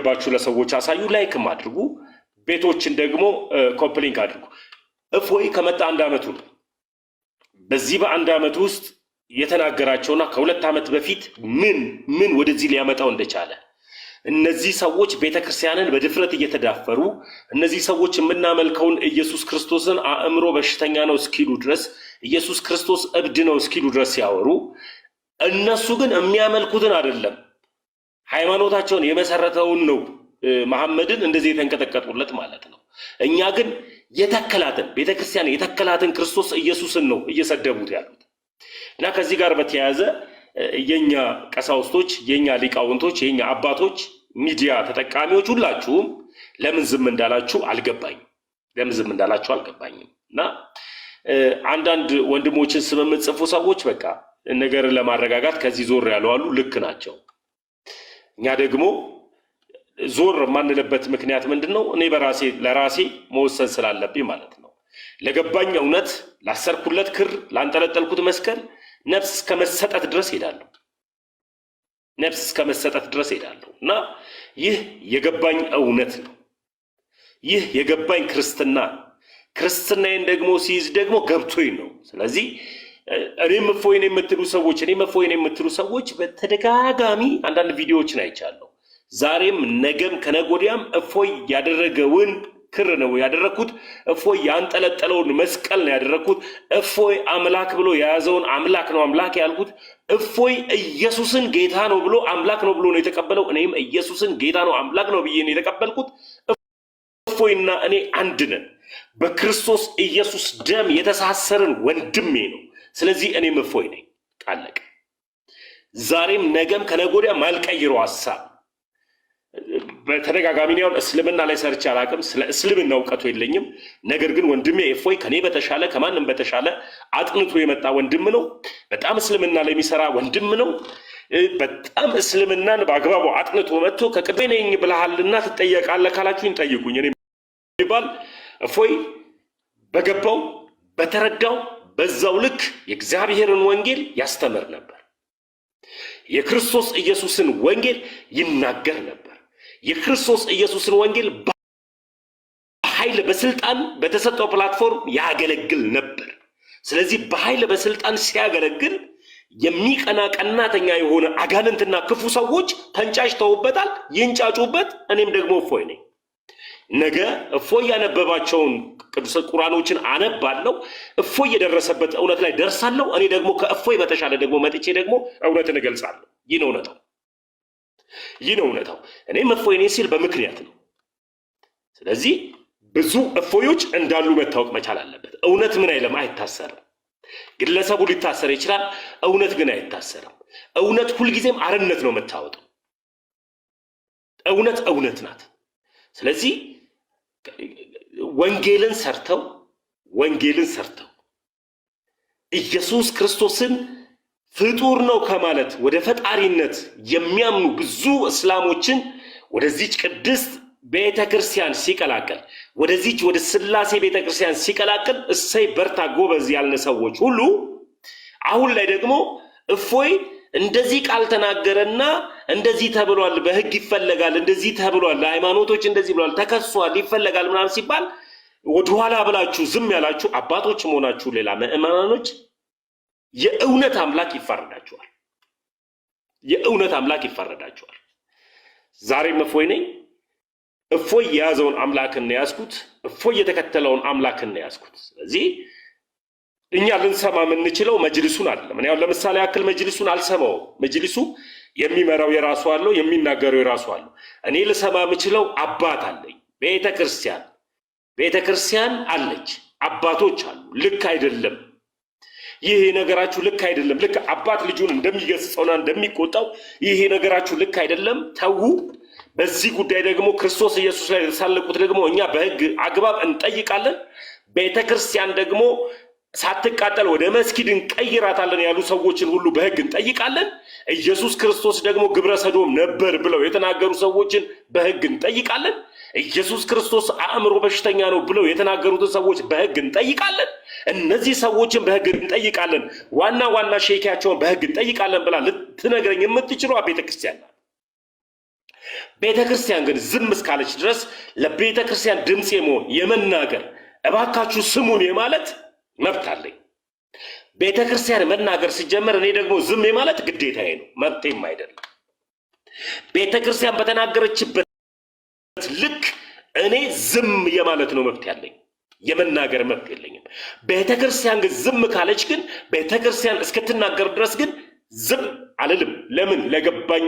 እየገባችሁ ለሰዎች አሳዩ፣ ላይክም አድርጉ፣ ቤቶችን ደግሞ ኮፕሊንክ አድርጉ። እፎይ ከመጣ 1 ዓመቱ ነው። በዚህ በ1 ዓመት ውስጥ የተናገራቸውና ከ2 ዓመት በፊት ምን ወደዚህ ሊያመጣው እንደቻለ እነዚህ ሰዎች ቤተክርስቲያንን በድፍረት እየተዳፈሩ እነዚህ ሰዎች የምናመልከውን ኢየሱስ ክርስቶስን አእምሮ በሽተኛ ነው እስኪሉ ድረስ ኢየሱስ ክርስቶስ እብድ ነው እስኪሉ ድረስ ሲያወሩ እነሱ ግን የሚያመልኩትን አይደለም ሃይማኖታቸውን የመሰረተውን ነው መሐመድን እንደዚህ የተንቀጠቀጡለት ማለት ነው። እኛ ግን የተከላትን ቤተክርስቲያን የተከላትን ክርስቶስ ኢየሱስን ነው እየሰደቡት ያሉት እና ከዚህ ጋር በተያያዘ የኛ ቀሳውስቶች የኛ ሊቃውንቶች የኛ አባቶች ሚዲያ ተጠቃሚዎች ሁላችሁም ለምን ዝም እንዳላችሁ አልገባኝም እና አንዳንድ ወንድሞችን ስም የምትጽፉ ሰዎች በቃ ነገርን ለማረጋጋት ከዚህ ዞር ያለው አሉ። ልክ ናቸው። እኛ ደግሞ ዞር ማንለበት ምክንያት ምንድነው? እኔ ለራሴ መወሰን ስላለብኝ ማለት ነው። ለገባኝ እውነት ላሰርኩለት ክር ላንጠለጠልኩት መስቀል ነፍስ እስከመሰጠት ድረስ ሄዳለሁ እና ይህ የገባኝ እውነት ነው። ይህ የገባኝ ክርስትናዬን ደግሞ ሲይዝ ደግሞ ገብቶኝ ነው። ስለዚህ እኔም እፎይን የምትሉ ሰዎች በተደጋጋሚ አንዳንድ ቪዲዮዎችን አይቻለሁ። ዛሬም ነገም ከነጎዲያም እፎይ ያደረገውን ክር ነው ያደረኩት። እፎይ ያንጠለጠለውን መስቀል ነው ያደረኩት። እፎይ አምላክ ብሎ የያዘውን አምላክ ነው አምላክ ያልኩት። እፎይ ኢየሱስን ጌታ ነው ብሎ አምላክ ነው ብሎ ነው የተቀበለው። እኔም ኢየሱስን ጌታ ነው አምላክ ነው ብዬ ነው የተቀበልኩት። እፎይና እኔ አንድ ነን። በክርስቶስ ኢየሱስ ደም የተሳሰርን ወንድሜ ነው። ስለዚህ እኔም እፎይ ነኝ። ቃለቀ። ዛሬም ነገም ከነጎዲያ ማልቀይረው ሐሳብ በተደጋጋሚ ነው። እስልምና ላይ ሰርቼ አላቅም። ስለ እስልምና እውቀቱ የለኝም። ነገር ግን ወንድሜ እፎይ ከኔ በተሻለ ከማንም በተሻለ አጥንቶ የመጣ ወንድም ነው። በጣም እስልምና ላይ የሚሰራ ወንድም ነው። በጣም እስልምናን በአግባቡ አጥንቶ መጥቶ ከቅቤ ነኝ ብለሃልና ትጠየቃለህ ካላችሁኝ ጠይቁኝ። እኔ ይባል እፎይ በገባው በተረዳው በዛው ልክ የእግዚአብሔርን ወንጌል ያስተምር ነበር። የክርስቶስ ኢየሱስን ወንጌል ይናገር ነበር። የክርስቶስ ኢየሱስን ወንጌል በኃይል በስልጣን በተሰጠው ፕላትፎርም ያገለግል ነበር። ስለዚህ በኃይል በስልጣን ሲያገለግል የሚቀና ቀናተኛ የሆነ አጋንንትና ክፉ ሰዎች ተንጫጭተውበታል፣ ይንጫጩበት። እኔም ደግሞ እፎይ ነኝ። ነገ እፎይ ያነበባቸውን ቅዱስ ቁርአኖችን አነባለሁ። እፎይ የደረሰበት እውነት ላይ ደርሳለሁ። እኔ ደግሞ ከእፎይ በተሻለ ደግሞ መጥቼ ደግሞ እውነትን እገልጻለሁ። ይህ ነው እውነታው። እኔም እፎይ ነኝ ሲል በምክንያት ነው። ስለዚህ ብዙ እፎዮች እንዳሉ መታወቅ መቻል አለበት። እውነት ምን አይልም፣ አይታሰርም። ግለሰቡ ሊታሰር ይችላል፣ እውነት ግን አይታሰርም። እውነት ሁልጊዜም አርነት ነው የምታወጣው። እውነት ናት። ስለዚህ ወንጌልን ሰርተው ኢየሱስ ክርስቶስን ፍጡር ነው ከማለት ወደ ፈጣሪነት የሚያምኑ ብዙ እስላሞችን ወደዚች ቅድስት ቤተክርስቲያን ሲቀላቀል ወደዚች ወደ ስላሴ ቤተክርስቲያን ሲቀላቀል እሰይ በርታ ጎበዝ ያልነ ሰዎች ሁሉ አሁን ላይ ደግሞ እፎይ እንደዚህ ቃል ተናገረና እንደዚህ ተብሏል፣ በህግ ይፈለጋል፣ እንደዚህ ተብሏል፣ ሃይማኖቶች እንደዚህ ብሏል፣ ተከሷል፣ ይፈለጋል ምናምን ሲባል ወደኋላ ብላችሁ ዝም ያላችሁ አባቶች መሆናችሁ ሌላ ምእመናኖች የእውነት አምላክ ይፈረዳችኋል። ዛሬም እፎይ ነኝ። እፎይ የያዘውን አምላክን ያዝኩት። እፎይ የተከተለውን አምላክን ያዝኩት። ስለዚህ እኛ ልንሰማ የምንችለው መጅልሱን አይደለም። እኔ አሁን ለምሳሌ ያክል መጅልሱን አልሰማውም። መጅልሱ የሚመራው የራሱ አለው፣ የሚናገረው የራሱ አለው። እኔ ልሰማ የምችለው አባት አለኝ። ቤተክርስቲያን አለች፣ አባቶች አሉ። ልክ አይደለም ይሄ ነገራችሁ፣ ልክ አይደለም። ልክ አባት ልጁን እንደሚገስጸውና እንደሚቆጣው ይሄ ነገራችሁ ልክ አይደለም፣ ተዉ። በዚህ ጉዳይ ደግሞ ክርስቶስ ኢየሱስ ላይ የተሳለቁት ደግሞ እኛ በህግ አግባብ እንጠይቃለን። ቤተክርስቲያን ደግሞ ሳትቃጠል ወደ መስጊድ እንቀይራታለን ያሉ ሰዎችን ሁሉ በህግ እንጠይቃለን። ኢየሱስ ክርስቶስ ደግሞ ግብረ ሰዶም ነበር ብለው የተናገሩ ሰዎችን በህግ እንጠይቃለን። ኢየሱስ ክርስቶስ አእምሮ በሽተኛ ነው ብለው የተናገሩትን ሰዎች በህግ እንጠይቃለን። እነዚህ ሰዎችን በህግ እንጠይቃለን፣ ዋና ሼኪያቸውን በህግ እንጠይቃለን ብላ ልትነግረኝ የምትችለው ቤተክርስቲያን ናት። ቤተክርስቲያን ግን ዝም እስካለች ድረስ ለቤተክርስቲያን ድምፅ የመሆን የመናገር እባካችሁ ስሙን የማለት መብት አለኝ። ቤተክርስቲያን መናገር ሲጀመር እኔ ደግሞ ዝም የማለት ግዴታዬ ነው፣ መብቴም አይደለም። ቤተክርስቲያን በተናገረችበት ልክ እኔ ዝም የማለት ነው መብት ያለኝ፣ የመናገር መብት የለኝም። ቤተክርስቲያን ግን ዝም ካለች ግን ቤተክርስቲያን እስክትናገር ድረስ ግን ዝም አልልም። ለምን? ለገባኝ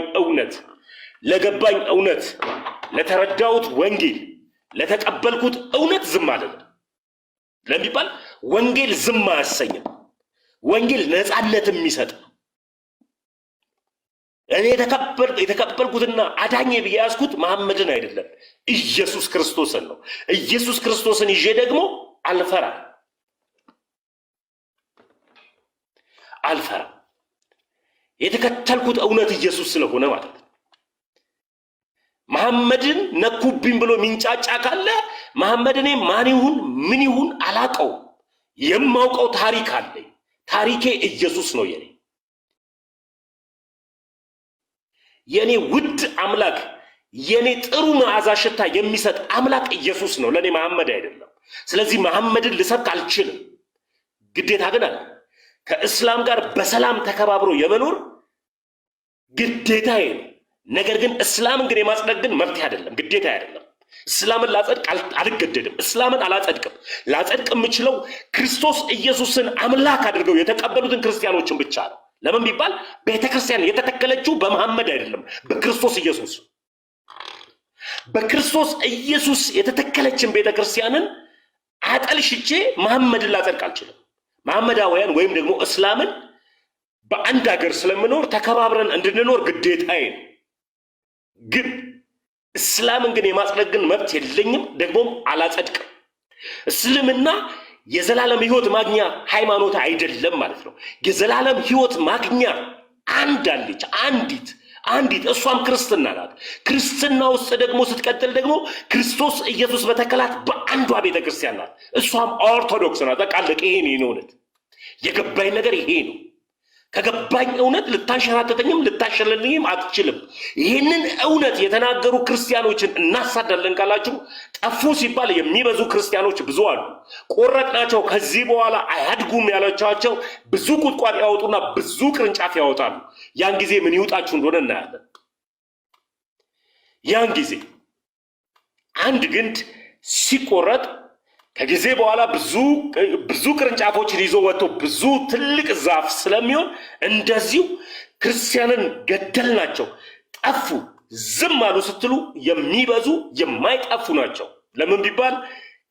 እውነት ለተረዳሁት ወንጌል ለተቀበልኩት እውነት ዝም አልልም። ለሚባል ወንጌል ዝም አያሰኝም። ወንጌል ነፃነት የሚሰጥ እኔ የተቀበልኩትና አዳኜ ብዬ ያዝኩት መሐመድን አይደለም ኢየሱስ ክርስቶስን ነው። ኢየሱስ ክርስቶስን ይዤ ደግሞ አልፈራም። የተከተልኩት እውነት ኢየሱስ ስለሆነ ማለት ነው። መሐመድን ነኩብኝ ብሎ ሚንጫጫ ካለ መሐመድ እኔ ማን ይሁን ምን ይሁን አላቀው። የማውቀው ታሪክ አለኝ። ታሪኬ ኢየሱስ ነው። የኔ ውድ አምላክ፣ የኔ ጥሩ መዓዛ ሽታ የሚሰጥ አምላክ ኢየሱስ ነው፣ ለኔ መሐመድ አይደለም። ስለዚህ መሐመድን ልሰብክ አልችልም። ግዴታ ግን አለ። ከእስላም ጋር በሰላም ተከባብሮ የመኖር ግዴታዬ ነው። ነገር ግን እስላምን ግን የማጽደቅ ግን መብት አይደለም፣ ግዴታ አይደለም። እስላምን ላጸድቅ አልገደድም። እስላምን አላጸድቅም። ላጸድቅ የምችለው ክርስቶስ ኢየሱስን አምላክ አድርገው የተቀበሉትን ክርስቲያኖችን ብቻ ነው። ለምን ቢባል ቤተክርስቲያን የተተከለችው በመሐመድ አይደለም፣ በክርስቶስ ኢየሱስ። በክርስቶስ ኢየሱስ የተተከለችን ቤተክርስቲያንን አጠልሽቼ መሐመድን ላጸድቅ አልችልም። መሐመዳውያን ወይም ደግሞ እስላምን በአንድ ሀገር ስለምኖር ተከባብረን እንድንኖር ግዴታዬ ነው። ግን እስላምን ግን የማጽደቅ ግን መብት የለኝም፣ ደግሞም አላጸድቅም። እስልምና የዘላለም ህይወት ማግኛ ሃይማኖት አይደለም ማለት ነው። የዘላለም ህይወት ማግኛ አንድ አለች፣ አንዲት እሷም ክርስትና ናት። ክርስትና ውስጥ ደግሞ ስትቀጥል ደግሞ ክርስቶስ ኢየሱስ በተከላት በአንዷ ቤተክርስቲያን ናት፣ እሷም ኦርቶዶክስ ናት። ተቃለቀ። ይሄ ነው እውነት። የገባኝ ነገር ይሄ ነው። ከገባኝ እውነት ልታንሸራተተኝም ልታሸለልኝም አትችልም። ይህንን እውነት የተናገሩ ክርስቲያኖችን እናሳዳለን ካላችሁ ጠፉ ሲባል የሚበዙ ክርስቲያኖች ብዙ አሉ። ቆረጥናቸው፣ ከዚህ በኋላ አያድጉም ያለቻቸው ብዙ ቁጥቋጥ ያወጡና ብዙ ቅርንጫፍ ያወጣሉ። ያን ጊዜ ምን ይውጣችሁ እንደሆነ እናያለን። ያን ጊዜ አንድ ግንድ ሲቆረጥ ከጊዜ በኋላ ብዙ ቅርንጫፎችን ይዞ ወጥቶ ብዙ ትልቅ ዛፍ ስለሚሆን እንደዚሁ ክርስቲያንን ገደልናቸው፣ ጠፉ፣ ዝም አሉ ስትሉ የሚበዙ የማይጠፉ ናቸው። ለምን ቢባል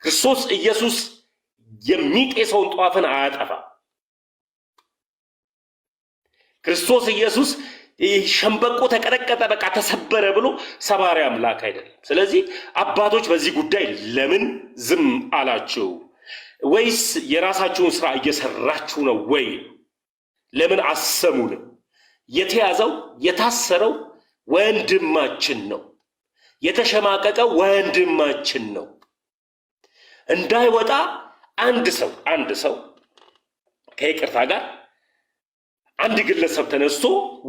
ክርስቶስ ኢየሱስ የሚጤሰውን ጧፍን አያጠፋም። ክርስቶስ ኢየሱስ ሸምበቆ ተቀጠቀጠ በቃ ተሰበረ ብሎ ሰባሪ አምላክ አይደለም። ስለዚህ አባቶች በዚህ ጉዳይ ለምን ዝም አላችሁ? ወይስ የራሳችሁን ስራ እየሰራችሁ ነው ወይ? ለምን አሰሙንም? የተያዘው የታሰረው ወንድማችን ነው። የተሸማቀቀው ወንድማችን ነው። እንዳይወጣ አንድ ሰው ከይቅርታ ጋር አንድ ግለሰብ ተነስቶ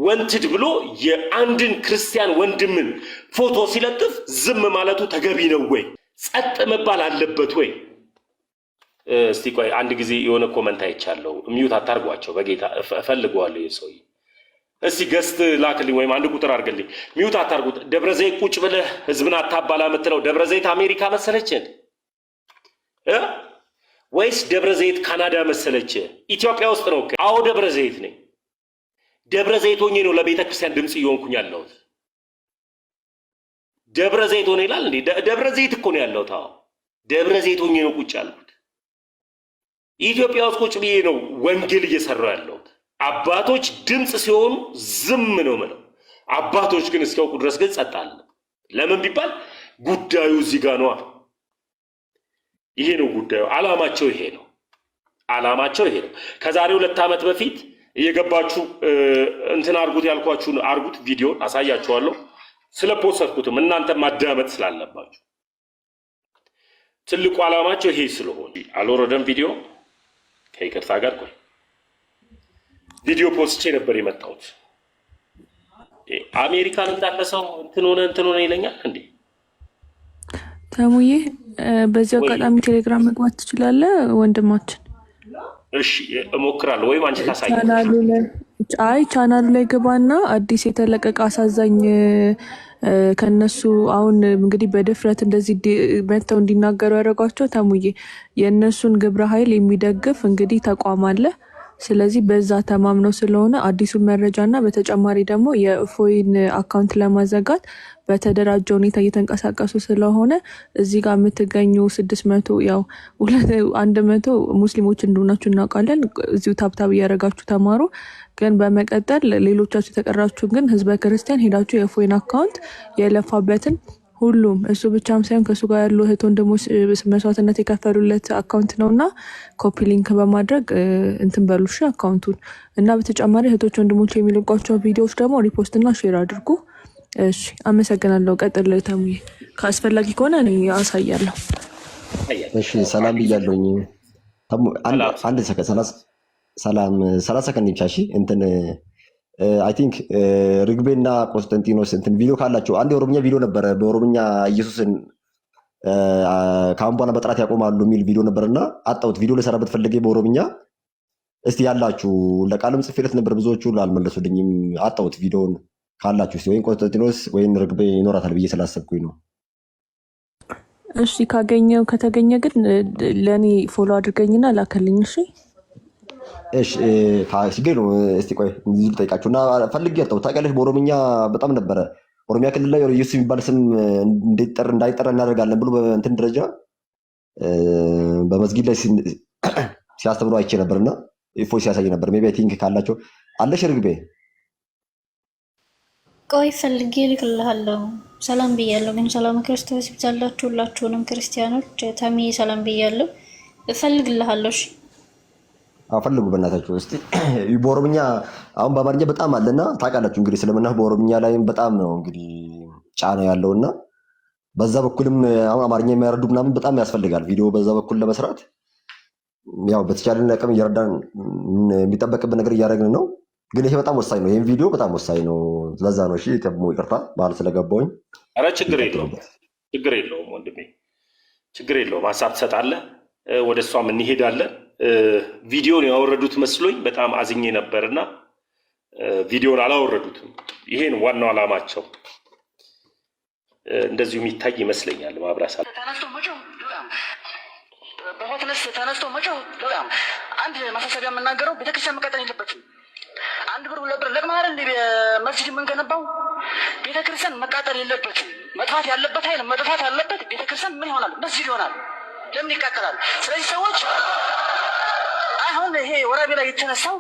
ወንትድ ብሎ የአንድን ክርስቲያን ወንድምን ፎቶ ሲለጥፍ ዝም ማለቱ ተገቢ ነው ወይ? ጸጥ መባል አለበት ወይ? እስቲ ቆይ አንድ ጊዜ የሆነ ኮመንት አይቻለሁ። ሚዩት አታርጓቸው በጌታ እፈልገዋለሁ። የሰውዬ እስቲ ገስት ላክልኝ ወይም አንድ ቁጥር አድርግልኝ። ሚዩት አታርጉት። ደብረ ዘይት ቁጭ ብለህ ህዝብን አታባላ የምትለው ደብረ ዘይት አሜሪካ መሰለችን ወይስ ደብረ ዘይት ካናዳ መሰለች? ኢትዮጵያ ውስጥ ነው። አዎ ደብረ ዘይት ነኝ። ደብረ ዘይት ሆኜ ነው ለቤተ ክርስቲያን ድምፅ እየሆንኩኝ ያለሁት። ደብረ ዘይት ሆነ ይላል እንዴ? ደብረ ዘይት እኮ ነው ያለሁት። አዎ ደብረ ዘይት ሆኜ ነው ቁጭ ያልኩት። ኢትዮጵያ ውስጥ ቁጭ ብዬ ነው ወንጌል እየሰራሁ ያለሁት። አባቶች ድምፅ ሲሆኑ ዝም ነው ምለው። አባቶች ግን እስኪያውቁ ድረስ ግን ጸጥ አለ። ለምን ቢባል ጉዳዩ እዚህ ጋር ነዋ። ይሄ ነው ጉዳዩ። ዓላማቸው ይሄ ነው። ከዛሬ 2 ዓመት በፊት እየገባችሁ እንትን አርጉት ያልኳችሁን አርጉት። ቪዲዮ አሳያችኋለሁ። ስለ ፖስትኩትም እናንተ ማዳመጥ ስላለባችሁ ትልቁ ዓላማቸው ይሄ ስለሆነ አልወረደም። ቪዲዮ ከይቅርታ ጋር ቆይ ቪዲዮ ፖስቼ ነበር የመጣሁት። አሜሪካን እንዳለ ሰው እንትን ሆነ ይለኛል እንዴ? ተሙዬ በዚህ አጋጣሚ ቴሌግራም መግባት ትችላለህ ወንድማችን። እሺ እሞክራለሁ። ወይም አንቺ ታሳይ። ቻናሉ ላይ ግባና አዲስ የተለቀቀ አሳዛኝ ከነሱ አሁን እንግዲህ በድፍረት እንደዚህ መጥተው እንዲናገሩ ያደረጓቸው ተሙዬ የእነሱን ግብረ ኃይል የሚደግፍ እንግዲህ ተቋም አለ። ስለዚህ በዛ ተማምነው ስለሆነ አዲሱን መረጃና በተጨማሪ ደግሞ የእፎይን አካውንት ለማዘጋት በተደራጀ ሁኔታ እየተንቀሳቀሱ ስለሆነ እዚህ ጋር የምትገኙ 600 ያው 100 ሙስሊሞች እንደሆናችሁ እናውቃለን። እዚሁ ታብታብ እያደረጋችሁ ተማሩ። ግን በመቀጠል ሌሎቻችሁ የተቀራችሁ ግን ህዝበ ክርስቲያን ሄዳችሁ የእፎይን አካውንት የለፋበትን ሁሉም እሱ ብቻም ሳይሆን ከእሱ ጋር ያሉ እህት ወንድሞች መስዋዕትነት የከፈሉለት አካውንት ነው እና ኮፒ ሊንክ በማድረግ እንትን በሉሽ አካውንቱን እና በተጨማሪ እህቶች ወንድሞች የሚልቋቸው ቪዲዮዎች ደግሞ ሪፖስትና ሼር አድርጉ። እሺ አመሰግናለሁ። ቀጥል ተሙዬ፣ ከአስፈላጊ ከሆነ እኔ አሳያለሁ። እሺ ሰላም ብያለሁኝ። አንድ ሰላም 30 ሰከንድ ብቻ። እሺ እንትን አይ ቲንክ ርግቤና ቆስጠንጢኖስ እንትን ቪዲዮ ካላቸው አንድ የኦሮምኛ ቪዲዮ ነበረ። በኦሮምኛ ኢየሱስን ከአሁን በኋላ በጥራት ያቆማሉ የሚል ቪዲዮ ነበርና አጣሁት። ቪዲዮ ልሰራበት ፈልጌ በኦሮምኛ። እስቲ ያላችሁ ለቃልም ጽፌለት ነበር፣ ብዙዎቹ አልመለሱልኝም። አጣሁት ቪዲዮውን ካላችሁ እስቲ ወይም ቆስጠንጢኖስ ወይም ርግቤ ይኖራታል ብዬ ስላሰብኩኝ ነው። እሺ ከተገኘ ግን ለእኔ ፎሎ አድርገኝና ላከልኝ። እሺ ሲገኝ ነው። እስቲ ቆይ እንዲህ ጠይቃችሁ እና ፈልጌ ያጣሁት ታውቂያለሽ። በኦሮምኛ በጣም ነበረ። ኦሮሚያ ክልል ላይ ኢየሱስ የሚባል ስም እንዳይጠራ እናደርጋለን ብሎ በእንትን ደረጃ በመስጊድ ላይ ሲያስተምሩ አይቼ ነበርና እፎይ ሲያሳይ ነበር። ሜቢ አይ ቲንክ ካላቸው አለሽ ርግቤ? ቆይ ፈልጌ ልክልሃለሁ። ሰላም ብያለሁ። ግን ሰላም ክርስቶስ ይብዛላችሁ ሁላችሁንም ክርስቲያኖች። ተሚ ሰላም ብያለሁ። እፈልግልሃለሁ። እሺ ፈልጉ በእናታችሁ። እስቲ በኦሮምኛ አሁን በአማርኛ በጣም አለና ታውቃላችሁ እንግዲህ ስለምና በኦሮምኛ ላይም በጣም ነው እንግዲህ ጫና ያለውና በዛ በኩልም አሁን አማርኛ የሚያረዱ ምናምን በጣም ያስፈልጋል ቪዲዮ በዛ በኩል ለመስራት። ያው በተቻለን አቅም እየረዳን የሚጠበቅብን ነገር እያደረግን ነው። ግን ይሄ በጣም ወሳኝ ነው። ይሄን ቪዲዮ በጣም ወሳኝ ነው። ለዛ ነው። እሺ ተሙ ይቅርታ ባል ስለገባውኝ። ኧረ ችግር የለውም ወንድሜ፣ ችግር የለውም። ሀሳብ ትሰጣለህ፣ ወደ እሷም እንሄዳለን። ቪዲዮን ያወረዱት መስሎኝ በጣም አዝኜ ነበርና ቪዲዮን አላወረዱትም። ይሄን ዋናው ዓላማቸው እንደዚሁ የሚታይ ይመስለኛል። ማብራሳ ተነስቶ መጮህ በጣም አንድ ማሳሰቢያ የምናገረው ቤተክርስቲያን መቀጠል የለበትም። አንድ ብር ሁለት ብር ለቅማር እንደ መስጂድ የምንገነባው ቤተክርስቲያን መቃጠል የለበትም። መጥፋት ያለበት ኃይል መጥፋት አለበት። ቤተክርስቲያን ምን ይሆናል? መስጂድ ይሆናል። ለምን ይቃጠላል? ስለዚህ ሰዎች አሁን ይሄ ወራቤ ላይ የተነሳው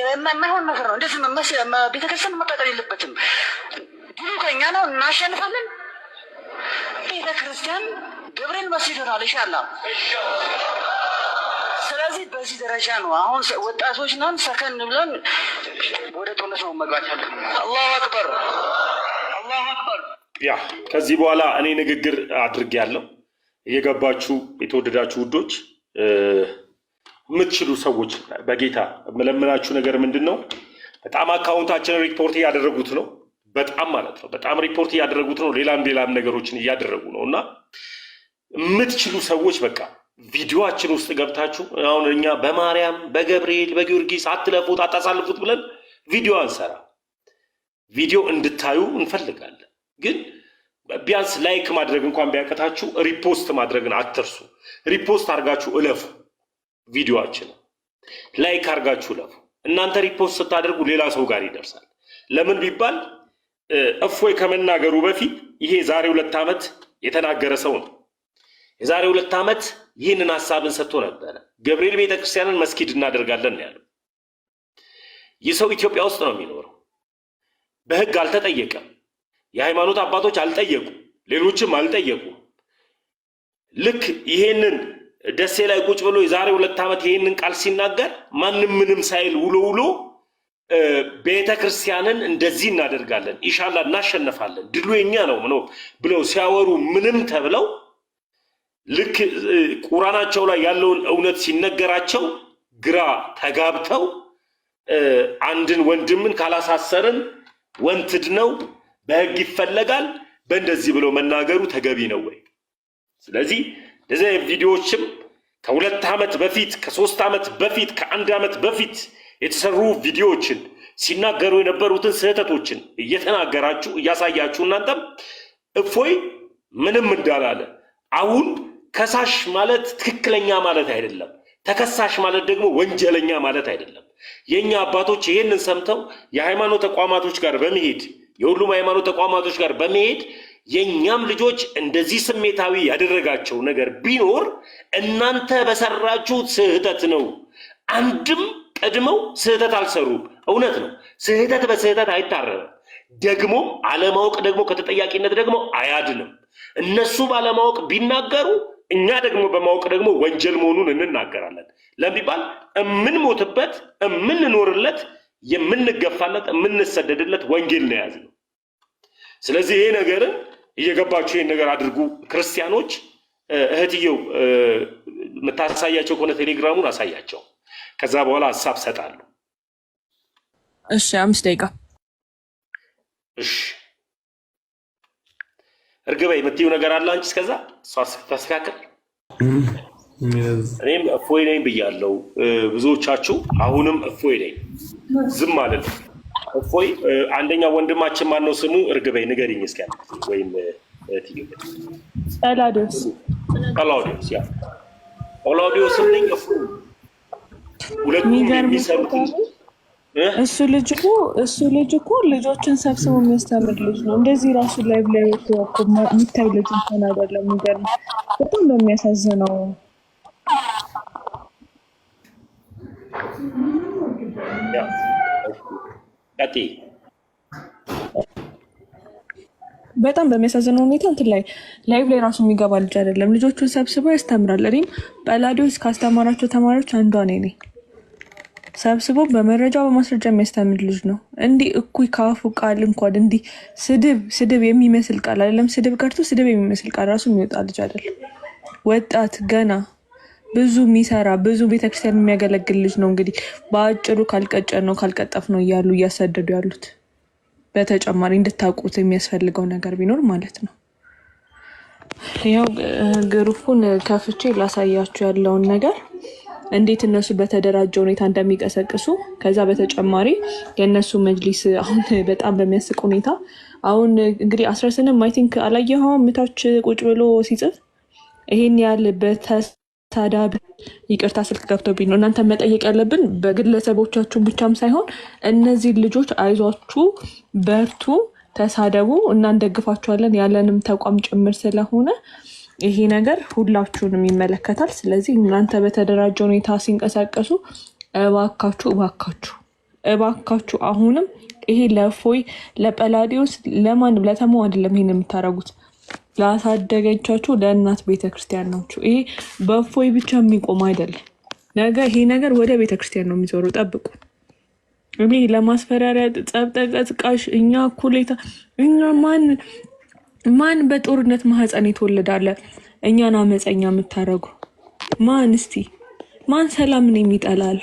የማይሆን ነገር ነው። እንደዚህ ቤተክርስቲያን መቃጠል የለበትም። ድሉ ከኛ ነው፣ እናሸንፋለን። ቤተክርስቲያን ገብርኤል መስጂድ ይሆናል ኢንሻአላህ። ስለዚህ በዚህ ደረጃ ነው አሁን ወጣቶች ነን፣ ሰከን ብለን ወደ ጦርነት ነው መግባት ያለብን። አላሁ አክበር፣ አላሁ አክበር። ያ ከዚህ በኋላ እኔ ንግግር አድርጌያለሁ። የገባችሁ የተወደዳችሁ ውዶች የምትችሉ ሰዎች በጌታ የምለምናችሁ ነገር ምንድን ነው? በጣም አካውንታችንን ሪፖርት እያደረጉት ነው። በጣም ማለት ነው፣ በጣም ሪፖርት እያደረጉት ነው። ሌላም ነገሮችን እያደረጉ ነው እና የምትችሉ ሰዎች በቃ ቪዲዮአችን ውስጥ ገብታችሁ አሁን እኛ በማርያም በገብርኤል በጊዮርጊስ አትለፉት አታሳልፉት ብለን ቪዲዮ አንሰራ። ቪዲዮ እንድታዩ እንፈልጋለን። ግን ቢያንስ ላይክ ማድረግ እንኳን ቢያቀታችሁ ሪፖስት ማድረግን አትርሱ። ሪፖስት አድርጋችሁ እለፉ። ቪዲዮአችን ላይክ አድርጋችሁ እለፉ። እናንተ ሪፖስት ስታደርጉ ሌላ ሰው ጋር ይደርሳል። ለምን ቢባል እፎይ ከመናገሩ በፊት ይሄ ዛሬ 2 ዓመት የተናገረ ሰው ነው። የዛሬ 2 ዓመት ይህንን ሀሳብን ሰጥቶ ነበረ። ገብርኤል ቤተክርስቲያንን መስጊድ እናደርጋለን ያለው ይህ ሰው ኢትዮጵያ ውስጥ ነው የሚኖረው። በህግ አልተጠየቀም። የሃይማኖት አባቶች አልጠየቁ፣ ሌሎችም አልጠየቁ። ልክ ይሄንን ደሴ ላይ ቁጭ ብሎ የዛሬ 2 ዓመት ይሄንን ቃል ሲናገር ማንም ምንም ሳይል ውሎ ቤተክርስቲያንን እንደዚህ እናደርጋለን፣ ኢንሻአላህ እናሸነፋለን፣ ድሉ የኛ ነው ብለው ሲያወሩ ምንም ተብለው ልክ ቁርአናቸው ላይ ያለውን እውነት ሲነገራቸው ግራ ተጋብተው አንድን ወንድምን ካላሳሰርን ወንትድ ነው፣ በህግ ይፈለጋል። በእንደዚህ ብሎ መናገሩ ተገቢ ነው ወይ? ስለዚህ እንደዚህ ቪዲዮዎችም ከ2 ዓመት በፊት ከ3 ዓመት በፊት ከ1 ዓመት በፊት የተሰሩ ቪዲዮዎችን ሲናገሩ የነበሩትን ስህተቶችን እየተናገራችሁ እያሳያችሁ እናንተም እፎይ ምንም እንዳላለ አሁን ከሳሽ ማለት ትክክለኛ ማለት አይደለም። ተከሳሽ ማለት ደግሞ ወንጀለኛ ማለት አይደለም። የኛ አባቶች ይሄንን ሰምተው የሃይማኖት ተቋማቶች ጋር በመሄድ የሁሉም ሃይማኖት ተቋማቶች ጋር በመሄድ የኛም ልጆች እንደዚህ ስሜታዊ ያደረጋቸው ነገር ቢኖር እናንተ በሰራችሁት ስህተት ነው። አንድም ቀድመው ስህተት አልሰሩም። እውነት ነው፣ ስህተት በስህተት አይታረምም። ደግሞ አለማወቅ ደግሞ ከተጠያቂነት ደግሞ አያድንም። እነሱ ባለማወቅ ቢናገሩ እኛ ደግሞ በማወቅ ደግሞ ወንጀል መሆኑን እንናገራለን። ለሚባል የምንሞትበት የምንኖርለት የምንገፋለት የምንሰደድለት ወንጌል ነው የያዝነው። ስለዚህ ይሄ ነገርን እየገባችሁ ይሄን ነገር አድርጉ። ክርስቲያኖች እህትየው የምታሳያቸው ከሆነ ቴሌግራሙን አሳያቸው። ከዛ በኋላ ሀሳብ ሰጣለሁ። እሺ 5 ደቂቃ። እሺ እርግበይ የምትይው ነገር አለ አንቺ? እስከዛ እሷ ታስተካክል። እኔም እፎይ ነኝ ብያለሁ። ብዙዎቻችሁ አሁንም እፎይ ነኝ ዝም ማለት እፎይ። አንደኛ ወንድማችን ማን ነው ስሙ? እርግበይ ንገሪኝ እስኪ አንተ ወይም ጳላዲዮስ ያ ጳላዲዮስ ነኝ እፎይ። ሁለቱም የሚሰሩት እሱ ልጅ እኮ ልጆችን ሰብስቦ የሚያስተምር ልጅ ነው። እንደዚህ ራሱ ላይ ወጥቶ እኮ የሚታይ ልጅ እንኳን አይደለም። የሚገርም በጣም በሚያሳዝነው በጣም በሚያሳዝነው ሁኔታ እንትን ላይቭ ላይ ራሱ የሚገባ ልጅ አይደለም። ልጆቹን ሰብስቦ ያስተምራል። እኔም ጳላዲዮስ ካስተማራቸው ተማሪዎች አንዷ ነኝ። ሰብስቦ በመረጃ በማስረጃ የሚያስተምር ልጅ ነው። እንዲህ እኩይ ካፉ ቃል እንኳን እንዲህ ስድብ የሚመስል ቃል አይደለም። ስድብ ቀርቶ ስድብ የሚመስል ቃል ራሱ የሚወጣ ልጅ አይደለም። ወጣት ገና ብዙ የሚሰራ ብዙ ቤተክርስቲያን የሚያገለግል ልጅ ነው። እንግዲህ በአጭሩ ካልቀጨን ነው ካልቀጠፍ ነው እያሉ እያሰደዱ ያሉት። በተጨማሪ እንድታውቁት የሚያስፈልገው ነገር ቢኖር ማለት ነው፣ ያው ግሩፑን ከፍቼ ላሳያችሁ ያለውን ነገር እንዴት እነሱ በተደራጀ ሁኔታ እንደሚቀሰቅሱ። ከዛ በተጨማሪ የእነሱ መጅሊስ አሁን በጣም በሚያስቅ ሁኔታ አሁን እንግዲህ 18 አይ ቲንክ አላየኸውም? ምታች ቁጭ ብሎ ሲጽፍ ይሄን ያህል በተሳዳቢ ይቅርታ ስልክ ገብቶብኝ ነው። እናንተ መጠየቅ ያለብን በግለሰቦቻችሁን ብቻም ሳይሆን እነዚህ ልጆች አይዟችሁ፣ በርቱ፣ ተሳደቡ እና እንደግፋችኋለን ያለንም ተቋም ጭምር ስለሆነ ይሄ ነገር ሁላችሁንም ይመለከታል። ስለዚህ እናንተ በተደራጀ ሁኔታ ሲንቀሳቀሱ እባካችሁ አሁንም ይሄ ለእፎይ ለጳላዲዮስ ለማንም ለተማው አይደለም። ይሄን የምታረጉት ላሳደገቻችሁ ለእናት ቤተክርስቲያን ናችሁ። ይሄ በእፎይ ብቻ የሚቆም አይደለም። ነገ ይሄ ነገር ወደ ቤተክርስቲያን ነው የሚዞሩ። ጠብቁ። እኔ ለማስፈራሪያ ጸብጠቀጥቃሽ እኛ እኩሌታ እኛ ማን በጦርነት ማህፀን የተወለዳለ እኛን አመፀኛ የምታረጉ ማን? እስቲ ማን ሰላምን የሚጠላል?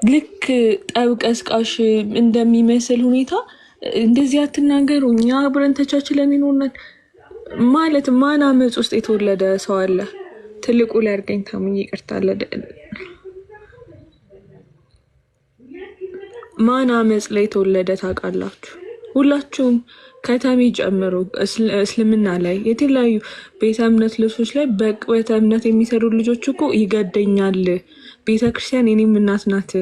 ልክ ጠብ ቀስቃሽ እንደሚመስል ሁኔታ እንደዚህ አትናገሩ። እኛ አብረን ተቻችለን ይኖርናል ማለት ማን አመፅ ውስጥ የተወለደ ሰው አለ? ትልቁ ላይ አድርገኝ ታሙኝ ይቅርታለ። ማን አመፅ ላይ የተወለደ ታውቃላችሁ? ሁላችሁም ከተሜ ጨምሮ እስልምና ላይ የተለያዩ ቤተ እምነት ልብሶች ላይ በቤተ እምነት የሚሰሩ ልጆች እኮ ይገደኛል። ቤተክርስቲያን የኔም እናት ናት።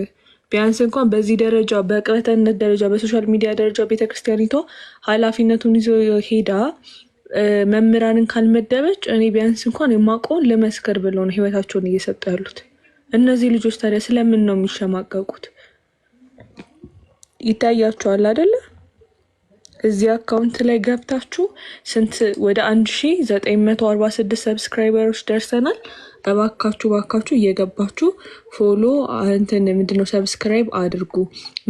ቢያንስ እንኳን በዚህ ደረጃ በቅበተነት ደረጃ በሶሻል ሚዲያ ደረጃ ቤተክርስቲያኒቷ ኃላፊነቱን ይዞ ሄዳ መምህራንን ካልመደበች እኔ ቢያንስ እንኳን የማውቀውን ልመስከር ብለው ነው ህይወታቸውን እየሰጡ ያሉት። እነዚህ ልጆች ታዲያ ስለምን ነው የሚሸማቀቁት? ይታያቸዋል አይደለ? እዚህ አካውንት ላይ ገብታችሁ ስንት ወደ 1946 ሰብስክራይበሮች ደርሰናል። እባካችሁ እየገባችሁ ፎሎ ምንድነው ሰብስክራይብ አድርጉ።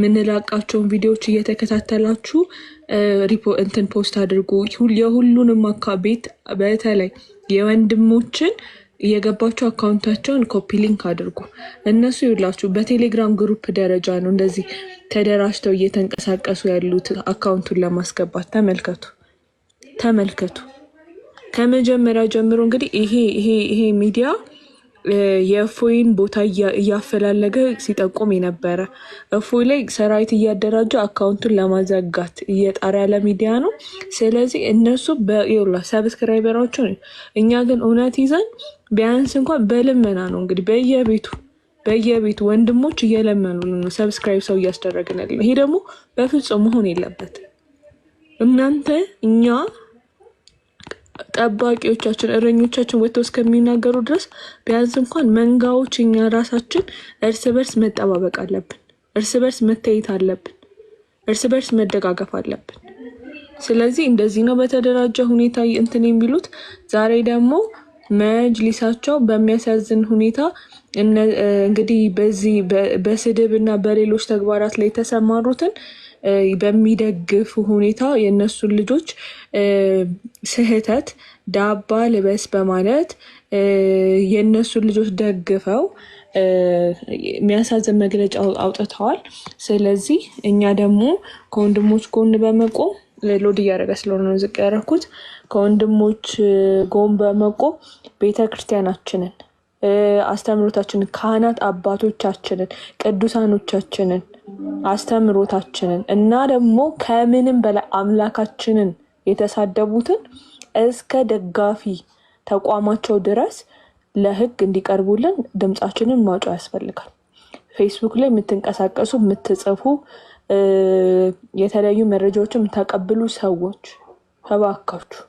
ምንላቃቸውን ቪዲዮዎች እየተከታተላችሁ ፖስት አድርጉ። የሁሉንም ቤት በተለይ የወንድሞችን እየገባችሁ አካውንታቸውን ኮፒ ሊንክ አድርጉ። እነሱ ይላችሁ በቴሌግራም ግሩፕ ደረጃ ነው እንደዚህ ተደራጅተው እየተንቀሳቀሱ ያሉት አካውንቱን ለማስገባት። ተመልከቱ። ከመጀመሪያ ጀምሮ እንግዲህ ይሄ ሚዲያ የእፎይን ቦታ እያፈላለገ ሲጠቁም የነበረ እፎይ ላይ ሰራዊት እያደራጀ አካውንቱን ለማዘጋት እየጣረ ያለ ሚዲያ ነው። ስለዚህ እነሱ ሰብስክራይበራቸው፣ እኛ ግን እውነት ይዘን ቢያንስ እንኳን በልመና ነው እንግዲህ በየቤቱ ወንድሞች እየለመኑ ነው ሰብስክራይብ ሰው እያስደረግን ያለ። ይሄ ደግሞ በፍጹም መሆን የለበትም። እናንተ እኛ ጠባቂዎቻችን እረኞቻችን ወጥተው እስከሚናገሩ ድረስ ቢያንስ እንኳን መንጋዎች እኛ ራሳችን እርስ በርስ መጠባበቅ አለብን። እርስ በርስ መታየት አለብን። እርስ በርስ መደጋገፍ አለብን። ስለዚህ እንደዚህ ነው በተደራጀ ሁኔታ እንትን የሚሉት። ዛሬ ደግሞ መጅሊሳቸው በሚያሳዝን ሁኔታ እንግዲህ በዚህ በስድብ እና በሌሎች ተግባራት ላይ የተሰማሩትን በሚደግፍ ሁኔታ የእነሱን ልጆች ስህተት ዳባ ልበስ በማለት የእነሱን ልጆች ደግፈው የሚያሳዝን መግለጫ አውጥተዋል። ስለዚህ እኛ ደግሞ ከወንድሞች ጎን በመቆም ሎድ እያደረገ ስለሆነ ነው ዝቅ ያደረኩት። ከወንድሞች ጎን በመቆም ቤተክርስቲያናችንን፣ አስተምሮታችንን፣ ካህናት አባቶቻችንን፣ ቅዱሳኖቻችንን አስተምሮታችንን እና ደግሞ ከምንም በላይ አምላካችንን የተሳደቡትን እስከ ደጋፊ ተቋማቸው ድረስ ለሕግ እንዲቀርቡልን ድምፃችንን ማውጫ ያስፈልጋል። ፌስቡክ ላይ የምትንቀሳቀሱ የምትጽፉ የተለያዩ መረጃዎችን የምታቀብሉ ሰዎች እባካችሁ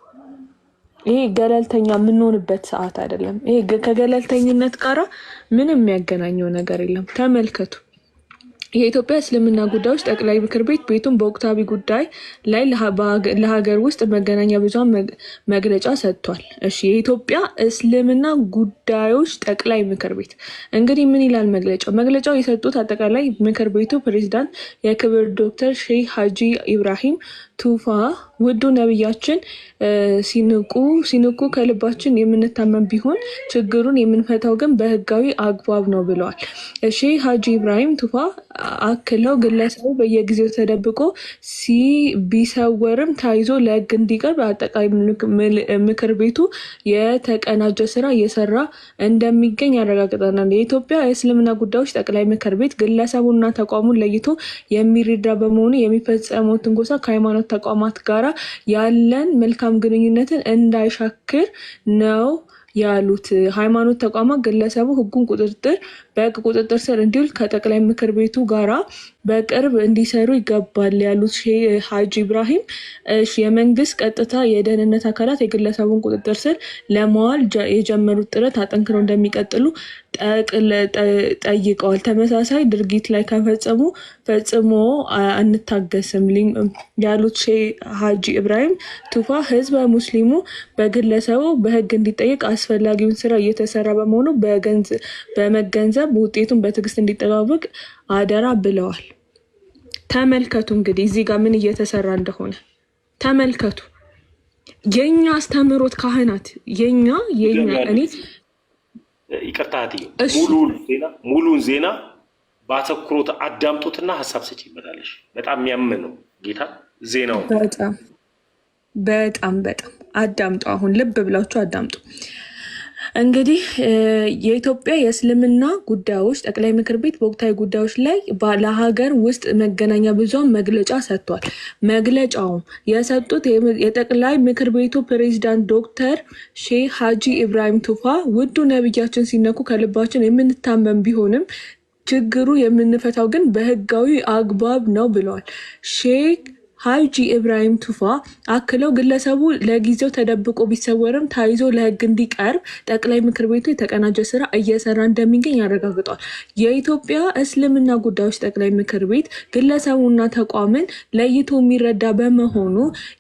ይሄ ገለልተኛ የምንሆንበት ሰዓት አይደለም። ይሄ ከገለልተኝነት ጋር ምንም የሚያገናኘው ነገር የለም። ተመልከቱ። የኢትዮጵያ እስልምና ጉዳዮች ጠቅላይ ምክር ቤት ቤቱን በወቅታዊ ጉዳይ ላይ ለሀገር ውስጥ መገናኛ ብዙሃን መግለጫ ሰጥቷል። እሺ፣ የኢትዮጵያ እስልምና ጉዳዮች ጠቅላይ ምክር ቤት እንግዲህ ምን ይላል መግለጫው? መግለጫው የሰጡት አጠቃላይ ምክር ቤቱ ፕሬዚዳንት የክብር ዶክተር ሼህ ሀጂ ኢብራሂም ቱፋ ውዱ ነቢያችን ሲንቁ ከልባችን የምንታመን ቢሆን ችግሩን የምንፈታው ግን በህጋዊ አግባብ ነው ብለዋል። ሼህ ሀጂ ኢብራሂም ቱፋ አክለው ግለሰቡ በየጊዜው ተደብቆ ቢሰወርም ተይዞ ለህግ እንዲቀርብ አጠቃላይ ምክር ቤቱ የተቀናጀ ስራ እየሰራ እንደሚገኝ ያረጋግጠናል። የኢትዮጵያ የእስልምና ጉዳዮች ጠቅላይ ምክር ቤት ግለሰቡና ተቋሙን ለይቶ የሚረዳ በመሆኑ የሚፈጸመው ትንኮሳ ከሃይማኖት ተቋማት ጋራ ያለን መልካም ግንኙነትን እንዳይሻክር ነው ያሉት። ሃይማኖት ተቋማት ግለሰቡ ህጉን በህግ ቁጥጥር ስር እንዲውል ከጠቅላይ ምክር ቤቱ ጋራ በቅርብ እንዲሰሩ ይገባል ያሉት ሼህ ሀጂ ኢብራሂም የመንግስት ቀጥታ የደህንነት አካላት የግለሰቡን ቁጥጥር ስር ለማዋል የጀመሩት ጥረት አጠንክረው እንደሚቀጥሉ ጠይቀዋል። ተመሳሳይ ድርጊት ላይ ከፈጸሙ ፈጽሞ አንታገስም ያሉት ሼህ ሀጂ ኢብራሂም ቱፋ ህዝበ ሙስሊሙ በግለሰቡ በህግ እንዲጠየቅ አስፈላጊውን ስራ እየተሰራ በመሆኑ በመገንዘብ ውጤቱን በትዕግስት እንዲጠባበቅ አደራ ብለዋል። ተመልከቱ እንግዲህ እዚህ ጋር ምን እየተሰራ እንደሆነ ተመልከቱ። የኛ አስተምሮት ካህናት እኔ ይቅርታ ሙሉን ዜና በአተኩሮት አዳምጦትና ሀሳብ ሰጪ ይመጣለሽ። በጣም የሚያምን ነው ጌታ ዜናው። በጣም አዳምጡ። አሁን ልብ ብላችሁ አዳምጡ። እንግዲህ የኢትዮጵያ የእስልምና ጉዳዮች ጠቅላይ ምክር ቤት በወቅታዊ ጉዳዮች ላይ ለሀገር ውስጥ መገናኛ ብዙሃን መግለጫ ሰጥቷል። መግለጫውም የሰጡት የጠቅላይ ምክር ቤቱ ፕሬዚዳንት ዶክተር ሼህ ሀጂ ኢብራሂም ቱፋ ውዱ ነቢያችን ሲነኩ ከልባችን የምንታመን ቢሆንም ችግሩ የምንፈታው ግን በህጋዊ አግባብ ነው ብለዋል። ሼህ ሀጂ ኢብራሂም ቱፋ አክለው ግለሰቡ ለጊዜው ተደብቆ ቢሰወርም ተይዞ ለህግ እንዲቀርብ ጠቅላይ ምክር ቤቱ የተቀናጀ ስራ እየሰራ እንደሚገኝ ያረጋግጧል። የኢትዮጵያ እስልምና ጉዳዮች ጠቅላይ ምክር ቤት ግለሰቡና ተቋምን ለይቶ የሚረዳ በመሆኑ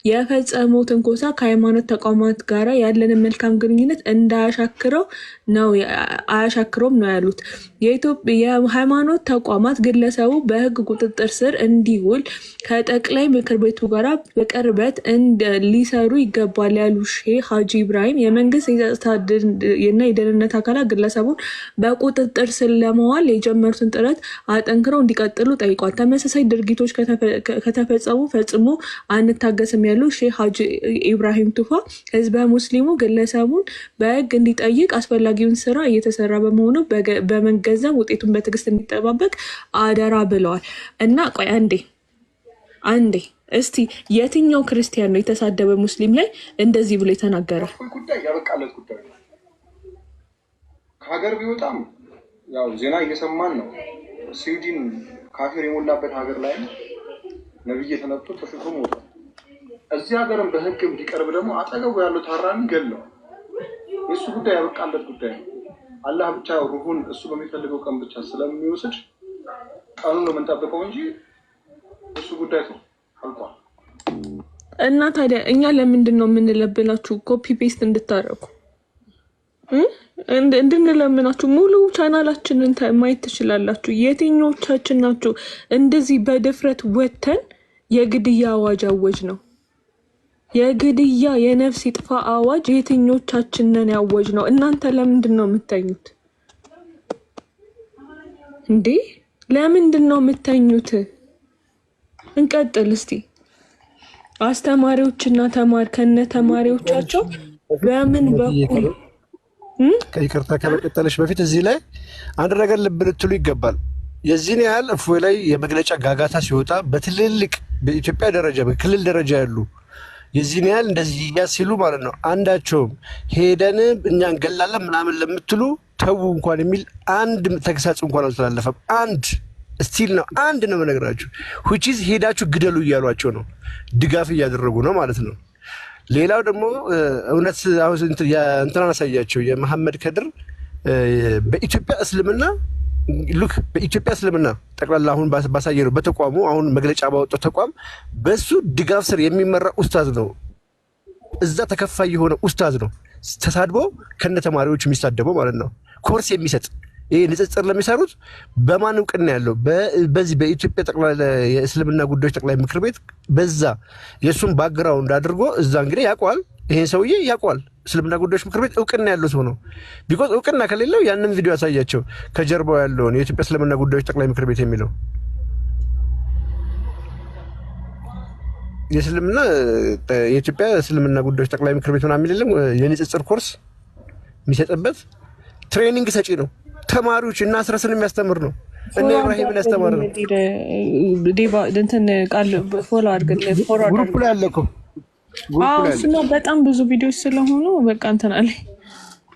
የፈጸመው ትንኮሳ ከሃይማኖት ተቋማት ጋር ያለንን መልካም ግንኙነት አያሻክረውም ነው ያሉት። የሃይማኖት ተቋማት ግለሰቡ በህግ ቁጥጥር ስር እንዲውል ከጠቅላይ ምክር ቤቱ ጋር በቅርበት ሊሰሩ ይገባል ያሉ ሼህ ሀጂ ኢብራሂም የመንግስት የጸጥታና የደህንነት አካላት ግለሰቡን በቁጥጥር ስር ለማዋል የጀመሩትን ጥረት አጠንክረው እንዲቀጥሉ ጠይቋል። ተመሳሳይ ድርጊቶች ከተፈጸሙ ፈጽሞ አንታገስም ያሉ ሼህ ሀጂ ኢብራሂም ቱፋ ህዝበ ሙስሊሙ ግለሰቡን በህግ እንዲጠይቅ አስፈላጊውን ስራ እየተሰራ በመሆኑ በመገንዘብ ውጤቱን በትዕግስት እንዲጠባበቅ አደራ ብለዋል። እና ቆይ አንዴ እስቲ የትኛው ክርስቲያን ነው የተሳደበ ሙስሊም ላይ እንደዚህ ብሎ የተናገረው? ጉዳይ ያበቃለት ጉዳይ ነው። ከሀገር ቢወጣም ያው ዜና እየሰማን ነው። ስዊድን ካፊር የሞላበት ሀገር ላይ ነብይ ተነጥቶ ተሽቶ ሞቷል። እዚህ ሀገርም በህግም ቢቀርብ ደግሞ አጠገቡ ያለው ታራሚ ገለው የእሱ ጉዳይ ያበቃለት ጉዳይ ነው። አላህ ብቻ ሩሁን እሱ በሚፈልገው ቀን ብቻ ስለሚወስድ ቀኑን ነው የምንጠብቀው እንጂ እሱ ጉዳይ ነው አልቋል። እና ታዲያ እኛ ለምንድን ነው የምንለብናችሁ? ኮፒ ፔስት እንድታረጉ እንድንለምናችሁ ሙሉ ቻናላችንን ማየት ትችላላችሁ። የትኞቻችን ናችሁ እንደዚህ በድፍረት ወተን የግድያ አዋጅ አወጅ ነው? የግድያ የነፍስ ይጥፋ አዋጅ የትኞቻችንን ያወጅ ነው? እናንተ ለምንድን ነው የምተኙት እንዴ? ለምንድን ነው የምተኙት? እንቀጥል እስቲ። አስተማሪዎችና ከነ ተማሪዎቻቸው በምን በኩል ይቅርታ ከመቀጠልሽ በፊት እዚህ ላይ አንድ ነገር ልብ ልትሉ ይገባል። የዚህን ያህል እፎይ ላይ የመግለጫ ጋጋታ ሲወጣ በትልልቅ በኢትዮጵያ ደረጃ በክልል ደረጃ ያሉ የዚህን ያህል እንደዚህ ሲሉ ማለት ነው አንዳቸውም ሄደን እኛ እንገላለን ምናምን ለምትሉ ተው እንኳን የሚል አንድ ተግሳጽ እንኳን አልተላለፈም። አንድ ስቲል ነው አንድ ነው የምነግራችሁ ሁቺዝ ሄዳችሁ ግደሉ እያሏቸው ነው፣ ድጋፍ እያደረጉ ነው ማለት ነው። ሌላው ደግሞ እውነት አሁን እንትናን አሳያቸው የመሐመድ ከድር በኢትዮጵያ እስልምና ሉክ በኢትዮጵያ እስልምና ጠቅላላ አሁን ባሳየነው በተቋሙ አሁን መግለጫ ባወጣው ተቋም በሱ ድጋፍ ስር የሚመራ ኡስታዝ ነው። እዛ ተከፋይ የሆነ ኡስታዝ ነው ተሳድቦ ከነ ተማሪዎች የሚሳደበው ማለት ነው። ኮርስ የሚሰጥ ይሄ ንጽጽር ለሚሰሩት በማን እውቅና ያለው በዚህ በኢትዮጵያ ጠቅላላ የእስልምና ጉዳዮች ጠቅላይ ምክር ቤት በዛ የሱን ባክግራውንድ አድርጎ እዛ እንግዲህ ያውቀዋል። ይሄን ሰውዬ ያውቀዋል። እስልምና ጉዳዮች ምክር ቤት እውቅና ያለው ሰው ነው። ቢኮዝ እውቅና ከሌለው ያንን ቪዲዮ ያሳያቸው ከጀርባው ያለውን የኢትዮጵያ እስልምና ጉዳዮች ጠቅላይ ምክር ቤት የሚለው የኢትዮጵያ እስልምና ጉዳዮች ጠቅላይ ምክር ቤት ምናምን የለም። የንጽጽር ኮርስ የሚሰጥበት ትሬኒንግ ሰጪ ነው። ተማሪዎች እና አስረስን የሚያስተምር ነው። እና ኢብራሂምን ያስተማረ ነው። ግሩፕ ላይ አለ እኮ እሱማ በጣም ብዙ ቪዲዮች ስለሆኑ በቃ እንትን አለ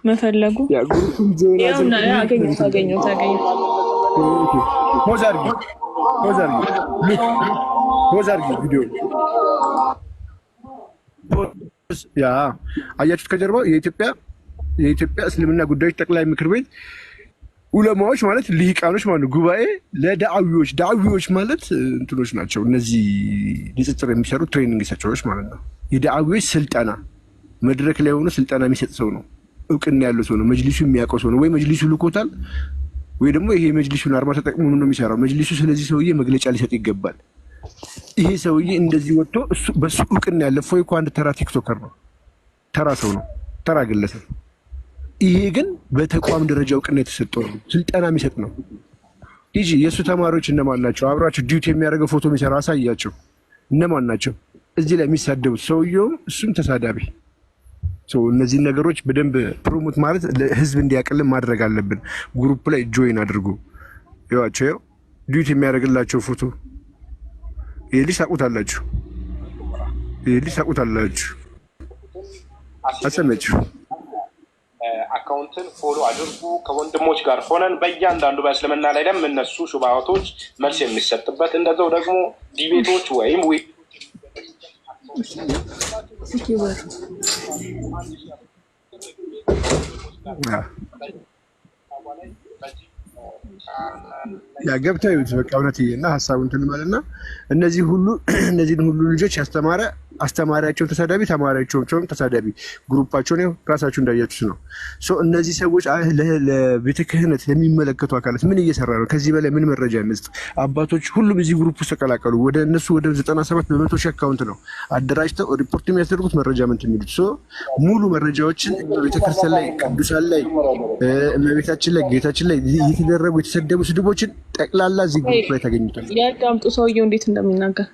መፈለጉ አገኘሁት። ፖዝ አድርጊ ቪዲዮ ያ አያችሁት? ከጀርባው የኢትዮጵያ እስልምና ጉዳዮች ጠቅላይ ምክር ቤት ኡለማዎች ማለት ልሂቃኖች ማለት ጉባኤ ለዳዕዊዎች ማለት እንትኖች ናቸው። እነዚህ ንጽጽር የሚሰሩ ትሬኒንግ ሰጪዎች ማለት ነው። የዳዕዊዎች ስልጠና መድረክ ላይ ሆኖ ስልጠና የሚሰጥ ሰው ነው። እውቅና ያለው ሰው ነው። መጅሊሱ የሚያውቀው ሰው ነው። ወይ መጅሊሱ ልኮታል ወይ ደግሞ ይሄ መጅሊሱን አርማ ተጠቅሞ ነው የሚሰራው መጅሊሱ። ስለዚህ ሰውዬ መግለጫ ሊሰጥ ይገባል። ይሄ ሰውዬ እንደዚህ ወጥቶ በሱ እውቅና ያለ ፎይ እኮ አንድ ተራ ቲክቶከር ነው። ተራ ሰው ነው። ተራ ግለሰብ። ይሄ ግን በተቋም ደረጃ እውቅና የተሰጠው ነው። ስልጠና የሚሰጥ ነው። ይጂ የእሱ ተማሪዎች እነማን ናቸው? አብራቸው ዲዩቲ የሚያደርገው ፎቶ የሚሰራ አሳያቸው። እነማን ናቸው እዚህ ላይ የሚሳደቡት? ሰውየውም እሱም ተሳዳቢ። እነዚህን ነገሮች በደንብ ፕሮሞት ማለት ለህዝብ እንዲያቀልም ማድረግ አለብን። ግሩፕ ላይ ጆይን አድርጉ። ይዋቸው ዲዩቲ የሚያደርግላቸው ፎቶ ይሄ ልጅ ታውቁታላችሁ። አሰማችሁ አካውንትን ፎሎ አድርጉ። ከወንድሞች ጋር ሆነን በእያንዳንዱ በእስልምና ላይ ለሚነሱ ሹብሃቶች መልስ የሚሰጥበት እንደዛው ደግሞ ዲቤቶች ወይም ገብተው ይዩት። በቃ እውነት እና ሀሳቡን እንትን ማለትና እነዚህን ሁሉ ልጆች ያስተማረ አስተማሪያቸውን ተሳዳቢ፣ ተማሪያቸውን ተሳዳቢ፣ ግሩፓቸውን ራሳቸው እንዳያችሁት ነው። እነዚህ ሰዎች ለቤተ ክህነት የሚመለከቱ አካላት ምን እየሰራ ነው? ከዚህ በላይ ምን መረጃ እንስጥ? አባቶች ሁሉም እዚህ ግሩፕ ውስጥ ተቀላቀሉ። ወደ እነሱ ወደ 97 በመቶ ሺህ አካውንት ነው አደራጅተው ሪፖርት የሚያስደርጉት መረጃ ምን የሚሉት ሙሉ መረጃዎችን ቤተክርስቲያን ላይ፣ ቅዱሳን ላይ፣ እመቤታችን ላይ፣ ጌታችን ላይ የተደረጉ የተሰደቡ ስድቦችን ጠቅላላ እዚህ ግሩፕ ላይ ታገኙታል። ያዳምጡ ሰውየው እንዴት እንደሚናገር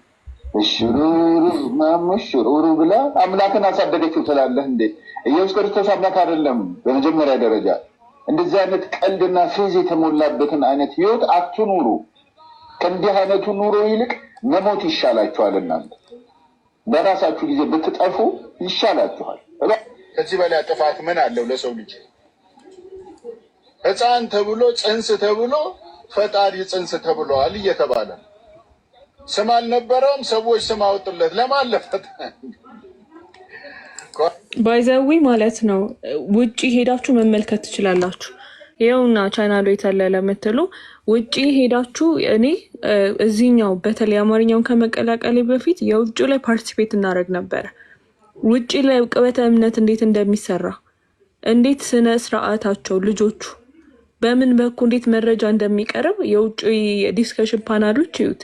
ሹሩሩ ብላ አምላክን አሳደገችው ትላለህ እንዴ? ኢየሱስ ክርስቶስ አምላክ አይደለም። በመጀመሪያ ደረጃ እንደዚህ አይነት ቀልድና ፌዝ የተሞላበትን አይነት ህይወት አትኑሩ። ከእንዲህ አይነቱ ኑሮ ይልቅ መሞት ይሻላችኋል። እናንተ በራሳችሁ ጊዜ ብትጠፉ ይሻላችኋል። ከዚህ በላይ ጥፋት ምን አለው ለሰው ልጅ? ሕፃን ተብሎ ጽንስ ተብሎ ፈጣሪ ጽንስ ተብሏል እየተባለ ስም አልነበረውም። ሰዎች ስም አወጡለት። ለማለፈት ባይዘዊ ማለት ነው። ውጪ ሄዳችሁ መመልከት ትችላላችሁ። ይኸውና ቻናሉ የተለለ የምትሉ ውጪ ሄዳችሁ እኔ እዚህኛው በተለይ አማርኛውን ከመቀላቀሌ በፊት የውጭ ላይ ፓርቲሲፔት እናደርግ ነበረ። ውጪ ላይ ቅበተ እምነት እንዴት እንደሚሰራ እንዴት ስነ ስርዓታቸው ልጆቹ በምን በኩል እንዴት መረጃ እንደሚቀርብ የውጭ ዲስከሽን ፓናሎች ይዩት።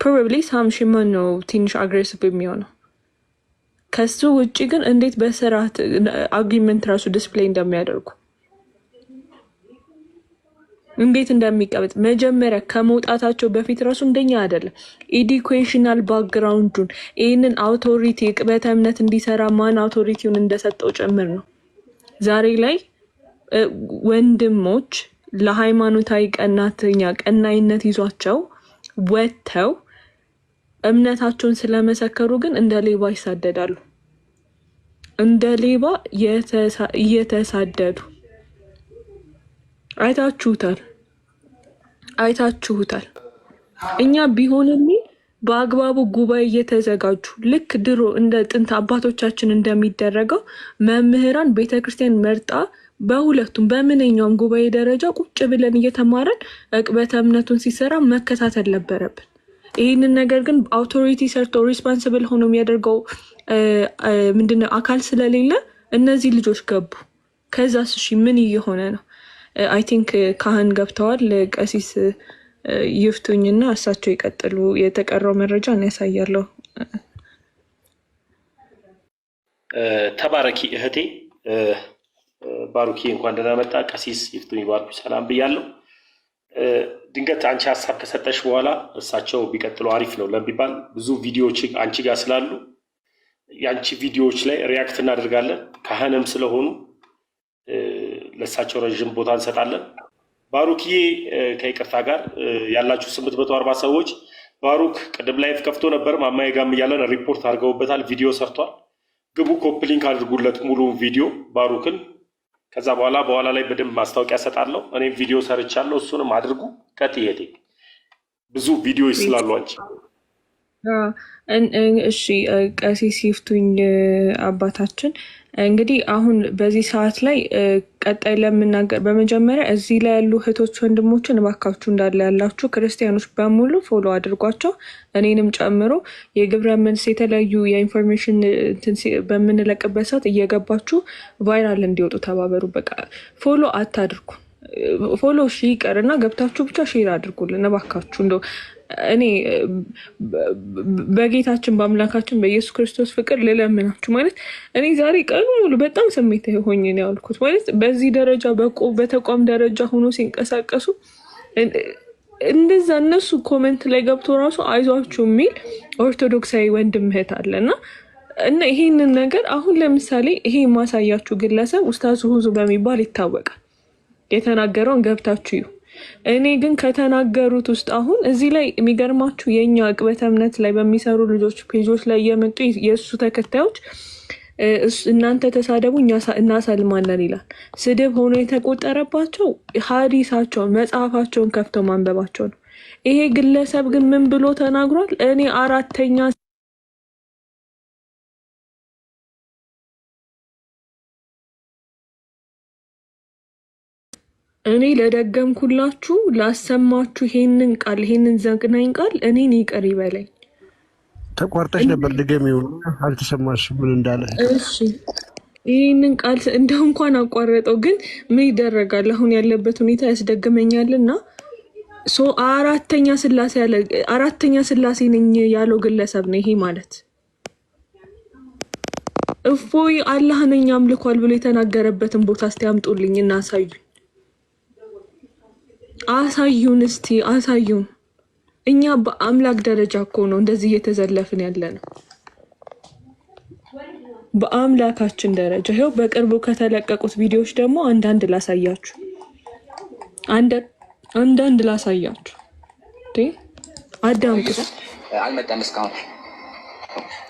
ፕሮባብሊ ሳም ሽመን ነው ትንሽ አግሬሲቭ የሚሆነው። ከሱ ውጭ ግን እንዴት በስርዓት አግሪመንት ራሱ ዲስፕሌይ እንደሚያደርጉ እንዴት እንደሚቀበጥ መጀመሪያ ከመውጣታቸው በፊት ራሱ እንደኛ አይደለም። ኤዱኬሽናል ባክግራውንዱን ይህንን አውቶሪቲ ቅበተ እምነት እንዲሰራ ማን አውቶሪቲውን እንደሰጠው ጭምር ነው። ዛሬ ላይ ወንድሞች ለሃይማኖታዊ ቀናይነት ይዟቸው ወጥተው እምነታቸውን ስለመሰከሩ ግን እንደ ሌባ ይሳደዳሉ። እንደ ሌባ እየተሳደዱ አይታችሁታል። እኛ ቢሆንም በአግባቡ ጉባኤ እየተዘጋጁ ልክ ድሮ እንደ ጥንት አባቶቻችን እንደሚደረገው መምህራን ቤተክርስቲያን መርጣ በሁለቱም በምንኛውም ጉባኤ ደረጃ ቁጭ ብለን እየተማረን ቅበተ እምነቱን ሲሰራ መከታተል ነበረብን። ይህንን ነገር ግን አውቶሪቲ ሰርቶ ሪስፖንስብል ሆኖ የሚያደርገው ምንድነው አካል ስለሌለ እነዚህ ልጆች ገቡ። ከዛስ እሺ ምን እየሆነ ነው? አይ ቲንክ ካህን ገብተዋል። ቀሲስ ይፍቱኝና እሳቸው ይቀጥሉ። የተቀረው መረጃ እኔ ያሳያለሁ። ተባረኪ እህቴ ባሩኪ፣ እንኳን ደህና መጣ። ቀሲስ ይፍቱኝ ባርኩ፣ ሰላም ብያለሁ። ድንገት አንቺ ሀሳብ ከሰጠሽ በኋላ እሳቸው ቢቀጥሉ አሪፍ ነው ለሚባል ብዙ ቪዲዮዎች አንቺ ጋር ስላሉ የአንቺ ቪዲዮዎች ላይ ሪያክት እናደርጋለን። ካህንም ስለሆኑ ለእሳቸው ረዥም ቦታ እንሰጣለን። ባሩክዬ ከይቅርታ ጋር ያላችሁ 840 ሰዎች ባሩክ ቅድም ላይፍ ከፍቶ ነበር ማማዬ ጋም እያለን ሪፖርት አድርገውበታል። ቪዲዮ ሰርቷል። ግቡ፣ ኮፕሊንክ አድርጉለት ሙሉ ቪዲዮ ባሩክን። ከዛ በኋላ ላይ በደንብ ማስታወቂያ ሰጣለሁ። እኔም ቪዲዮ ሰርቻለሁ፣ እሱንም አድርጉ። ቀጥዬቴ ብዙ ቪዲዮዎች ስላሉ አንቺ። እሺ ቀሲስ ይፍቱኝ አባታችን፣ እንግዲህ አሁን በዚህ ሰዓት ላይ ቀጣይ ለምናገር በመጀመሪያ እዚህ ላይ ያሉ እህቶች ወንድሞችን እባካችሁ እንዳለ ያላችሁ ክርስቲያኖች በሙሉ ፎሎ አድርጓቸው፣ እኔንም ጨምሮ የግብረ መልስ የተለያዩ የኢንፎርሜሽን በምንለቅበት ሰዓት እየገባችሁ ቫይራል እንዲወጡ ተባበሩ። በቃ ፎሎ አታድርጉ። ፎሎ እሺ ይቀርና ገብታችሁ ብቻ ሼር አድርጉልን እባካችሁ። እንደው እኔ በጌታችን በአምላካችን በኢየሱስ ክርስቶስ ፍቅር ልለምናችሁ ማለት እኔ ዛሬ ቀኑ ሙሉ በጣም ስሜታዊ ሆኜ ነው ያልኩት። ማለት በዚህ ደረጃ በተቋም ደረጃ ሆኖ ሲንቀሳቀሱ እንደዛ እነሱ ኮሜንት ላይ ገብቶ ራሱ አይዟችሁ የሚል ኦርቶዶክሳዊ ወንድም እህት አለና እና ይሄንን ነገር አሁን ለምሳሌ ይሄ ማሳያችሁ ግለሰብ ኡስታዝ ሁዙ በሚባል ይታወቃል። የተናገረውን ገብታችሁ እዩ። እኔ ግን ከተናገሩት ውስጥ አሁን እዚህ ላይ የሚገርማችሁ የኛ ቅበተ እምነት ላይ በሚሰሩ ልጆች ፔጆች ላይ የመጡ የእሱ ተከታዮች እናንተ ተሳደቡ እኛ እናሳልማለን ይላል። ስድብ ሆኖ የተቆጠረባቸው ሀዲሳቸውን መጽሐፋቸውን ከፍተው ማንበባቸው ነው። ይሄ ግለሰብ ግን ምን ብሎ ተናግሯል? እኔ አራተኛ እኔ ለደገምኩላችሁ ላሰማችሁ ይሄንን ቃል ይሄንን ዘግናኝ ቃል እኔን ይቅር ይበለኝ። ተቋርጠሽ ነበር ድገሚው አልተሰማሽም ምን እንዳለ እሺ ይህንን ቃል እንደው እንኳን አቋረጠው ግን ምን ይደረጋል አሁን ያለበት ሁኔታ ያስደግመኛልና አራተኛ ስላሴ ነኝ ያለው ግለሰብ ነው ይሄ ማለት እፎይ አላህ ነኝ አምልኳል ብሎ የተናገረበትን ቦታ እስቲ አምጡልኝና አሳዩን እስቲ አሳዩን እኛ በአምላክ ደረጃ እኮ ነው እንደዚህ እየተዘለፍን ያለነው በአምላካችን ደረጃ ይሄው በቅርቡ ከተለቀቁት ቪዲዮዎች ደግሞ አንዳንድ ላሳያችሁ አዳምጡ አልመጣም እስካሁን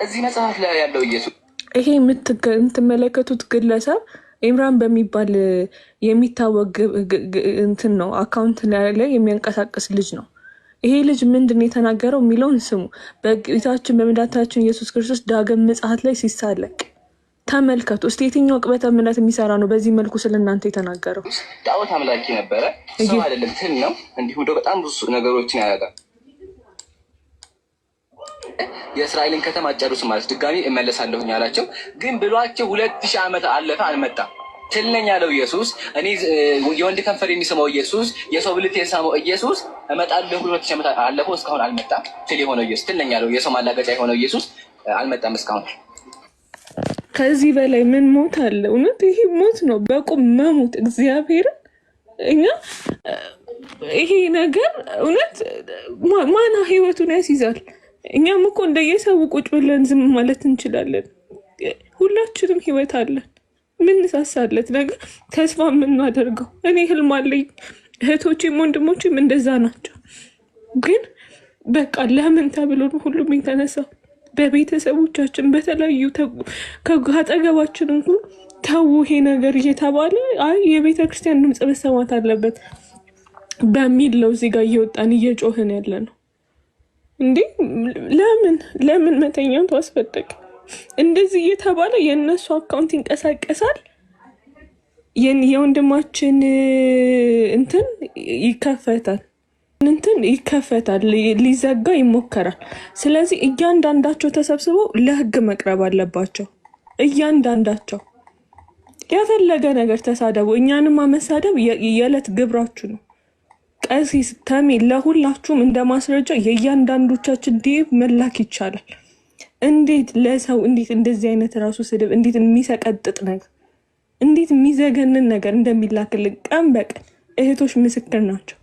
እዚህ መጽሐፍ ላይ ያለው ኢየሱስ ይሄ የምትመለከቱት ግለሰብ ኢምራን በሚባል የሚታወቅ እንትን ነው አካውንት ላይ የሚያንቀሳቅስ ልጅ ነው ይሄ ልጅ ምንድነው የተናገረው የሚለውን ስሙ በጌታችን በመድኃኒታችን ኢየሱስ ክርስቶስ ዳግም ምጽአት ላይ ሲሳለቅ ተመልከቱ እስቲ የትኛው ቅበተ እምነት የሚሰራ ነው በዚህ መልኩ ስለናንተ የተናገረው ጣዖት አምላኪ ነበረ ሰው አይደለም ትል ነው እንዲሁ በጣም ብዙ ነገሮችን ያደርጋል የእስራኤልን ከተማ ጨርሱ ማለት ድጋሚ እመለሳለሁኝ አላቸው ግን ብሏቸው 2000 ዓመት አለፈ አልመጣም ትልነኝ ያለው ኢየሱስ እኔ የወንድ ከንፈር የሚሰማው ኢየሱስ የሰው ብልት የሰማው ኢየሱስ እመጣለሁ 2000 ዓመት አለፈው እስካሁን አልመጣም ትል የሆነው ኢየሱስ ትልነኝ ያለው የሰው ማላገጫ የሆነው ኢየሱስ አልመጣም እስካሁን ከዚህ በላይ ምን ሞት አለ እውነት ይሄ ሞት ነው በቁም መሞት እግዚአብሔር እኛ ይሄ ነገር እውነት ማና ህይወቱን ያስይዛል እኛም እኮ እንደየሰው ቁጭ ብለን ዝም ማለት እንችላለን ሁላችንም ህይወት አለን ምን ሳሳለት ነገር ተስፋ የምናደርገው እኔ ህልም አለኝ እህቶቼም ወንድሞቼም እንደዛ ናቸው ግን በቃ ለምን ተብሎ ሁሉም የተነሳው በቤተሰቦቻችን በተለያዩ ከአጠገባችን እንኳን ተው ይሄ ነገር እየተባለ አይ የቤተ ክርስቲያን ድምጽ መሰማት አለበት በሚል ነው እዚህ ጋር እየወጣን እየጮህን ያለ ነው እንዴ ለምን መተኛቱ አስፈለገ እንደዚህ እየተባለ የነሱ አካውንት ይንቀሳቀሳል የወንድማችን እንትን ይከፈታል ሊዘጋ ይሞከራል ስለዚህ እያንዳንዳቸው ተሰብስበው ለህግ መቅረብ አለባቸው እያንዳንዳቸው ያፈለገ ነገር ተሳደቡ እኛንም ማመሳደብ የዕለት ግብራችሁ ነው ቀሲስ ተሚ ለሁላችሁም እንደማስረጃ የእያንዳንዶቻችን ዲብ መላክ ይቻላል እንዴት ለሰው እንዴት እንደዚህ አይነት ራሱ ስድብ እንዴት የሚሰቀጥጥ ነገር እንዴት የሚዘገንን ነገር እንደሚላክልን ቀን በቀን እህቶች ምስክር ናቸው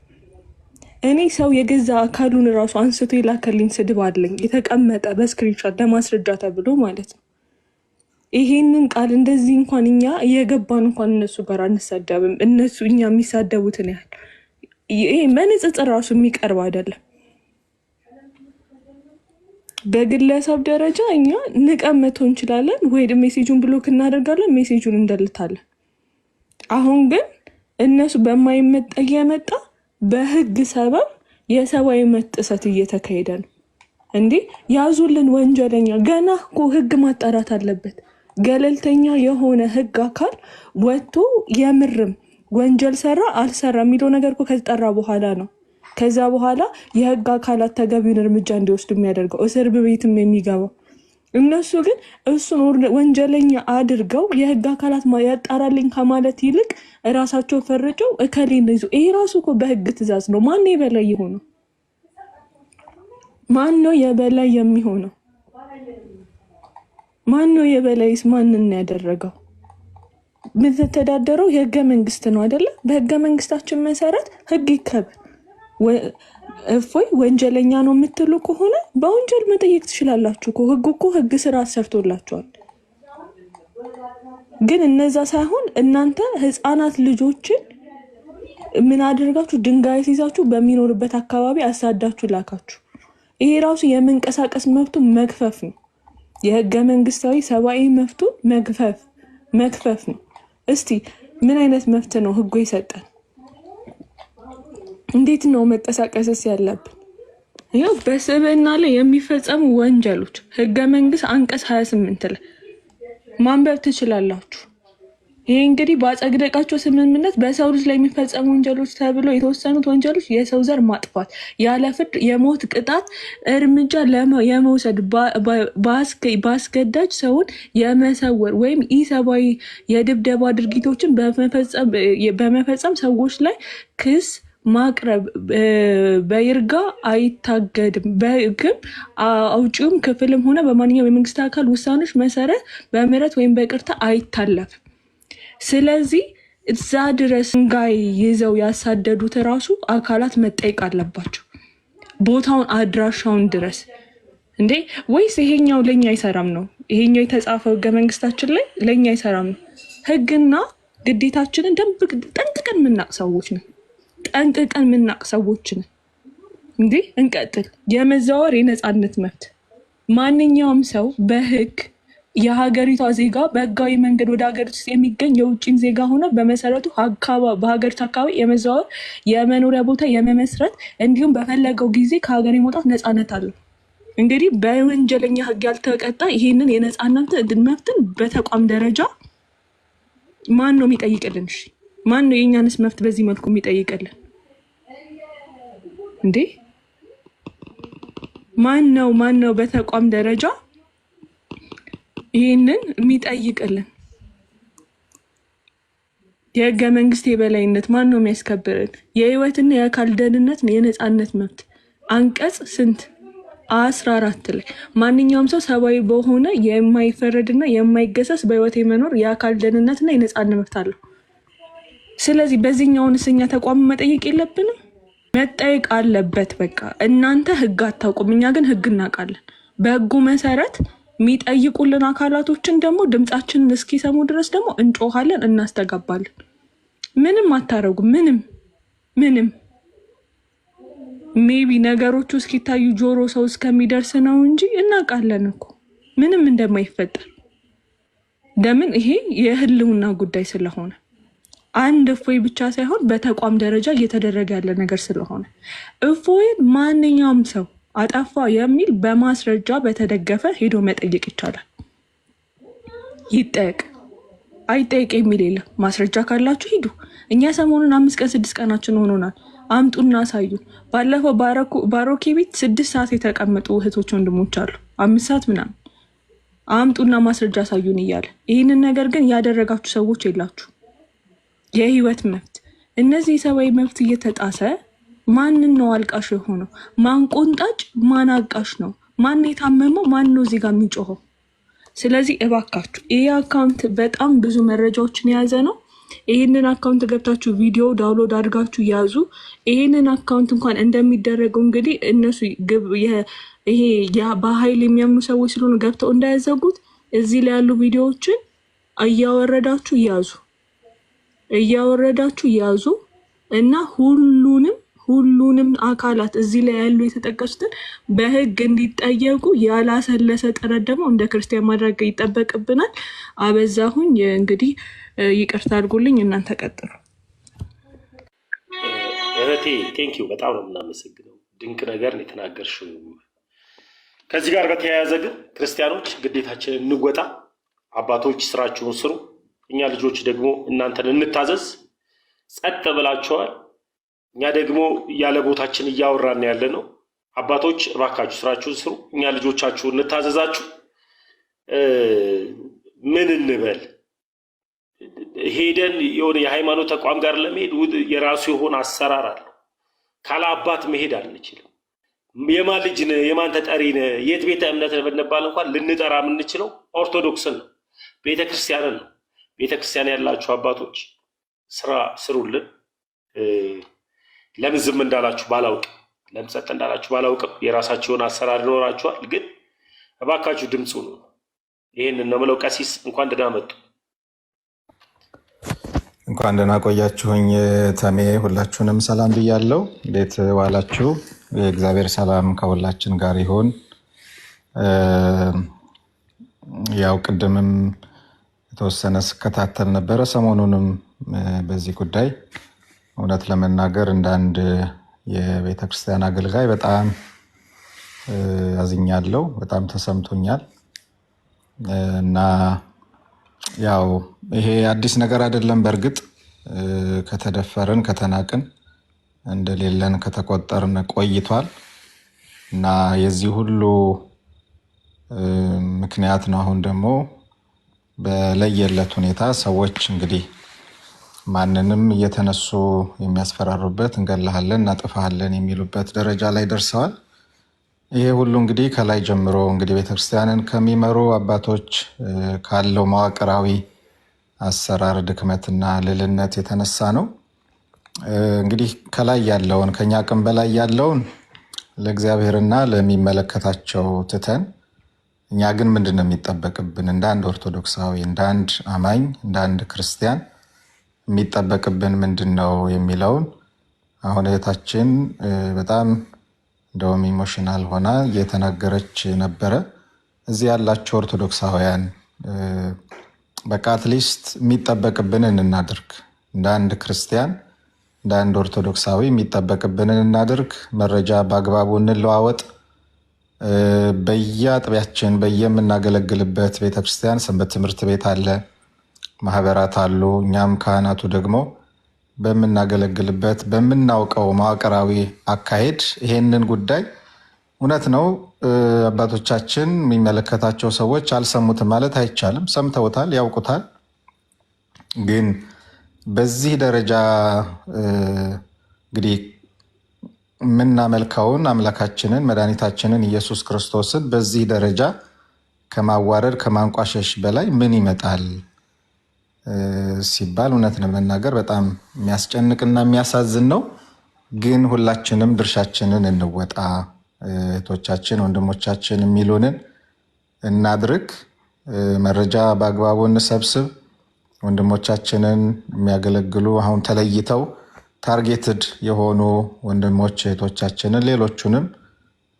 እኔ ሰው የገዛ አካሉን ራሱ አንስቶ ይላከልኝ ስድብ አለኝ የተቀመጠ በስክሪንሾት ለማስረጃ ተብሎ ማለት ነው ይሄንን ቃል እንደዚህ እንኳን እኛ የገባን እንኳን እነሱ ጋር አንሳደብም እነሱ እኛ የሚሳደቡትን ያህል ይሄ መንጽጽር ራሱ የሚቀርብ አይደለም በግለሰብ ደረጃ እኛ ንቀመቶ እንችላለን ወይ ሜሴጁን ብሎክ እናደርጋለን ሜሴጁን እንደልታለን አሁን ግን እነሱ በማይመጣ እየመጣ በህግ ሰበብ የሰብአዊ መብት ጥሰት እየተካሄደ ነው እንዴ ያዙልን ወንጀለኛ ገና እኮ ህግ ማጣራት አለበት ገለልተኛ የሆነ ህግ አካል ወጥቶ የምርም ወንጀል ሰራ አልሰራ የሚለው ነገር እኮ ከተጠራ በኋላ ነው ከዛ በኋላ የህግ አካላት ተገቢውን እርምጃ እንዲወስዱ የሚያደርገው እስር ቤትም የሚገባው እነሱ ግን እሱን ወንጀለኛ አድርገው የህግ አካላት ያጣራልኝ ከማለት ይልቅ ራሳቸው ፈርጀው እከሌን ይዙ ይሄ ራሱ እኮ በህግ ትእዛዝ ነው ማን የበላይ ይሆነው ማን ነው የበላይ የሚሆነው ማን ነው የበላይስ ማንን ያደረገው ምትተዳደረው የህገ መንግስት ነው አይደለ በህገ መንግስታችን መሰረት ህግ ይከበር እፎይ ወንጀለኛ ነው የምትሉ ከሆነ በወንጀል መጠየቅ ትችላላችሁ እኮ ህግ እኮ ህግ ስራ ሰርቶላችኋል ግን እነዛ ሳይሆን እናንተ ህፃናት ልጆችን ምን አድርጋችሁ ድንጋይ ሲይዛችሁ በሚኖርበት አካባቢ አሳዳችሁ ላካችሁ ይሄ ራሱ የመንቀሳቀስ መብቱ መግፈፍ ነው የህገ መንግስታዊ ሰብአዊ መብቱ መግፈፍ ነው እስቲ ምን አይነት መብት ነው ህጉ ይሰጣል እንዴት ነው መተሳቀስስ ያለብን ይሄው በሰበና ላይ የሚፈጸሙ ወንጀሎች ህገ መንግስት አንቀጽ 28 ላይ ማንበብ ትችላላችሁ ይሄ እንግዲህ ባጸደቃቸው ስምምነት በሰው ልጅ ላይ የሚፈጸሙ ወንጀሎች ተብሎ የተወሰኑት ወንጀሎች የሰው ዘር ማጥፋት፣ ያለ ፍርድ የሞት ቅጣት እርምጃ የመውሰድ፣ በአስገዳጅ ሰውን የመሰወር ወይም ኢሰብአዊ የድብደባ ድርጊቶችን በመፈጸም ሰዎች ላይ ክስ ማቅረብ በይርጋ አይታገድም። በሕግም አውጪውም ክፍልም ሆነ በማንኛውም የመንግስት አካል ውሳኔዎች መሰረት በምህረት ወይም በይቅርታ አይታለፍም። ስለዚህ እዛ ድረስ ድንጋይ ይዘው ያሳደዱት ራሱ አካላት መጠየቅ አለባቸው። ቦታውን አድራሻውን ድረስ እንዴ! ወይስ ይሄኛው ለኛ አይሰራም ነው? ይሄኛው የተጻፈው ህገ መንግስታችን ላይ ለኛ አይሰራም ነው? ህግና ግዴታችንን ጠንቅቀን የምናቅ ሰዎች ነን። ጠንቅቀን የምናቅ ሰዎች ነን። እንዴ እንቀጥል። የመዛወር የነፃነት መብት ማንኛውም ሰው በህግ የሀገሪቷ ዜጋ በህጋዊ መንገድ ወደ ሀገር ውስጥ የሚገኝ የውጭም ዜጋ ሆነ በመሰረቱ በሀገሪቱ አካባቢ የመዘዋወር የመኖሪያ ቦታ የመመስረት እንዲሁም በፈለገው ጊዜ ከሀገር የመውጣት ነፃነት አለው። እንግዲህ በወንጀለኛ ህግ ያልተቀጣ ይሄንን የነፃነት መብትን በተቋም ደረጃ ማን ነው የሚጠይቅልን? እሺ ማን ነው የእኛንስ መብት በዚህ መልኩ የሚጠይቅልን እንዴ? ማን ነው በተቋም ደረጃ ይህንን የሚጠይቅልን? የህገ መንግስት የበላይነት ማን ነው የሚያስከብርን? የህይወትና የአካል ደህንነት የነፃነት መብት አንቀጽ ስንት 14 ላይ ማንኛውም ሰው ሰብአዊ በሆነ የማይፈረድና የማይገሰስ በህይወት የመኖር የአካል ደህንነትና የነፃነት መብት አለው። ስለዚህ በዚህኛውን እኛ ተቋም መጠየቅ የለብንም? መጠየቅ አለበት። በቃ እናንተ ህግ አታውቁም፣ እኛ ግን ህግ እናውቃለን። በህጉ መሰረት የሚጠይቁልን አካላቶችን ደግሞ ድምፃችንን እስኪሰሙ ድረስ ደግሞ እንጮሃለን፣ እናስተጋባለን። ምንም አታረጉ። ምንም ሜቢ ነገሮቹ እስኪታዩ ጆሮ ሰው እስከሚደርስ ነው እንጂ እናውቃለን እኮ ምንም እንደማይፈጠር። ለምን? ይሄ የህልውና ጉዳይ ስለሆነ አንድ እፎይ ብቻ ሳይሆን በተቋም ደረጃ እየተደረገ ያለ ነገር ስለሆነ እፎይን ማንኛውም ሰው አጠፋ የሚል በማስረጃ በተደገፈ ሄዶ መጠየቅ ይቻላል። ይጠየቅ አይጠየቅ የሚል የለም። ማስረጃ ካላችሁ ሂዱ። እኛ ሰሞኑን 5 ቀን 6 ቀናችን ሆኖናል። አምጡና አሳዩ። ባለፈው ባሮኬ ቤት 6 ሰዓት የተቀመጡ እህቶች ወንድሞች አሉ፣ 5 ሰዓት ምናምን። አምጡና ማስረጃ አሳዩን እያለ ይህንን ነገር ግን ያደረጋችሁ ሰዎች የላችሁ። የህይወት መብት እነዚህ የሰብአዊ መብት እየተጣሰ ማንን ነው አልቃሽ የሆነው? ማን ቆንጣጭ ማን አልቃሽ ነው? ማን የታመመው ማን ነው እዚህ ጋር የሚጮኸው? ስለዚህ እባካችሁ ይህ አካውንት በጣም ብዙ መረጃዎችን የያዘ ነው። ይህንን አካውንት ገብታችሁ ቪዲዮ ዳውንሎድ አድርጋችሁ ያዙ። ይህንን አካውንት እንኳን እንደሚደረገው እንግዲህ እነሱ ይሄ በኃይል የሚያምኑ ሰዎች ስለሆኑ ገብተው እንዳያዘጉት እዚህ ላይ ያሉ ቪዲዮዎችን እያወረዳችሁ ያዙ እና ሁሉንም አካላት እዚህ ላይ ያሉ የተጠቀሱትን በህግ እንዲጠየቁ ያላሰለሰ ጥረት ደግሞ እንደ ክርስቲያን ማድረግ ይጠበቅብናል። አበዛሁኝ። እንግዲህ ይቅርታ አድርጉልኝ። እናንተ ቀጥሉ። እህቴ ቴንኪው፣ በጣም ነው የምናመሰግነው። ድንቅ ነገር ነው የተናገርሽው። ከዚህ ጋር በተያያዘ ግን ክርስቲያኖች ግዴታችንን እንወጣ። አባቶች ስራችሁን ስሩ፣ እኛ ልጆች ደግሞ እናንተን እንታዘዝ። ጸጥ ብላችኋል። እኛ ደግሞ ያለ ቦታችን እያወራን ያለ ነው። አባቶች እባካችሁ ስራችሁን ስሩ፣ እኛ ልጆቻችሁ እንታዘዛችሁ። ምን እንበል? ሄደን የሆነ የሃይማኖት ተቋም ጋር ለመሄድ የራሱ የሆነ አሰራር አለ። ካለ አባት መሄድ አንችልም። የማን ልጅ ነህ፣ የማን ተጠሪ ነህ፣ የት ቤተ እምነት ነህ ብንባል እንኳን ልንጠራ የምንችለው ኦርቶዶክስን ነው፣ ቤተክርስቲያንን ነው። ቤተክርስቲያን ያላችሁ አባቶች ስራ ስሩልን። ለምን ዝም እንዳላችሁ ባላውቅም፣ ለምን ጸጥ እንዳላችሁ ባላውቅም የራሳችሁን አሰራር ይኖራችኋል። ግን እባካችሁ ድምፁ ነው። ይህንን ነው የምለው። ቀሲስ እንኳን ደህና መጡ። እንኳን ደህና ቆያችሁኝ። ተሜ ሁላችሁንም ሰላም ብያለሁ። እንዴት ዋላችሁ? የእግዚአብሔር ሰላም ከሁላችን ጋር ይሆን። ያው ቅድምም የተወሰነ ስከታተል ነበረ፣ ሰሞኑንም በዚህ ጉዳይ እውነት ለመናገር እንደ አንድ የቤተክርስቲያን አገልጋይ በጣም አዝኛለሁ፣ በጣም ተሰምቶኛል እና ያው ይሄ አዲስ ነገር አይደለም። በእርግጥ ከተደፈርን ከተናቅን እንደሌለን ከተቆጠርን ቆይቷል እና የዚህ ሁሉ ምክንያት ነው። አሁን ደግሞ በለየለት ሁኔታ ሰዎች እንግዲህ ማንንም እየተነሱ የሚያስፈራሩበት እንገላሃለን እናጥፋሃለን የሚሉበት ደረጃ ላይ ደርሰዋል። ይሄ ሁሉ እንግዲህ ከላይ ጀምሮ እንግዲህ ቤተክርስቲያንን ከሚመሩ አባቶች ካለው መዋቅራዊ አሰራር ድክመትና ልልነት የተነሳ ነው። እንግዲህ ከላይ ያለውን ከኛ አቅም በላይ ያለውን ለእግዚአብሔርና ለሚመለከታቸው ትተን እኛ ግን ምንድን ነው የሚጠበቅብን እንደ አንድ ኦርቶዶክሳዊ፣ እንደ አንድ አማኝ፣ እንደ አንድ ክርስቲያን የሚጠበቅብን ምንድን ነው የሚለውን አሁን እህታችን በጣም እንደውም ኢሞሽናል ሆና እየተናገረች ነበረ። እዚህ ያላቸው ኦርቶዶክሳውያን በቃ አትሊስት የሚጠበቅብንን እናድርግ። እንደ አንድ ክርስቲያን እንደ አንድ ኦርቶዶክሳዊ የሚጠበቅብንን እናድርግ። መረጃ በአግባቡ እንለዋወጥ። በየአጥቢያችን በየምናገለግልበት ቤተክርስቲያን ሰንበት ትምህርት ቤት አለ፣ ማህበራት አሉ። እኛም ካህናቱ ደግሞ በምናገለግልበት በምናውቀው መዋቅራዊ አካሄድ ይሄንን ጉዳይ እውነት ነው አባቶቻችን የሚመለከታቸው ሰዎች አልሰሙትም ማለት አይቻልም። ሰምተውታል፣ ያውቁታል። ግን በዚህ ደረጃ እንግዲህ የምናመልከውን አምላካችንን መድኃኒታችንን ኢየሱስ ክርስቶስን በዚህ ደረጃ ከማዋረድ ከማንቋሸሽ በላይ ምን ይመጣል ሲባል እውነት ለመናገር በጣም የሚያስጨንቅና የሚያሳዝን ነው። ግን ሁላችንም ድርሻችንን እንወጣ። እህቶቻችን ወንድሞቻችን የሚሉንን እናድርግ። መረጃ በአግባቡ እንሰብስብ። ወንድሞቻችንን የሚያገለግሉ አሁን ተለይተው ታርጌትድ የሆኑ ወንድሞች እህቶቻችንን ሌሎቹንም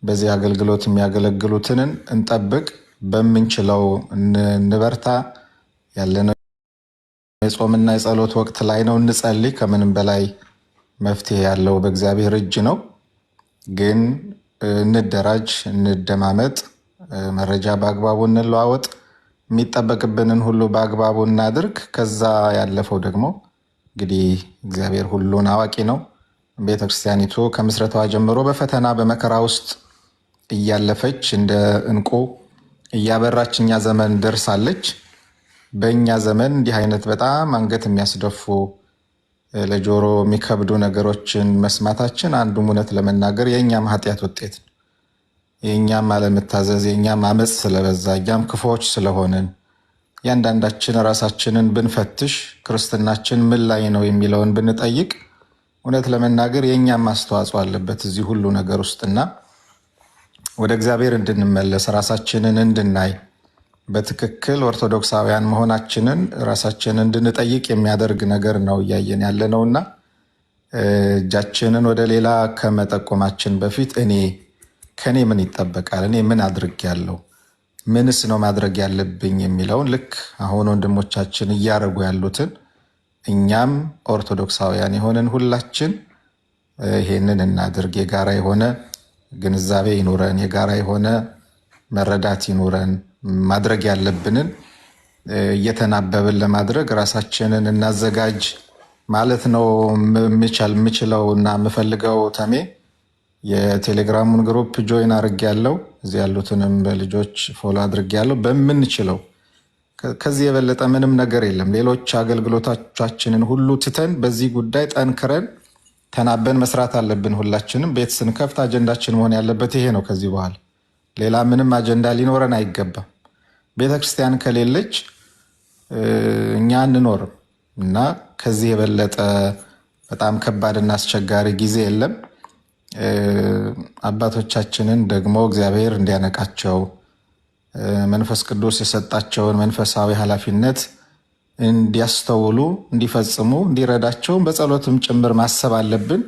በዚህ አገልግሎት የሚያገለግሉትንን እንጠብቅ። በምንችለው እንበርታ። ያለነው የጾምና የጸሎት ወቅት ላይ ነው። እንጸልይ። ከምንም በላይ መፍትሄ ያለው በእግዚአብሔር እጅ ነው። ግን እንደራጅ፣ እንደማመጥ፣ መረጃ በአግባቡ እንለዋወጥ። የሚጠበቅብንን ሁሉ በአግባቡ እናድርግ። ከዛ ያለፈው ደግሞ እንግዲህ እግዚአብሔር ሁሉን አዋቂ ነው። ቤተክርስቲያኒቱ ከምስረታዋ ጀምሮ በፈተና በመከራ ውስጥ እያለፈች እንደ እንቁ እያበራች እኛ ዘመን ደርሳለች። በእኛ ዘመን እንዲህ አይነት በጣም አንገት የሚያስደፉ ለጆሮ የሚከብዱ ነገሮችን መስማታችን አንዱም እውነት ለመናገር የእኛም ኃጢአት ውጤት ነው። የእኛም አለመታዘዝ፣ የእኛም አመፅ ስለበዛ፣ እኛም ክፉዎች ስለሆንን እያንዳንዳችን ራሳችንን ብንፈትሽ ክርስትናችን ምን ላይ ነው የሚለውን ብንጠይቅ እውነት ለመናገር የእኛም አስተዋጽኦ አለበት እዚህ ሁሉ ነገር ውስጥና ወደ እግዚአብሔር እንድንመለስ ራሳችንን እንድናይ በትክክል ኦርቶዶክሳውያን መሆናችንን ራሳችንን እንድንጠይቅ የሚያደርግ ነገር ነው እያየን ያለ ነውና እጃችንን ወደ ሌላ ከመጠቆማችን በፊት ከኔ ምን ይጠበቃል፣ እኔ ምን አድርጌያለሁ፣ ምንስ ነው ማድረግ ያለብኝ የሚለውን ልክ አሁን ወንድሞቻችን እያደረጉ ያሉትን እኛም ኦርቶዶክሳውያን የሆንን ሁላችን ይሄንን እናድርግ። የጋራ የሆነ ግንዛቤ ይኑረን፣ የጋራ የሆነ መረዳት ይኑረን። ማድረግ ያለብንን እየተናበብን ለማድረግ ራሳችንን እናዘጋጅ ማለት ነው። የምችለው እና የምፈልገው ተሜ የቴሌግራሙን ግሩፕ ጆይን አድርጌያለሁ። እዚህ ያሉትንም ልጆች ፎሎ አድርጌያለሁ። በምንችለው ከዚህ የበለጠ ምንም ነገር የለም። ሌሎች አገልግሎቶቻችንን ሁሉ ትተን በዚህ ጉዳይ ጠንክረን ተናበን መስራት አለብን። ሁላችንም ቤት ስንከፍት አጀንዳችን መሆን ያለበት ይሄ ነው። ከዚህ በኋላ ሌላ ምንም አጀንዳ ሊኖረን አይገባም። ቤተክርስቲያን ከሌለች እኛ አንኖርም እና ከዚህ የበለጠ በጣም ከባድና አስቸጋሪ ጊዜ የለም። አባቶቻችንን ደግሞ እግዚአብሔር እንዲያነቃቸው መንፈስ ቅዱስ የሰጣቸውን መንፈሳዊ ኃላፊነት እንዲያስተውሉ፣ እንዲፈጽሙ፣ እንዲረዳቸው በጸሎትም ጭምር ማሰብ አለብን።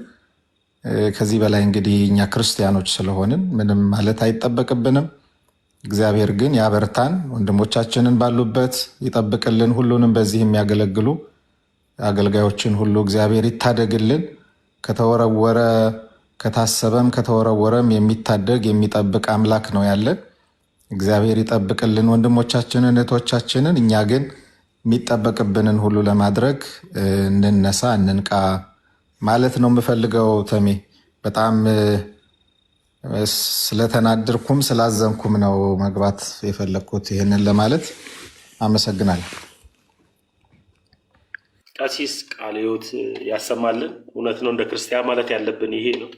ከዚህ በላይ እንግዲህ እኛ ክርስቲያኖች ስለሆንን ምንም ማለት አይጠበቅብንም። እግዚአብሔር ግን ያበርታን፣ ወንድሞቻችንን ባሉበት ይጠብቅልን። ሁሉንም በዚህ የሚያገለግሉ አገልጋዮችን ሁሉ እግዚአብሔር ይታደግልን። ከተወረወረ ከታሰበም ከተወረወረም የሚታደግ የሚጠብቅ አምላክ ነው ያለን። እግዚአብሔር ይጠብቅልን ወንድሞቻችንን እህቶቻችንን። እኛ ግን የሚጠበቅብንን ሁሉ ለማድረግ እንነሳ፣ እንንቃ ማለት ነው የምፈልገው። ተሜ በጣም ስለተናደርኩም ስላዘንኩም ነው መግባት የፈለግኩት ይህንን ለማለት አመሰግናለሁ። ቀሲስ ቃለ ሕይወት ያሰማልን። እውነት ነው፣ እንደ ክርስቲያን ማለት ያለብን ይሄ ነው።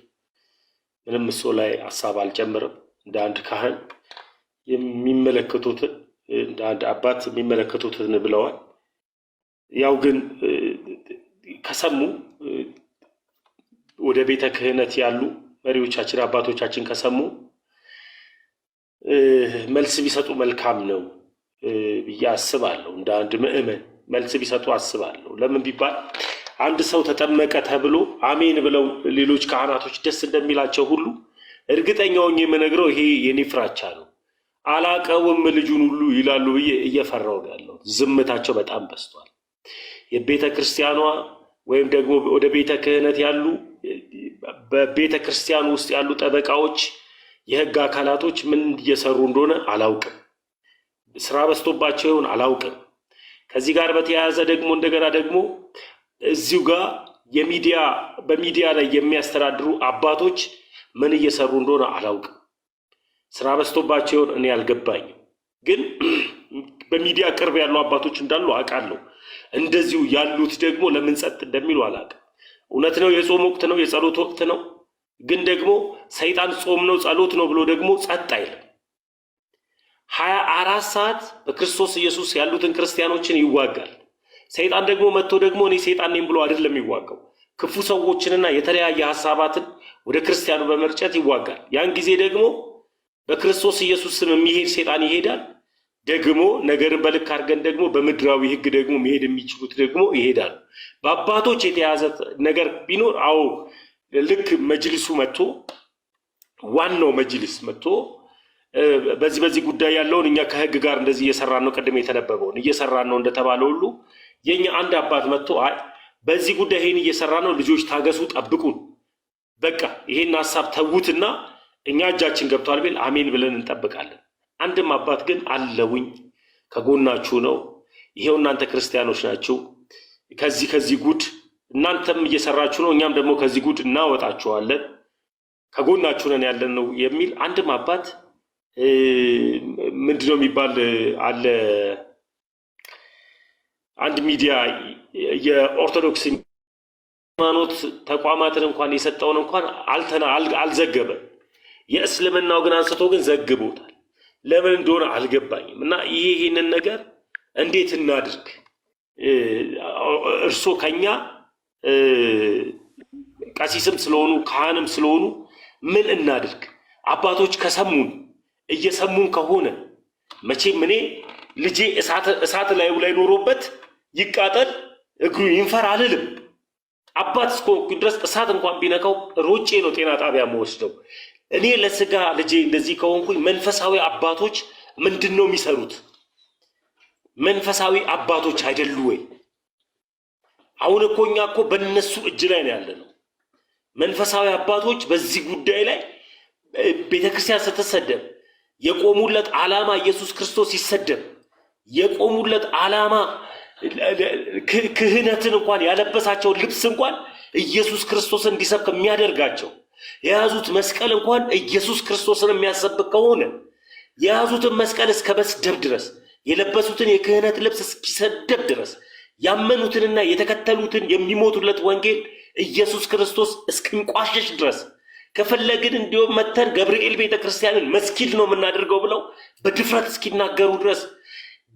ምንም እሱ ላይ ሀሳብ አልጨምርም። እንደ አንድ ካህን የሚመለከቱትን እንደ አንድ አባት የሚመለከቱትን ብለዋል። ያው ግን ከሰሙ ወደ ቤተ ክህነት ያሉ መሪዎቻችን አባቶቻችን ከሰሙ መልስ ቢሰጡ መልካም ነው ብዬ አስባለሁ። እንደ አንድ ምእመን መልስ ቢሰጡ አስባለሁ። ለምን ቢባል አንድ ሰው ተጠመቀ ተብሎ አሜን ብለው ሌሎች ካህናቶች ደስ እንደሚላቸው ሁሉ እርግጠኛውን የምነግረው ይሄ የኔ ፍራቻ ነው። አላቀውም ልጁን ሁሉ ይላሉ ብዬ እየፈራው ነው ያለው። ዝምታቸው በጣም በዝቷል። የቤተ ክርስቲያኗ ወይም ደግሞ ወደ ቤተ ክህነት ያሉ በቤተ ክርስቲያን ውስጥ ያሉ ጠበቃዎች፣ የህግ አካላቶች ምን እየሰሩ እንደሆነ አላውቅም። ስራ በዝቶባቸው ይሆን አላውቅም። ከዚህ ጋር በተያያዘ ደግሞ እንደገና ደግሞ እዚሁ ጋር በሚዲያ ላይ የሚያስተዳድሩ አባቶች ምን እየሰሩ እንደሆነ አላውቅም። ስራ በዝቶባቸው ይሆን እኔ አልገባኝም። ግን በሚዲያ ቅርብ ያሉ አባቶች እንዳሉ አውቃለሁ። እንደዚሁ ያሉት ደግሞ ለምን ጸጥ እንደሚሉ አላውቅም። እውነት ነው፣ የጾም ወቅት ነው፣ የጸሎት ወቅት ነው። ግን ደግሞ ሰይጣን ጾም ነው ጸሎት ነው ብሎ ደግሞ ጸጥ አይልም። 24 ሰዓት በክርስቶስ ኢየሱስ ያሉትን ክርስቲያኖችን ይዋጋል። ሰይጣን ደግሞ መጥቶ ደግሞ እኔ ሰይጣን ነኝ ብሎ አይደለም የሚዋጋው። ክፉ ሰዎችንና የተለያየ ሐሳባትን ወደ ክርስቲያኑ በመርጨት ይዋጋል። ያን ጊዜ ደግሞ በክርስቶስ ኢየሱስ ስም የሚሄድ ሰይጣን ይሄዳል። ደግሞ ነገርን በልክ አድርገን ደግሞ በምድራዊ ሕግ ደግሞ መሄድ የሚችሉት ደግሞ ይሄዳሉ። በአባቶች የተያዘ ነገር ቢኖር አዎ ልክ መጅልሱ መጥቶ ዋናው መጅልስ መጥቶ በዚህ ጉዳይ ያለውን እኛ ከሕግ ጋር እንደዚህ እየሰራን ነው፣ ቅድም የተነበበውን እየሰራን ነው እንደተባለ ሁሉ የኛ አንድ አባት መጥቶ አይ በዚህ ጉዳይ ይሄን እየሰራን ነው፣ ልጆች ታገሱ፣ ጠብቁን፣ በቃ ይሄን ሐሳብ ተዉትና እኛ እጃችን ገብቷል ቢል አሜን ብለን እንጠብቃለን። አንድም አባት ግን አለውኝ ከጎናችሁ ነው፣ ይሄው እናንተ ክርስቲያኖች ናችሁ፣ ከዚህ ጉድ እናንተም እየሰራችሁ ነው፣ እኛም ደግሞ ከዚህ ጉድ እናወጣችኋለን፣ ከጎናችሁ ነን ያለን ነው የሚል አንድም አባት ምንድነው የሚባል አለ። አንድ ሚዲያ የኦርቶዶክስ ሃይማኖት ተቋማትን እንኳን የሰጠውን እንኳን አልዘገበም። የእስልምናው ግን አንስቶ ግን ዘግቦታል። ለምን እንደሆነ አልገባኝም። እና ይሄንን ነገር እንዴት እናድርግ? እርሶ ከኛ ቀሲስም ስለሆኑ ካህንም ስለሆኑ ምን እናድርግ? አባቶች ከሰሙን እየሰሙን ከሆነ መቼም እኔ ልጄ እሳት ላዩ ላይ ኖሮበት ይቃጠል እግሩ ይንፈር አልልም። አባት እስከሆንኩ ድረስ እሳት እንኳን ቢነካው ሮጬ ነው ጤና ጣቢያ መወስደው። እኔ ለስጋ ልጄ እንደዚህ ከሆንኩኝ መንፈሳዊ አባቶች ምንድን ነው የሚሰሩት? መንፈሳዊ አባቶች አይደሉ ወይ? አሁን እኮ እኛ እኮ በእነሱ እጅ ላይ ነው ያለነው። መንፈሳዊ አባቶች በዚህ ጉዳይ ላይ ቤተክርስቲያን ስትሰደብ የቆሙለት ዓላማ ኢየሱስ ክርስቶስ ይሰደብ የቆሙለት ዓላማ ክህነትን እንኳን ያለበሳቸውን ልብስ እንኳን ኢየሱስ ክርስቶስን እንዲሰብክ የሚያደርጋቸው የያዙት መስቀል እንኳን ኢየሱስ ክርስቶስን የሚያሰብክ ከሆነ የያዙትን መስቀል እስከ መስደብ ድረስ የለበሱትን የክህነት ልብስ እስኪሰደብ ድረስ ያመኑትንና የተከተሉትን የሚሞቱለት ወንጌል ኢየሱስ ክርስቶስ እስኪንቋሸሽ ድረስ ከፈለግን እንዲሁም መተን ገብርኤል ቤተክርስቲያንን መስጊድ ነው የምናደርገው ብለው በድፍረት እስኪናገሩ ድረስ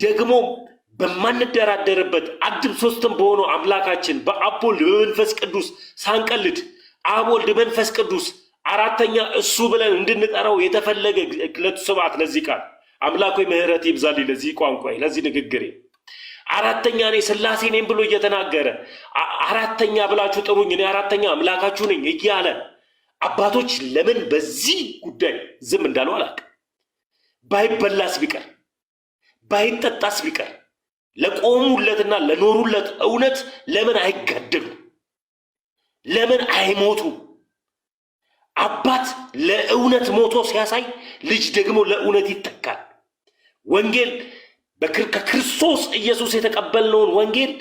ደግሞ በማንደራደርበት አንድም ሶስትም በሆነው አምላካችን በአብ ወልድ በመንፈስ ቅዱስ ሳንቀልድ አብ ወልድ መንፈስ ቅዱስ አራተኛ እሱ ብለን እንድንጠራው የተፈለገ ክለቱ ስብዓት ለዚህ ቃል አምላክ ሆይ ምሕረት ይብዛልኝ ለዚህ ቋንቋ ለዚህ ንግግሬ አራተኛ እኔ ሥላሴ ነኝ ብሎ እየተናገረ አራተኛ ብላችሁ ጥሩኝ እኔ አራተኛ አምላካችሁ ነኝ እያለ አባቶች ለምን በዚህ ጉዳይ ዝም እንዳሉ አላውቅም። ባይበላስ ቢቀር ባይጠጣስ ቢቀር ለቆሙለትና ለኖሩለት እውነት ለምን አይጋደሉ? ለምን አይሞቱ? አባት ለእውነት ሞቶ ሲያሳይ ልጅ ደግሞ ለእውነት ይተካል። ወንጌል ከክርስቶስ ኢየሱስ የተቀበልነውን ወንጌል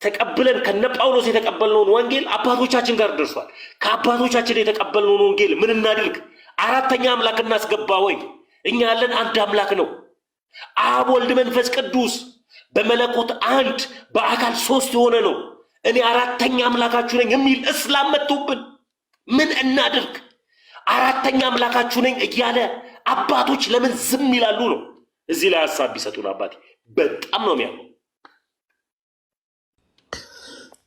ተቀብለን ከነ ጳውሎስ የተቀበልነውን ወንጌል አባቶቻችን ጋር ደርሷል። ከአባቶቻችን የተቀበልነውን ወንጌል ምን እናድርግ? አራተኛ አምላክ እናስገባ ወይ? እኛ ያለን አንድ አምላክ ነው። አብ ወልድ መንፈስ ቅዱስ በመለኮት አንድ በአካል ሶስት የሆነ ነው። እኔ አራተኛ አምላካችሁ ነኝ የሚል እስላም መጥቶብን ምን እናድርግ? አራተኛ አምላካችሁ ነኝ እያለ አባቶች ለምን ዝም ይላሉ ነው። እዚህ ላይ ሐሳብ ቢሰጡን አባቴ በጣም ነው የሚያምነው።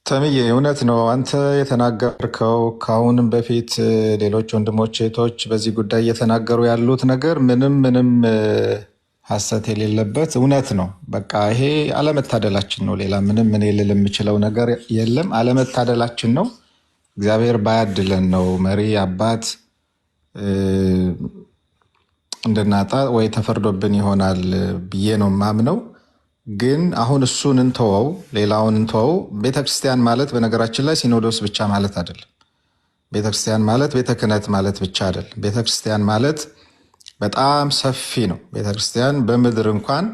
ተምዬ እውነት ነው አንተ የተናገርከው። ከአሁንም በፊት ሌሎች ወንድሞች እህቶች በዚህ ጉዳይ እየተናገሩ ያሉት ነገር ምንም ሐሰት የሌለበት እውነት ነው። በቃ ይሄ አለመታደላችን ነው። ሌላ ምንም እኔ ልል የምችለው ነገር የለም። አለመታደላችን ነው። እግዚአብሔር ባያድለን ነው መሪ አባት እንድናጣ ወይ ተፈርዶብን ይሆናል ብዬ ነው ማምነው። ግን አሁን እሱን እንተወው፣ ሌላውን እንተወው። ቤተክርስቲያን ማለት በነገራችን ላይ ሲኖዶስ ብቻ ማለት አይደለም። ቤተክርስቲያን ማለት ቤተ ክህነት ማለት ብቻ አይደለም። ቤተክርስቲያን ማለት በጣም ሰፊ ነው። ቤተክርስቲያን በምድር እንኳን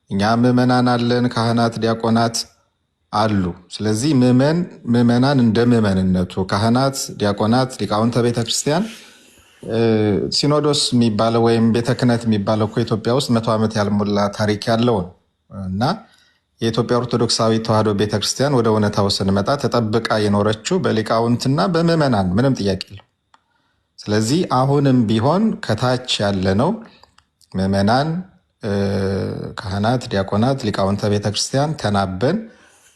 እኛ ምዕመናን አለን፣ ካህናት፣ ዲያቆናት አሉ። ስለዚህ ምዕመናን እንደ ምዕመንነቱ፣ ካህናት፣ ዲያቆናት፣ ሊቃውንተ ቤተክርስቲያን ሲኖዶስ የሚባለው ወይም ቤተ ክህነት የሚባለው እኮ ኢትዮጵያ ውስጥ 100 ዓመት ያልሞላ ታሪክ ያለው ነው እና የኢትዮጵያ ኦርቶዶክሳዊ ተዋሕዶ ቤተክርስቲያን ወደ እውነታው ስንመጣ ተጠብቃ የኖረችው በሊቃውንትና በምዕመናን ምንም ጥያቄ የለው። ስለዚህ አሁንም ቢሆን ከታች ያለነው ምዕመናን፣ ካህናት፣ ዲያቆናት፣ ሊቃውንተ ቤተክርስቲያን ተናበን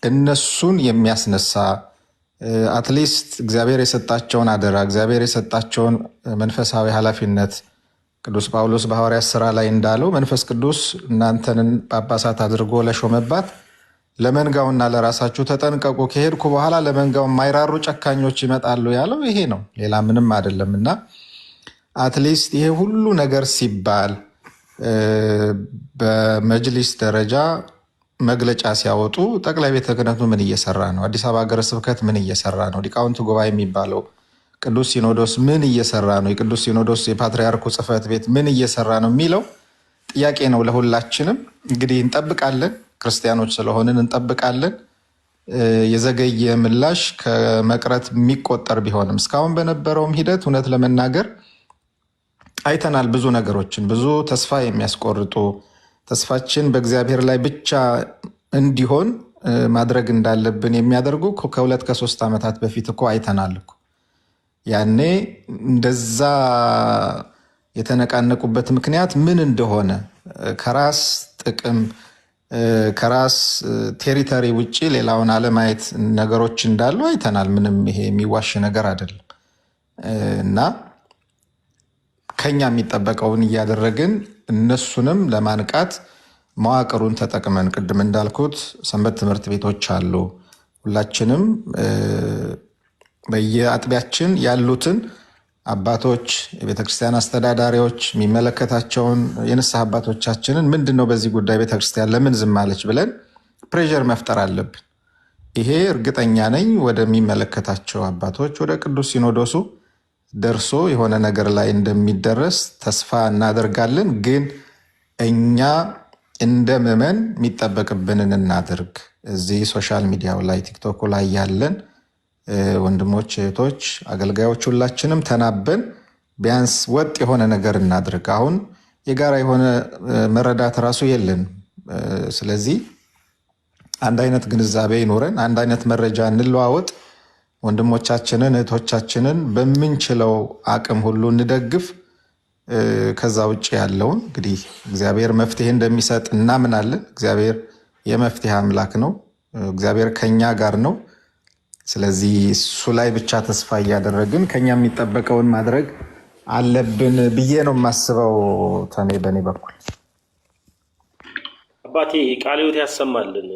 እነሱን የሚያስነሳ አትሊስት እግዚአብሔር የሰጣቸውን አደራ እግዚአብሔር የሰጣቸውን መንፈሳዊ ኃላፊነት ቅዱስ ጳውሎስ በሐዋርያት ሥራ ላይ እንዳለው መንፈስ ቅዱስ እናንተን ጳጳሳት አድርጎ ለሾመባት ለመንጋውና ለራሳችሁ ተጠንቀቁ፣ ከሄድኩ በኋላ ለመንጋው የማይራሩ ጨካኞች ይመጣሉ ያለው ይሄ ነው፣ ሌላ ምንም አይደለም። እና አትሊስት ይሄ ሁሉ ነገር ሲባል በመጅሊስ ደረጃ መግለጫ ሲያወጡ ጠቅላይ ቤተ ክህነቱ ምን እየሰራ ነው? አዲስ አበባ ሀገረ ስብከት ምን እየሰራ ነው? ሊቃውንት ጉባኤ የሚባለው ቅዱስ ሲኖዶስ ምን እየሰራ ነው? የቅዱስ ሲኖዶስ የፓትርያርኩ ጽሕፈት ቤት ምን እየሰራ ነው የሚለው ጥያቄ ነው ለሁላችንም። እንግዲህ እንጠብቃለን፣ ክርስቲያኖች ስለሆንን እንጠብቃለን። የዘገየ ምላሽ ከመቅረት የሚቆጠር ቢሆንም እስካሁን በነበረውም ሂደት እውነት ለመናገር አይተናል ብዙ ነገሮችን፣ ብዙ ተስፋ የሚያስቆርጡ ተስፋችን በእግዚአብሔር ላይ ብቻ እንዲሆን ማድረግ እንዳለብን የሚያደርጉ ከ2 ከ3 ዓመታት በፊት እኮ አይተናል እኮ። ያኔ እንደዛ የተነቃነቁበት ምክንያት ምን እንደሆነ ከራስ ጥቅም ከራስ ቴሪተሪ ውጭ ሌላውን አለማየት ነገሮች እንዳሉ አይተናል። ምንም ይሄ የሚዋሽ ነገር አይደለም እና ከኛ የሚጠበቀውን እያደረግን እነሱንም ለማንቃት መዋቅሩን ተጠቅመን ቅድም እንዳልኩት ሰንበት ትምህርት ቤቶች አሉ። ሁላችንም በየአጥቢያችን ያሉትን አባቶች፣ የቤተክርስቲያን አስተዳዳሪዎች፣ የሚመለከታቸውን የንስሐ አባቶቻችንን ምንድነው በዚህ ጉዳይ ቤተክርስቲያን ለምን ዝም አለች ብለን ፕሬዠር መፍጠር አለብን። ይሄ እርግጠኛ ነኝ ወደሚመለከታቸው አባቶች ወደ ቅዱስ ሲኖዶሱ ደርሶ የሆነ ነገር ላይ እንደሚደረስ ተስፋ እናደርጋለን። ግን እኛ እንደ ምዕመን የሚጠበቅብንን እናድርግ። እዚህ ሶሻል ሚዲያው ላይ ቲክቶክ ላይ ያለን ወንድሞች እህቶች፣ አገልጋዮች ሁላችንም ተናበን ቢያንስ ወጥ የሆነ ነገር እናድርግ። አሁን የጋራ የሆነ መረዳት ራሱ የለን። ስለዚህ አንድ አይነት ግንዛቤ ይኖረን፣ አንድ አይነት መረጃ እንለዋወጥ። ወንድሞቻችንን እህቶቻችንን በምንችለው አቅም ሁሉ እንደግፍ። ከዛ ውጭ ያለውን እንግዲህ እግዚአብሔር መፍትሄ እንደሚሰጥ እናምናለን። እግዚአብሔር የመፍትሄ አምላክ ነው። እግዚአብሔር ከኛ ጋር ነው። ስለዚህ እሱ ላይ ብቻ ተስፋ እያደረግን ከኛ የሚጠበቀውን ማድረግ አለብን ብዬ ነው የማስበው። ተኔ በእኔ በኩል አባቴ ቃለ ሕይወት ያሰማልን።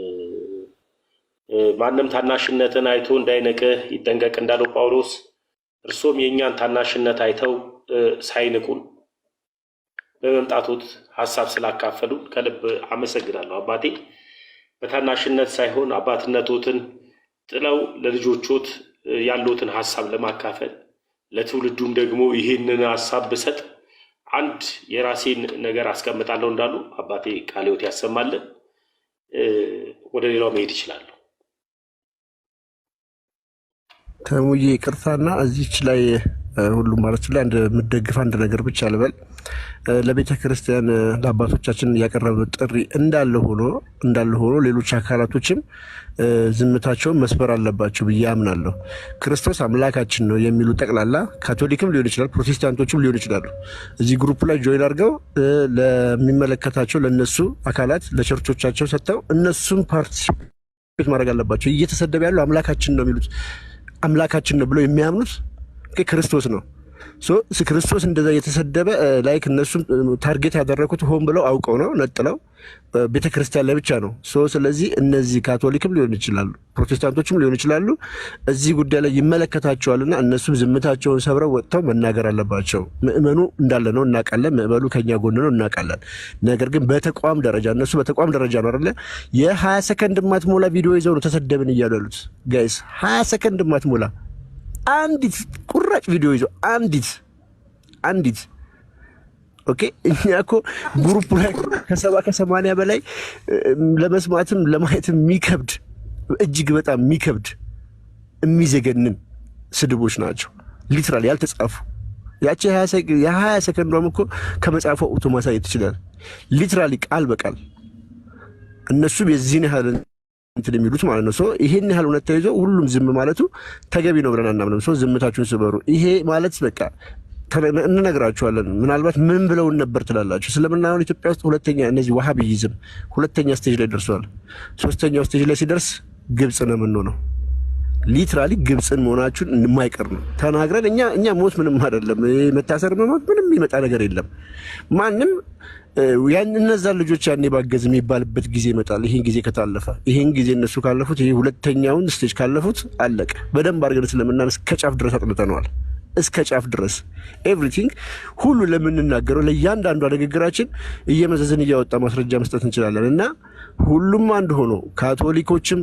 ማንም ታናሽነትን አይቶ እንዳይነቅህ ይጠንቀቅ እንዳለው ጳውሎስ፣ እርሶም የእኛን ታናሽነት አይተው ሳይንቁን በመምጣቶት ሀሳብ ስላካፈሉ ከልብ አመሰግናለሁ አባቴ። በታናሽነት ሳይሆን አባትነቶትን ጥለው ለልጆቾት ያሉትን ሀሳብ ለማካፈል ለትውልዱም ደግሞ ይህንን ሀሳብ ብሰጥ አንድ የራሴን ነገር አስቀምጣለሁ እንዳሉ አባቴ ቃልዮት ያሰማልን። ወደ ሌላው መሄድ ይችላል። ተሙዬ ይቅርታና እዚች ላይ ሁሉም ማለት ላይ አንድ የምደግፍ አንድ ነገር ብቻ ልበል። ለቤተ ክርስቲያን ለአባቶቻችን ያቀረበ ጥሪ እንዳለ ሆኖ ሌሎች አካላቶችም ዝምታቸውን መስበር አለባቸው ብዬ አምናለሁ። ክርስቶስ አምላካችን ነው የሚሉ ጠቅላላ ካቶሊክም ሊሆን ይችላል፣ ፕሮቴስታንቶችም ሊሆን ይችላሉ። እዚህ ግሩፕ ላይ ጆይን አድርገው ለሚመለከታቸው ለነሱ አካላት ለቸርቾቻቸው ሰጥተው እነሱም ፓርቲሲፔት ማድረግ አለባቸው። እየተሰደበ ያለው አምላካችን ነው የሚሉት አምላካችን ነው ብለው የሚያምኑት ክርስቶስ ነው። ክርስቶስ እንደዛ የተሰደበ ላይክ እነሱም ታርጌት ያደረኩት ሆን ብለው አውቀው ነው ነጥለው ቤተክርስቲያን ላይ ብቻ ነው። ስለዚህ እነዚህ ካቶሊክም ሊሆን ይችላሉ፣ ፕሮቴስታንቶችም ሊሆን ይችላሉ። እዚህ ጉዳይ ላይ ይመለከታቸዋልና እነሱም ዝምታቸውን ሰብረው ወጥተው መናገር አለባቸው። ምእመኑ እንዳለ ነው እናውቃለን። ምእመኑ ከኛ ጎን ነው እናውቃለን። ነገር ግን በተቋም ደረጃ እነሱ በተቋም ደረጃ ነው አይደለ የ20 ሰከንድ ማትሞላ ቪዲዮ ይዘው ነው ተሰደብን እያሉ ያሉት። ጋይስ 20 ሰከንድ ማትሞላ አንዲት ቁራጭ ቪዲዮ ይዞ አንዲት ኦኬ። እኛ እኮ ግሩፕ ላይ ከ70 በላይ ለመስማትም ለማየትም የሚከብድ እጅግ በጣም የሚከብድ የሚዘገንን ስድቦች ናቸው። ሊትራሊ ያልተጻፉ ያቺ የ20 ሰከንዷም እኮ ከመጽሐፉ አውጥቶ ማሳየት ይችላል። ሊትራሊ ቃል በቃል እነሱም የዚህን ያህል እንትን የሚሉት ማለት ነው። ይሄን ያህል እውነት ተይዞ ሁሉም ዝም ማለቱ ተገቢ ነው ብለን አናምንም። ዝምታችሁን ስበሩ። ይሄ ማለት በቃ እንነግራችኋለን። ምናልባት ምን ብለውን ነበር ትላላችሁ? ስለምናየው ኢትዮጵያ ውስጥ ሁለተኛ እነዚህ ዋሃቢይዝም ሁለተኛ ስቴጅ ላይ ደርሷል። ሶስተኛው ስቴጅ ላይ ሲደርስ ግብጽ ነው የምንሆነው። ሊትራሊ ግብጽን መሆናችሁን የማይቀር ነው ተናግረን እኛ ሞት ምንም አይደለም፣ መታሰር መሞት ምንም ይመጣ ነገር የለም። ማንም እነዛ ልጆች ያኔ ባገዝ የሚባልበት ጊዜ ይመጣል። ይህን ጊዜ ከታለፈ ይህን ጊዜ እነሱ ካለፉት ይሄ ሁለተኛውን ስቴጅ ካለፉት አለቀ። በደንብ አድርገን ስለምናን እስከ ጫፍ ድረስ አጥንተነዋል። እስከ ጫፍ ድረስ ኤቭሪቲንግ ሁሉ ለምንናገረው ለእያንዳንዷ ንግግራችን እየመዘዝን እያወጣ ማስረጃ መስጠት እንችላለን። እና ሁሉም አንድ ሆኖ ካቶሊኮችም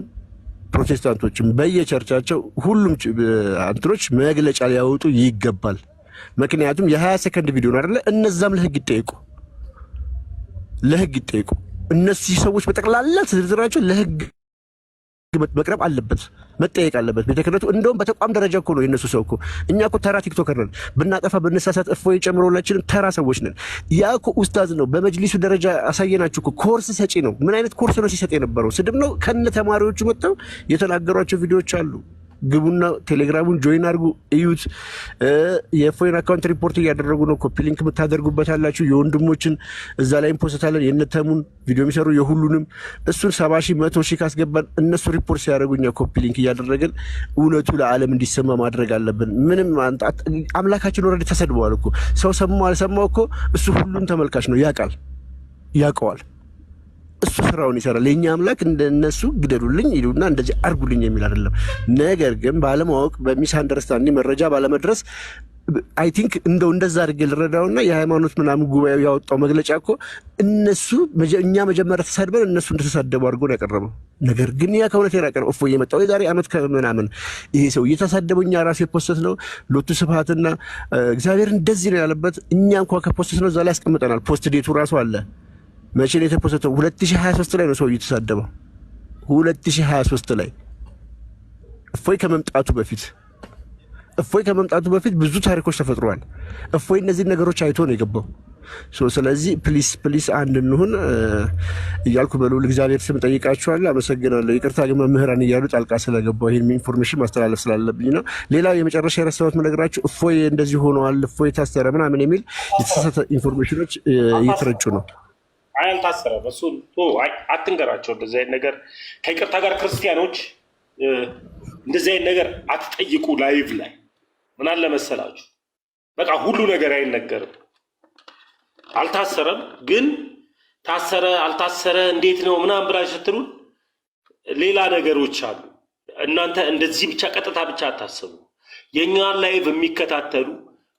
ፕሮቴስታንቶችም በየቸርቻቸው ሁሉም አንትሮች መግለጫ ሊያወጡ ይገባል። ምክንያቱም የ20 ሰከንድ ቪዲዮ ነው አይደለ? እነዛም ለህግ ይጠይቁ። እነዚህ ሰዎች በጠቅላላ ዝርዝራቸው ለህግ መቅረብ አለበት፣ መጠየቅ አለበት ቤተ ክህነቱ። እንደውም በተቋም ደረጃ እኮ ነው የነሱ ሰው እኮ። እኛ እኮ ተራ ቲክቶከር ነን። ብናጠፋ ብንሳሳት እፎይ ጨምሮላችንም ተራ ሰዎች ነን። ያ እኮ ኡስታዝ ነው። በመጅሊሱ ደረጃ አሳየናችሁ እኮ። ኮርስ ሰጪ ነው። ምን አይነት ኮርስ ነው ሲሰጥ የነበረው? ስድብ ነው። ከነ ተማሪዎቹ መጥተው የተናገሯቸው ቪዲዮዎች አሉ። ግቡና ቴሌግራሙን ጆይን አድርጉ፣ እዩት። የእፎይን አካውንት ሪፖርት እያደረጉ ነው። ኮፒ ሊንክ የምታደርጉበት አላችሁ። የወንድሞችን እዛ ላይ ፖስታለን። የነተሙን ቪዲዮ የሚሰሩ የሁሉንም እሱን 70 ሺህ 100 ሺህ ካስገባን እነሱ ሪፖርት ሲያደርጉ እኛ ኮፒ ሊንክ እያደረግን እውነቱ ለዓለም እንዲሰማ ማድረግ አለብን። ምንም አምላካችን ወረድ ተሰድበዋል እኮ። ሰው ሰማው አልሰማው እኮ እሱ ሁሉም ተመልካች ነው፣ ያውቀዋል። እሱ ስራውን ይሰራል። የኛ አምላክ እንደነሱ ግደሉልኝ ይሉና እንደዚህ አርጉልኝ የሚል አይደለም። ነገር ግን ባለማወቅ በሚስ አንደርስታንድ መረጃ ባለመድረስ አይ ቲንክ እንደዛ አድርጌ ልረዳውና የሃይማኖት ምናምን ጉባኤው ያወጣው መግለጫ እኮ እኛ መጀመሪያ ተሳድበን እነሱ እንደተሳደቡ አድርጎ ነው ያቀረበው። ነገር ግን ያ ከእውነት የራቀ ነው። እፎይ የመጣው የዛሬ ዓመት ከምናምን ይሄ ሰው እየተሳደበው እኛ ራሱ የፖስት ነው ሎቱ ስብሐትና እግዚአብሔር እንደዚህ ነው ያለበት። እኛ እንኳን ከፖስት ነው እዛ ላይ ያስቀምጠናል። ፖስት ዴቱ ራሱ አለ። መቼ ነው የተፖስተው? 2023 ላይ ነው ሰው እየተሳደበው። 2023 ላይ እፎይ ከመምጣቱ በፊት ብዙ ታሪኮች ተፈጥረዋል። እፎይ እነዚህ ነገሮች አይቶ ነው የገባው። ስለዚህ ፕሊስ አንድ እንሁን እያልኩ በልዑል እግዚአብሔር ስም ጠይቃችኋለሁ። አመሰግናለሁ። ይቅርታ ግን መምህራን እያሉ ጣልቃ ስለገባው ይህን ኢንፎርሜሽን ማስተላለፍ ስላለብኝ ነው። ሌላው የመጨረሻ የረሳሁት መነግራችሁ እፎይ እንደዚህ ሆነዋል፣ እፎይ ታሰረ ምናምን የሚል የተሳሳተ ኢንፎርሜሽኖች እየተረጩ ነው። አልታሰረም። እሱ አትንገራቸው እንደዚህ አይነት ነገር። ከይቅርታ ጋር ክርስቲያኖች እንደዚህ አይነት ነገር አትጠይቁ። ላይቭ ላይ ምን አለ መሰላችሁ፣ በቃ ሁሉ ነገር አይነገርም። አልታሰረም ግን ታሰረ አልታሰረ እንዴት ነው ምናምን ብላችሁ ስትሉን ሌላ ነገሮች አሉ። እናንተ እንደዚህ ብቻ ቀጥታ ብቻ አታስቡ። የእኛን ላይቭ የሚከታተሉ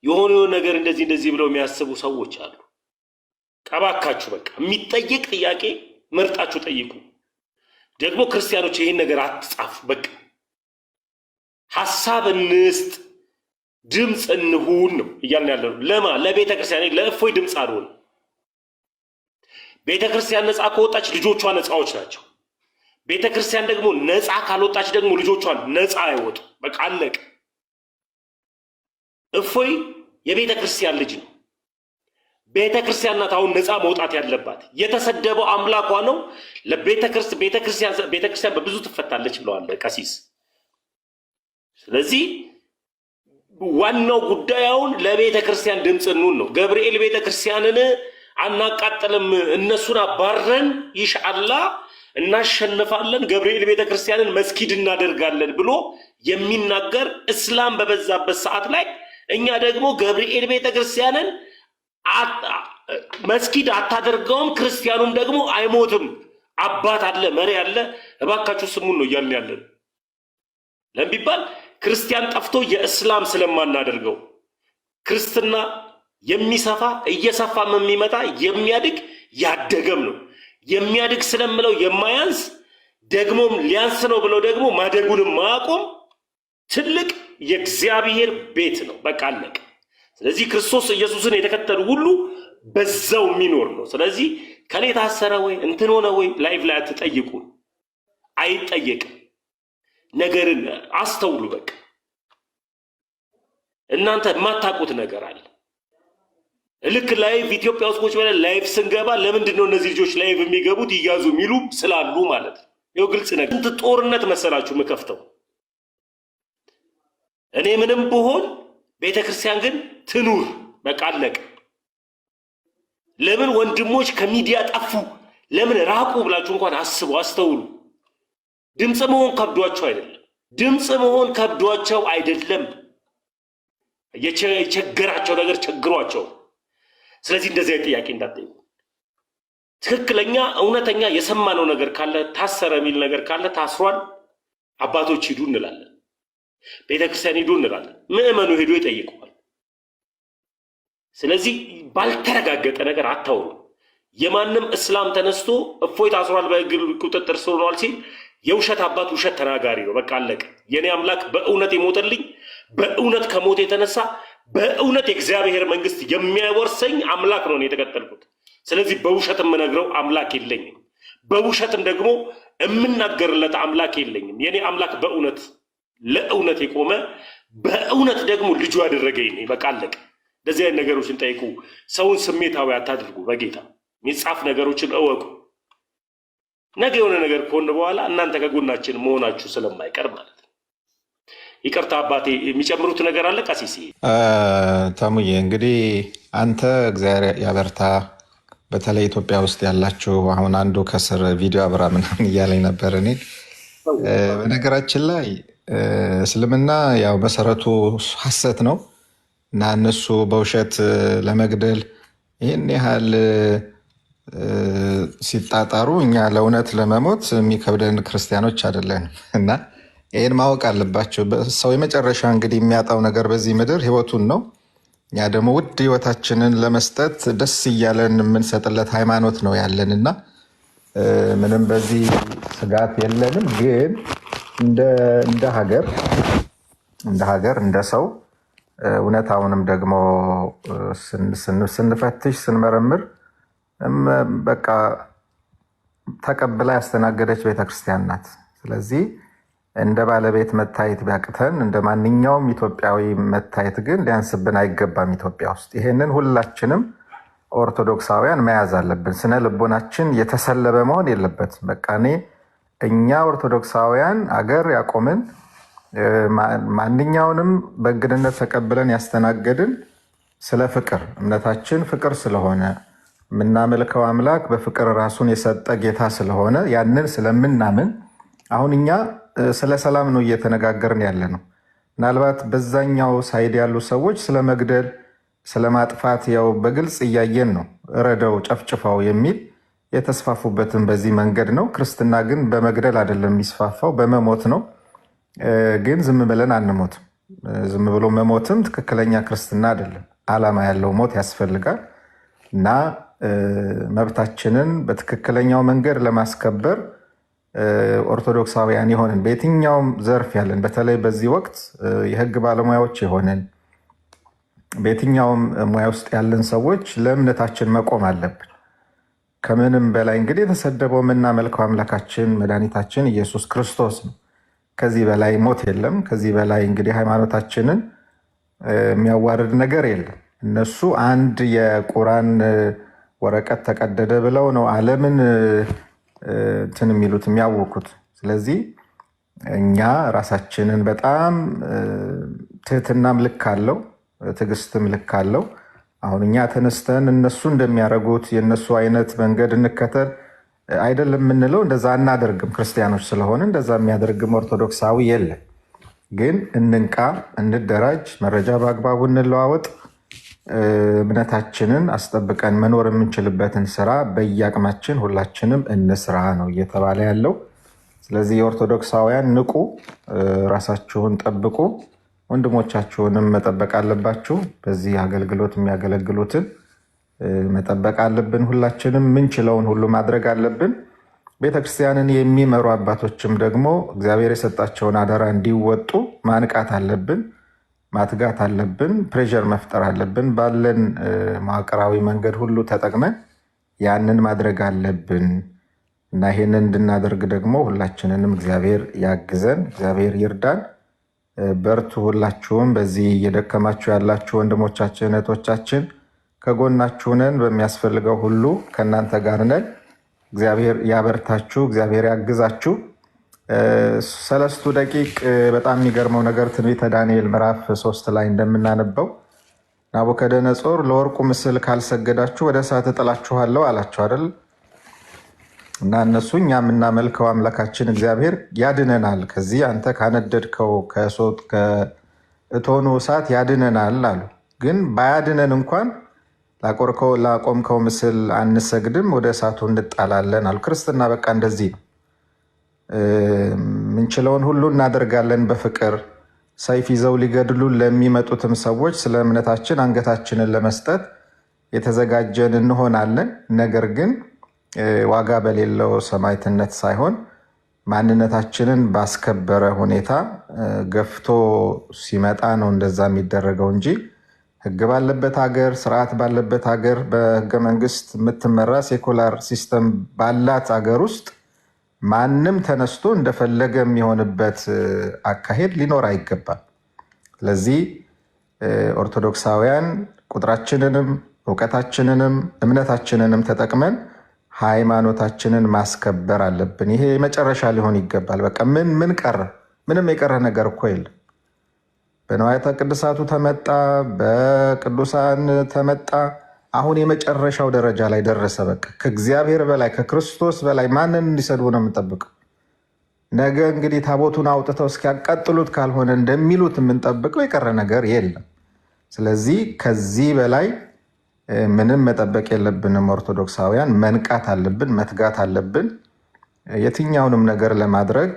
የሆነ ነገር እንደዚህ ብለው የሚያስቡ ሰዎች አሉ። ቀባካችሁ በቃ የሚጠይቅ ጥያቄ መርጣችሁ ጠይቁ። ደግሞ ክርስቲያኖች ይሄን ነገር አትጻፉ። በቃ ሐሳብ እንስጥ። ድምፅ እንሁን ነው እያልን ያለ ነው። ለማ ለቤተ ክርስቲያን ለእፎይ ድምፅ አልሆን። ቤተ ክርስቲያን ነፃ ከወጣች ልጆቿ ነፃዎች ናቸው። ቤተ ክርስቲያን ደግሞ ነፃ ካልወጣች ደግሞ ልጆቿን ነፃ አይወጡ። በቃ አለቀ። እፎይ የቤተ ክርስቲያን ልጅ ነው። ቤተ ክርስቲያን ናት አሁን ነፃ መውጣት ያለባት። የተሰደበው አምላኳ ነው። ቤተ ክርስቲያን በብዙ ትፈታለች ብለዋል ቀሲስ። ስለዚህ ዋናው ጉዳዩን ለቤተ ክርስቲያን ድምፅ እንሁን ነው። ገብርኤል ቤተ ክርስቲያንን አናቃጥልም፣ እነሱን አባረን ኢንሻአላህ እናሸንፋለን፣ ገብርኤል ቤተ ክርስቲያንን መስጊድ እናደርጋለን ብሎ የሚናገር እስላም በበዛበት ሰዓት ላይ እኛ ደግሞ ገብርኤል ቤተ ክርስቲያንን መስጊድ አታደርገውም፣ ክርስቲያኑም ደግሞ አይሞትም፣ አባት አለ መሪ አለ፣ እባካችሁ ስሙን ነው እያልን ያለን። ለምቢባል ክርስቲያን ጠፍቶ የእስላም ስለማናደርገው ክርስትና የሚሰፋ እየሰፋም የሚመጣ የሚያድግ ያደገም ነው። የሚያድግ ስለምለው የማያንስ ደግሞም ሊያንስ ነው ብለው ደግሞ ማደጉንም ማቆም ትልቅ የእግዚአብሔር ቤት ነው። በቃ አለቀ። ስለዚህ ክርስቶስ ኢየሱስን የተከተሉ ሁሉ በዛው የሚኖር ነው። ስለዚህ ከኔ ታሰረ ወይ እንትን ሆነ ወይ ላይቭ ላይ አትጠይቁ፣ አይጠየቅም። ነገርን አስተውሉ። በቃ እናንተ የማታውቁት ነገር አለ። ልክ ላይቭ ኢትዮጵያ ውስጥ ቁጭ ብለን ላይቭ ስንገባ ለምንድን ነው እነዚህ ልጆች ላይቭ የሚገቡት ይያዙ የሚሉ ስላሉ ማለት ነው። ይኸው ግልጽ ነገር። ስንት ጦርነት መሰላችሁ የምከፍተው እኔ ምንም ብሆን ቤተ ክርስቲያን ግን ትኑር። በቃ አለቀ። ለምን ወንድሞች ከሚዲያ ጠፉ፣ ለምን ራቁ ብላችሁ እንኳን አስቡ፣ አስተውሉ። ድምፅ መሆን ከብዷቸው አይደለም። ድምፅ መሆን ከብዷቸው አይደለም። የቸገራቸው ነገር ቸግሯቸው። ስለዚህ እንደዚህ ጥያቄ እንዳትጠይቁ። ትክክለኛ እውነተኛ የሰማነው ነገር ካለ ታሰረ የሚል ነገር ካለ ታስሯል፣ አባቶች ሂዱ እንላለን። ቤተክርስቲያን ሂዱ እንላለን። ምዕመኑ ሄዶ ይጠይቀዋል። ስለዚህ ባልተረጋገጠ ነገር አታውሩ። የማንም እስላም ተነስቶ እፎይ ታስሯል በሕግ ቁጥጥር ስር ሆኗል ሲል የውሸት አባት ውሸት ተናጋሪ ነው። በቃ አለቀ። የኔ አምላክ በእውነት የሞተልኝ በእውነት ከሞት የተነሳ በእውነት የእግዚአብሔር መንግስት የሚያወርሰኝ አምላክ ነው የተከተልኩት። ስለዚህ በውሸት የምነግረው አምላክ የለኝም፣ በውሸትም ደግሞ የምናገርለት አምላክ የለኝም። የኔ አምላክ በእውነት ለእውነት የቆመ በእውነት ደግሞ ልጁ ያደረገኝ ነው። በቃ አለቀ። እንደዚህ አይነት ነገሮችን ጠይቁ። ሰውን ስሜታዊ አታድርጉ። በጌታ የሚጻፍ ነገሮችን እወቁ። ነገ የሆነ ነገር ከሆነ በኋላ እናንተ ከጎናችን መሆናችሁ ስለማይቀር ማለት ነው። ይቅርታ አባቴ፣ የሚጨምሩት ነገር አለ? ቀሲስ ተሙዬ፣ እንግዲህ አንተ እግዚአብሔር ያበርታ። በተለይ ኢትዮጵያ ውስጥ ያላችሁ አሁን አንዱ ከስር ቪዲዮ አብራ ምናምን እያለኝ ነበር። እኔ በነገራችን ላይ እስልምና ያው መሰረቱ ሐሰት ነው እና እነሱ በውሸት ለመግደል ይህን ያህል ሲጣጣሩ እኛ ለእውነት ለመሞት የሚከብደን ክርስቲያኖች አይደለን እና ይህን ማወቅ አለባቸው። ሰው የመጨረሻ እንግዲህ የሚያጣው ነገር በዚህ ምድር ህይወቱን ነው። እኛ ደግሞ ውድ ህይወታችንን ለመስጠት ደስ እያለን የምንሰጥለት ሃይማኖት ነው ያለን እና ምንም በዚህ ስጋት የለንም። ግን እንደ ሀገር እንደ ሰው እውነታውንም ደግሞ ስንፈትሽ ስንመረምር በቃ ተቀብላ ያስተናገደች ቤተክርስቲያን ናት። ስለዚህ እንደ ባለቤት መታየት ቢያቅተን እንደ ማንኛውም ኢትዮጵያዊ መታየት ግን ሊያንስብን አይገባም ኢትዮጵያ ውስጥ። ይሄንን ሁላችንም ኦርቶዶክሳውያን መያዝ አለብን። ስነ ልቦናችን የተሰለበ መሆን የለበትም። በቃ እኛ ኦርቶዶክሳውያን አገር ያቆምን ማንኛውንም በእንግድነት ተቀብለን ያስተናገድን ስለ ፍቅር እምነታችን ፍቅር ስለሆነ የምናመልከው አምላክ በፍቅር ራሱን የሰጠ ጌታ ስለሆነ ያንን ስለምናምን አሁን እኛ ስለ ሰላም ነው እየተነጋገርን ያለ ነው። ምናልባት በዛኛው ሳይድ ያሉ ሰዎች ስለ መግደል ስለ ማጥፋት ያው በግልጽ እያየን ነው። እረደው ጨፍጭፋው የሚል የተስፋፉበትን በዚህ መንገድ ነው። ክርስትና ግን በመግደል አይደለም የሚስፋፋው፣ በመሞት ነው። ግን ዝም ብለን አንሞትም። ዝም ብሎ መሞትም ትክክለኛ ክርስትና አይደለም። ዓላማ ያለው ሞት ያስፈልጋል እና መብታችንን በትክክለኛው መንገድ ለማስከበር ኦርቶዶክሳውያን የሆንን በየትኛውም ዘርፍ ያለን በተለይ በዚህ ወቅት የህግ ባለሙያዎች የሆንን በየትኛውም ሙያ ውስጥ ያለን ሰዎች ለእምነታችን መቆም አለብን። ከምንም በላይ እንግዲህ የተሰደበው የምናመልከው አምላካችን መድኃኒታችን ኢየሱስ ክርስቶስ ነው። ከዚህ በላይ ሞት የለም። ከዚህ በላይ እንግዲህ ሃይማኖታችንን የሚያዋርድ ነገር የለም። እነሱ አንድ የቁራን ወረቀት ተቀደደ ብለው ነው ዓለምን እንትን የሚሉት የሚያውኩት። ስለዚህ እኛ ራሳችንን በጣም ትህትናም ልክ አለው፣ ትዕግስትም ልክ አለው። አሁን እኛ ተነስተን እነሱ እንደሚያደርጉት የእነሱ አይነት መንገድ እንከተል አይደለም የምንለው፣ እንደዛ አናደርግም። ክርስቲያኖች ስለሆነ እንደዛ የሚያደርግም ኦርቶዶክሳዊ የለም። ግን እንንቃ፣ እንደራጅ፣ መረጃ በአግባቡ እንለዋወጥ፣ እምነታችንን አስጠብቀን መኖር የምንችልበትን ስራ በየአቅማችን ሁላችንም እንስራ ነው እየተባለ ያለው። ስለዚህ የኦርቶዶክሳውያን ንቁ፣ ራሳችሁን ጠብቁ፣ ወንድሞቻችሁንም መጠበቅ አለባችሁ። በዚህ አገልግሎት የሚያገለግሉትን መጠበቅ አለብን። ሁላችንም ምንችለውን ሁሉ ማድረግ አለብን። ቤተክርስቲያንን የሚመሩ አባቶችም ደግሞ እግዚአብሔር የሰጣቸውን አደራ እንዲወጡ ማንቃት አለብን፣ ማትጋት አለብን፣ ፕሬዠር መፍጠር አለብን። ባለን መዋቅራዊ መንገድ ሁሉ ተጠቅመን ያንን ማድረግ አለብን እና ይሄንን እንድናደርግ ደግሞ ሁላችንንም እግዚአብሔር ያግዘን፣ እግዚአብሔር ይርዳን። በርቱ። ሁላችሁም በዚህ እየደከማችሁ ያላችሁ ወንድሞቻችን እህቶቻችን ከጎናችሁ ነን። በሚያስፈልገው ሁሉ ከእናንተ ጋር ነን። እግዚአብሔር ያበርታችሁ፣ እግዚአብሔር ያግዛችሁ። 3 ደቂቅ በጣም የሚገርመው ነገር ትንቢተ ዳንኤል ምዕራፍ 3 ላይ እንደምናነበው ናቡከደነጾር ለወርቁ ምስል ካልሰገዳችሁ ወደ እሳት እጥላችኋለሁ አላቸው አይደል? እና እነሱ እኛ የምናመልከው አምላካችን እግዚአብሔር ያድነናል፣ ከዚህ አንተ ካነደድከው ከእቶኑ እሳት ያድነናል አሉ። ግን ባያድነን እንኳን ላቆምከው ምስል አንሰግድም፣ ወደ እሳቱ እንጣላለን አሉ። ክርስትና በቃ እንደዚህ ነው። ምንችለውን ሁሉ እናደርጋለን በፍቅር። ሰይፍ ይዘው ሊገድሉን ለሚመጡትም ሰዎች ስለ እምነታችን አንገታችንን ለመስጠት የተዘጋጀን እንሆናለን። ነገር ግን ዋጋ በሌለው ሰማዕትነት ሳይሆን ማንነታችንን ባስከበረ ሁኔታ ገፍቶ ሲመጣ ነው እንደዛ የሚደረገው እንጂ ሕግ ባለበት ሀገር፣ ስርዓት ባለበት ሀገር፣ በሕገ መንግስት የምትመራ ሴኩላር ሲስተም ባላት ሀገር ውስጥ ማንም ተነስቶ እንደፈለገ የሚሆንበት አካሄድ ሊኖር አይገባም። ስለዚህ ኦርቶዶክሳውያን ቁጥራችንንም እውቀታችንንም እምነታችንንም ተጠቅመን ሃይማኖታችንን ማስከበር አለብን። ይሄ የመጨረሻ ሊሆን ይገባል። በቃ ምን ቀረ? ምንም የቀረ ነገር እኮ የለም። በንዋያተ ቅድሳቱ ተመጣ፣ በቅዱሳን ተመጣ። አሁን የመጨረሻው ደረጃ ላይ ደረሰ። በቃ ከእግዚአብሔር በላይ ከክርስቶስ በላይ ማንን እንዲሰድቡ ነው የምንጠብቀው? ነገ እንግዲህ ታቦቱን አውጥተው እስኪያቃጥሉት ካልሆነ እንደሚሉት የምንጠብቀው የቀረ ነገር የለም። ስለዚህ ከዚህ በላይ ምንም መጠበቅ የለብንም። ኦርቶዶክሳውያን መንቃት አለብን፣ መትጋት አለብን። የትኛውንም ነገር ለማድረግ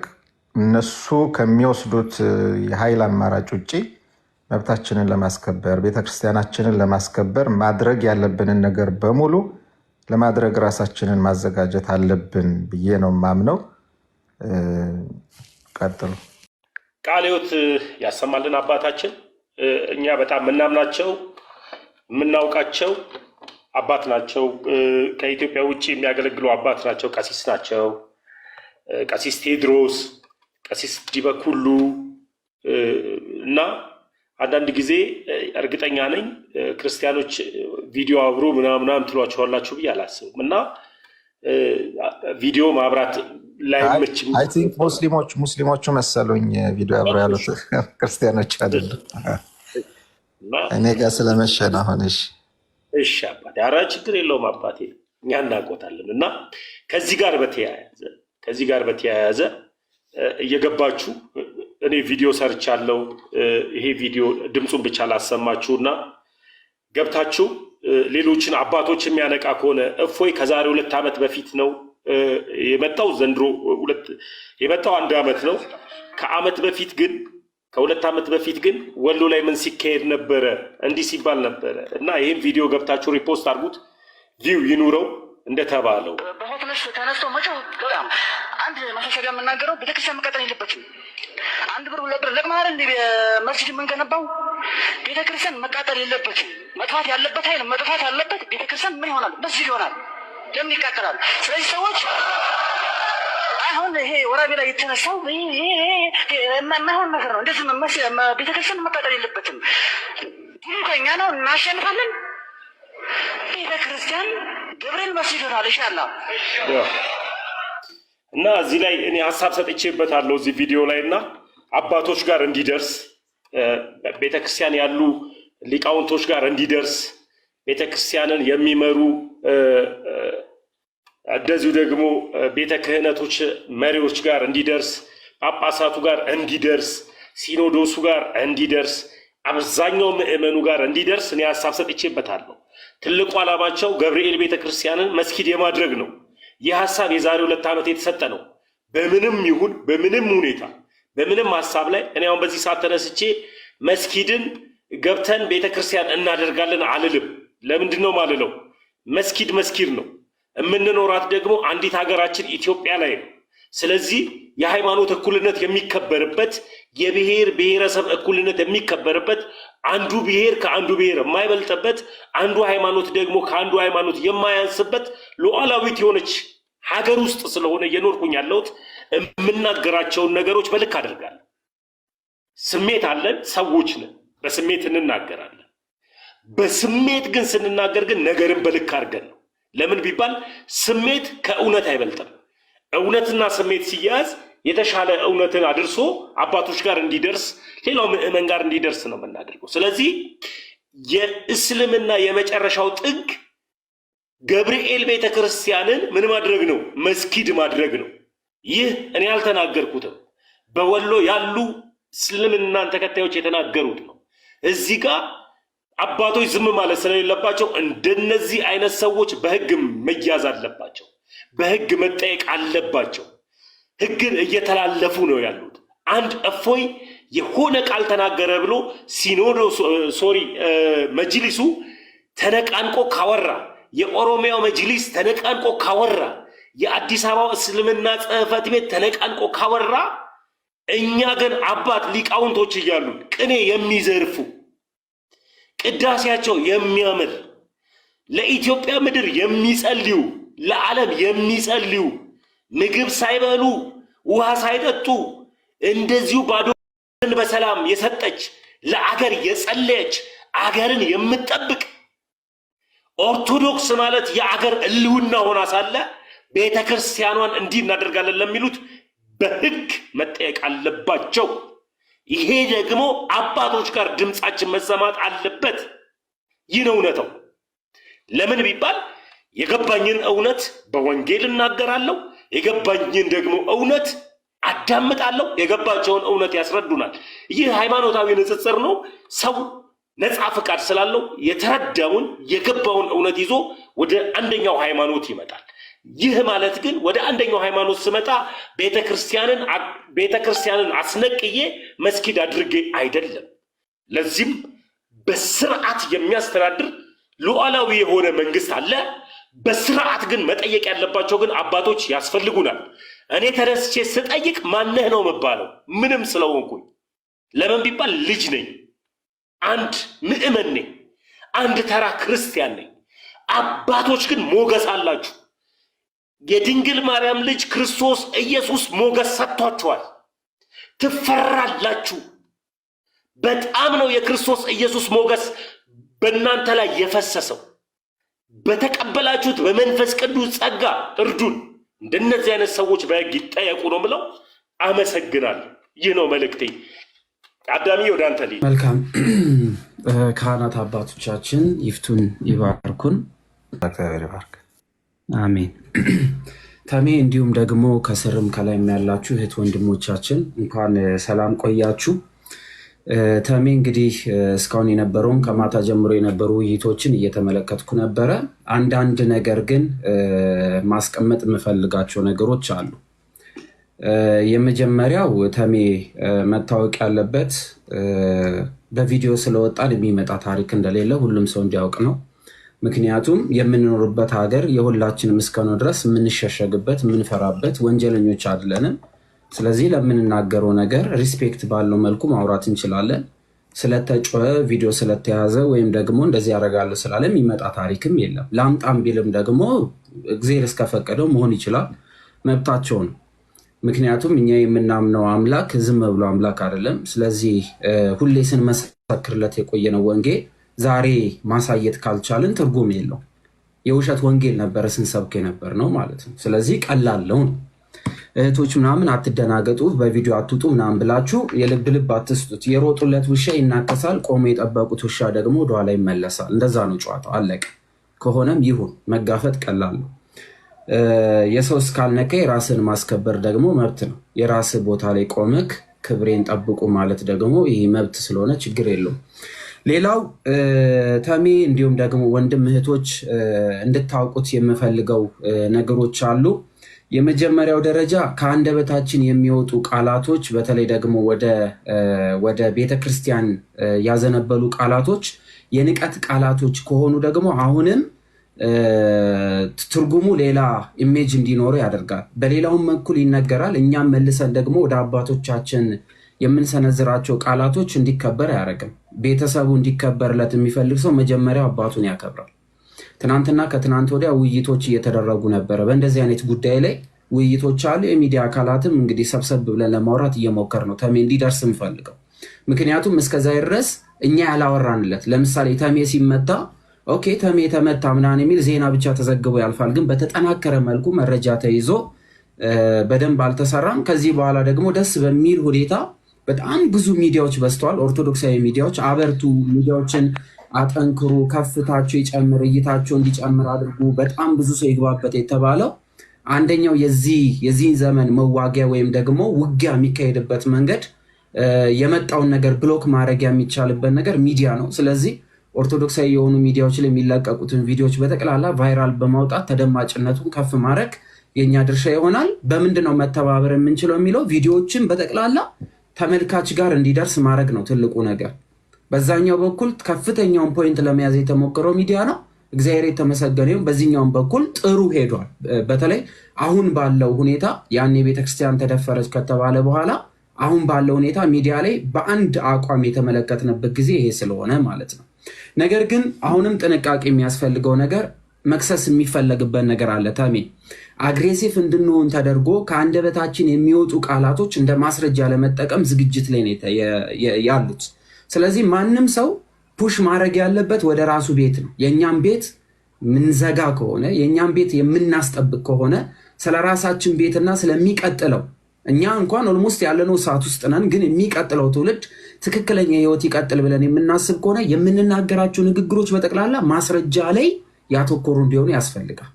እነሱ ከሚወስዱት የኃይል አማራጭ ውጭ መብታችንን ለማስከበር ቤተክርስቲያናችንን ለማስከበር ማድረግ ያለብንን ነገር በሙሉ ለማድረግ ራሳችንን ማዘጋጀት አለብን ብዬ ነው የማምነው። ቀጥሉ። ቃለ ሕይወት ያሰማልን አባታችን። እኛ በጣም የምናምናቸው የምናውቃቸው አባት ናቸው። ከኢትዮጵያ ውጭ የሚያገለግሉ አባት ናቸው። ቀሲስ ናቸው። ቀሲስ ቴዎድሮስ፣ ቀሲስ ዲበኩሉ እና አንዳንድ ጊዜ እርግጠኛ ነኝ ክርስቲያኖች ቪዲዮ አብሮ ምናምን ትሏቸዋላችሁ ብዬ አላስብም። እና ቪዲዮ ማብራት ላይመች ሙስሊሞቹ መሰሉኝ ቪዲዮ አብሮ ያሉት ክርስቲያኖች አይደለም። እኔ ጋር ስለመሸ ነው አሁን። እሺ አባቴ፣ ኧረ ችግር የለውም አባቴ፣ እኛ እናውቆታለን። እና ከዚህ ጋር በተያያዘ እየገባችሁ እኔ ቪዲዮ ሰርቻለሁ። ይሄ ቪዲዮ ድምፁን ብቻ ላሰማችሁ እና ገብታችሁ ሌሎችን አባቶች የሚያነቃ ከሆነ እፎይ ከዛሬ 2 ዓመት በፊት ነው የመጣው። ዘንድሮ የመጣው 1 ዓመት ነው። ከ2 ዓመት በፊት ግን ወሎ ላይ ምን ሲካሄድ ነበረ? እንዲህ ሲባል ነበረ። እና ይህም ቪዲዮ ገብታችሁ ሪፖስት አድርጉት፣ ቪው ይኑረው እንደተባለው በሆትነሽ ተነስተው መጮህ በጣም አንድ ማሻሻያ የምናገረው ቤተክርስቲያን መቀጠል የለበትም። አንድ ብር 2 ብር ለቅማር እንደ መስጂድ የምንገነባው ቤተክርስቲያን መቃጠል የለበትም። መጥፋት ያለበት ኃይል መጥፋት አለበት። ቤተክርስቲያን ምን ይሆናል? መስጂድ ይሆናል። ለምን ይቃጠላል? ስለዚህ ሰዎች አሁን ይሄ ወራቤ ላይ የተነሳው የማይሆን ነገር ነው። እንደዚህ ቤተክርስቲያን መቃጠል የለበትም። ከኛ ነው እናሸንፋለን። ቤተክርስቲያን ገብርኤል መስጂድ ይሆናል ኢንሻአላህ። እና እዚህ ላይ እኔ ሀሳብ ሰጥቼበታለሁ እዚህ ቪዲዮ ላይ እና አባቶች ጋር እንዲደርስ ቤተክርስቲያን ያሉ ሊቃውንቶች ጋር እንዲደርስ ቤተክርስቲያንን የሚመሩ እንደዚሁ ደግሞ ቤተ ክህነቶች መሪዎች ጋር እንዲደርስ ጳጳሳቱ ጋር እንዲደርስ ሲኖዶሱ ጋር እንዲደርስ አብዛኛው ምዕመኑ ጋር እንዲደርስ እኔ ሀሳብ ሰጥቼበታለሁ። ትልቁ ዓላማቸው ገብርኤል ቤተክርስቲያንን መስጊድ የማድረግ ነው። ይህ ሀሳብ የዛሬ 2 ዓመት የተሰጠ ነው። በምንም ይሁን በምንም ሁኔታ በምንም ሀሳብ ላይ እኔ አሁን በዚህ ሰዓት ተነስቼ መስጊድን ገብተን ቤተክርስቲያን እናደርጋለን አልልም። ለምንድን ነው ማልለው? መስጊድ መስጊድ ነው። የምንኖራት ደግሞ አንዲት ሀገራችን ኢትዮጵያ ላይ ነው። ስለዚህ የሃይማኖት እኩልነት የሚከበርበት የብሔር ብሔረሰብ እኩልነት የሚከበርበት አንዱ ብሔር ከአንዱ ብሔር የማይበልጥበት አንዱ ሃይማኖት ደግሞ ከአንዱ ሃይማኖት የማያንስበት ሉዓላዊት የሆነች ሀገር ውስጥ ስለሆነ እየኖርኩኝ ያለሁት የምናገራቸውን ነገሮች በልክ አደርጋለሁ። ስሜት አለን፣ ሰዎች ነን፣ በስሜት እንናገራለን። በስሜት ግን ስንናገር ግን ነገርን በልክ አድርገን ነው። ለምን ቢባል ስሜት ከእውነት አይበልጥም። እውነትና ስሜት ሲያያዝ የተሻለ እውነትን አድርሶ አባቶች ጋር እንዲደርስ ሌላው ምዕመን ጋር እንዲደርስ ነው የምናደርገው። ስለዚህ የእስልምና የመጨረሻው ጥግ ገብርኤል ቤተክርስቲያንን ምን ማድረግ ነው? መስጊድ ማድረግ ነው። ይህ እኔ አልተናገርኩትም፣ በወሎ ያሉ እስልምናን ተከታዮች የተናገሩት ነው። እዚህ ጋር አባቶች ዝም ማለት ስለሌለባቸው እንደነዚህ አይነት ሰዎች በህግ መያዝ አለባቸው፣ በህግ መጠየቅ አለባቸው። ህግን እየተላለፉ ነው ያሉት። አንድ እፎይ የሆነ ቃል ተናገረ ብሎ መጅሊሱ ተነቃንቆ ካወራ፣ የኦሮሚያው መጅሊስ ተነቃንቆ ካወራ፣ የአዲስ አበባው እስልምና ጽሕፈት ቤት ተነቃንቆ ካወራ፣ እኛ ግን አባት ሊቃውንቶች እያሉ ቅኔ የሚዘርፉ ቅዳሴያቸው የሚያምር ለኢትዮጵያ ምድር የሚጸልዩ ለዓለም የሚጸልዩ ምግብ ሳይበሉ ውሃ ሳይጠጡ እንደዚሁ ባዶን በሰላም የሰጠች ለአገር የጸለየች አገርን የምትጠብቅ ኦርቶዶክስ ማለት የአገር ሕልውና ሆና ሳለ ቤተ ክርስቲያኗን እንዲህ እናደርጋለን ለሚሉት በህግ መጠየቅ አለባቸው። ይሄ ደግሞ አባቶች ጋር ድምፃችን መሰማት አለበት። ይህ ነው እውነታው። ለምን ቢባል የገባኝን እውነት በወንጌል እናገራለሁ፣ የገባኝን ደግሞ እውነት አዳምጣለሁ፣ የገባቸውን እውነት ያስረዱናል። ይህ ሃይማኖታዊ ንጽጽር ነው። ሰው ነፃ ፍቃድ ስላለው የተረዳውን የገባውን እውነት ይዞ ወደ አንደኛው ሃይማኖት ይመጣል። ይህ ማለት ግን ወደ አንደኛው ሃይማኖት ስመጣ ቤተክርስቲያንን አስነቅዬ መስጊድ አድርጌ አይደለም። ለዚህም በስርዓት የሚያስተዳድር ሉዓላዊ የሆነ መንግስት አለ። በስርዓት ግን መጠየቅ ያለባቸው ግን አባቶች ያስፈልጉናል። እኔ ተነስቼ ስጠይቅ ማነህ ነው መባለው? ምንም ስለሆንኩኝ። ለምን ቢባል ልጅ ነኝ፣ አንድ ምዕመን ነኝ፣ አንድ ተራ ክርስቲያን ነኝ። አባቶች ግን ሞገስ አላችሁ። የድንግል ማርያም ልጅ ክርስቶስ ኢየሱስ ሞገስ ሰጥቷችኋል፣ ትፈራላችሁ። በጣም ነው የክርስቶስ ኢየሱስ ሞገስ በእናንተ ላይ የፈሰሰው። በተቀበላችሁት በመንፈስ ቅዱስ ጸጋ እርዱን። እንደነዚህ አይነት ሰዎች በሕግ ይጠየቁ ነው ብለው አመሰግናለሁ። ይህ ነው መልእክቴ። አዳሚ ወደ አንተ ልይ። መልካም ካህናት አባቶቻችን ይፍቱን ይባርኩን። አሜን። ተሜ እንዲሁም ደግሞ ከስርም ከላይም ያላችሁ እህት ወንድሞቻችን እንኳን ሰላም ቆያችሁ። ተሜ እንግዲህ እስካሁን የነበረውን ከማታ ጀምሮ የነበሩ ውይይቶችን እየተመለከትኩ ነበረ። አንዳንድ ነገር ግን ማስቀመጥ የምፈልጋቸው ነገሮች አሉ። የመጀመሪያው ተሜ መታወቅ ያለበት በቪዲዮ ስለወጣን የሚመጣ ታሪክ እንደሌለ ሁሉም ሰው እንዲያውቅ ነው። ምክንያቱም የምንኖርበት ሀገር የሁላችንም እስከሆነ ድረስ የምንሸሸግበት የምንፈራበት ወንጀለኞች አይደለንም። ስለዚህ ለምንናገረው ነገር ሪስፔክት ባለው መልኩ ማውራት እንችላለን። ስለተጮኸ ቪዲዮ ስለተያዘ ወይም ደግሞ እንደዚህ ያደርጋሉ ስላለ የሚመጣ ታሪክም የለም። ላምጣም ቢልም ደግሞ እግዚአብሔር እስከፈቀደው መሆን ይችላል፣ መብታቸው ነው። ምክንያቱም እኛ የምናምነው አምላክ ዝም ብሎ አምላክ አይደለም። ስለዚህ ሁሌ ስንመሰክርለት የቆየነው ወንጌል ዛሬ ማሳየት ካልቻልን ትርጉም የለው። የውሸት ወንጌል ነበረ ስንሰብክ የነበር ነው ማለት ነው። ስለዚህ ቀላለው ነው። እህቶች ምናምን አትደናገጡ፣ በቪዲዮ አትውጡ ምናምን ብላችሁ የልብ ልብ አትስጡት። የሮጡለት ውሻ ይናከሳል፣ ቆሞ የጠበቁት ውሻ ደግሞ ወደኋላ ይመለሳል። እንደዛ ነው ጨዋታው፣ አለቀ። ከሆነም ይሁን፣ መጋፈጥ ቀላል ነው። የሰው እስካልነካ የራስን ማስከበር ደግሞ መብት ነው። የራስ ቦታ ላይ ቆመክ ክብሬን ጠብቁ ማለት ደግሞ ይህ መብት ስለሆነ ችግር የለውም። ሌላው ተሜ እንዲሁም ደግሞ ወንድም እህቶች እንድታውቁት የምፈልገው ነገሮች አሉ። የመጀመሪያው ደረጃ ከአንደበታችን የሚወጡ ቃላቶች በተለይ ደግሞ ወደ ቤተክርስቲያን ያዘነበሉ ቃላቶች የንቀት ቃላቶች ከሆኑ ደግሞ አሁንም ትርጉሙ ሌላ ኢሜጅ እንዲኖረው ያደርጋል። በሌላውም በኩል ይነገራል። እኛም መልሰን ደግሞ ወደ አባቶቻችን የምንሰነዝራቸው ቃላቶች እንዲከበር አያደርግም። ቤተሰቡ እንዲከበርለት የሚፈልግ ሰው መጀመሪያ አባቱን ያከብራል። ትናንትና ከትናንት ወዲያ ውይይቶች እየተደረጉ ነበረ። በእንደዚህ አይነት ጉዳይ ላይ ውይይቶች አሉ። የሚዲያ አካላትም እንግዲህ ሰብሰብ ብለን ለማውራት እየሞከር ነው። ተሜ እንዲደርስ እንፈልገው። ምክንያቱም እስከዛ ድረስ እኛ ያላወራንለት፣ ለምሳሌ ተሜ ሲመታ ኦኬ ተሜ ተመታ ምናምን የሚል ዜና ብቻ ተዘግቦ ያልፋል። ግን በተጠናከረ መልኩ መረጃ ተይዞ በደንብ አልተሰራም። ከዚህ በኋላ ደግሞ ደስ በሚል ሁኔታ በጣም ብዙ ሚዲያዎች በዝተዋል። ኦርቶዶክሳዊ ሚዲያዎች አበርቱ፣ ሚዲያዎችን አጠንክሩ፣ ከፍታቸው ይጨምር፣ እይታቸው እንዲጨምር አድርጉ፣ በጣም ብዙ ሰው ይግባበት የተባለው አንደኛው የዚህን ዘመን መዋጊያ ወይም ደግሞ ውጊያ የሚካሄድበት መንገድ የመጣውን ነገር ብሎክ ማድረግ የሚቻልበት ነገር ሚዲያ ነው። ስለዚህ ኦርቶዶክሳዊ የሆኑ ሚዲያዎች ላይ የሚለቀቁትን ቪዲዮዎች በጠቅላላ ቫይራል በማውጣት ተደማጭነቱን ከፍ ማድረግ የኛ ድርሻ ይሆናል። በምንድን ነው መተባበር የምንችለው የሚለው ቪዲዮዎችን በጠቅላላ ተመልካች ጋር እንዲደርስ ማድረግ ነው ትልቁ ነገር። በዛኛው በኩል ከፍተኛውን ፖይንት ለመያዝ የተሞከረው ሚዲያ ነው። እግዚአብሔር የተመሰገነው። በዚህኛውም በኩል ጥሩ ሄዷል። በተለይ አሁን ባለው ሁኔታ ያኔ ቤተክርስቲያን ተደፈረች ከተባለ በኋላ አሁን ባለው ሁኔታ ሚዲያ ላይ በአንድ አቋም የተመለከትንበት ጊዜ ይሄ ስለሆነ ማለት ነው። ነገር ግን አሁንም ጥንቃቄ የሚያስፈልገው ነገር መክሰስ የሚፈለግበት ነገር አለ። ተሜ አግሬሲቭ እንድንሆን ተደርጎ ከአንደበታችን የሚወጡ ቃላቶች እንደ ማስረጃ ለመጠቀም ዝግጅት ላይ ነው ያሉት። ስለዚህ ማንም ሰው ፑሽ ማድረግ ያለበት ወደ ራሱ ቤት ነው። የእኛም ቤት ምንዘጋ ከሆነ የእኛም ቤት የምናስጠብቅ ከሆነ ስለ ራሳችን ቤትና ስለሚቀጥለው እኛ እንኳን ኦልሞስት ያለነው ሰዓት ውስጥ ነን፣ ግን የሚቀጥለው ትውልድ ትክክለኛ ህይወት ይቀጥል ብለን የምናስብ ከሆነ የምንናገራቸው ንግግሮች በጠቅላላ ማስረጃ ላይ ያተኮሩ እንዲሆኑ ያስፈልጋል።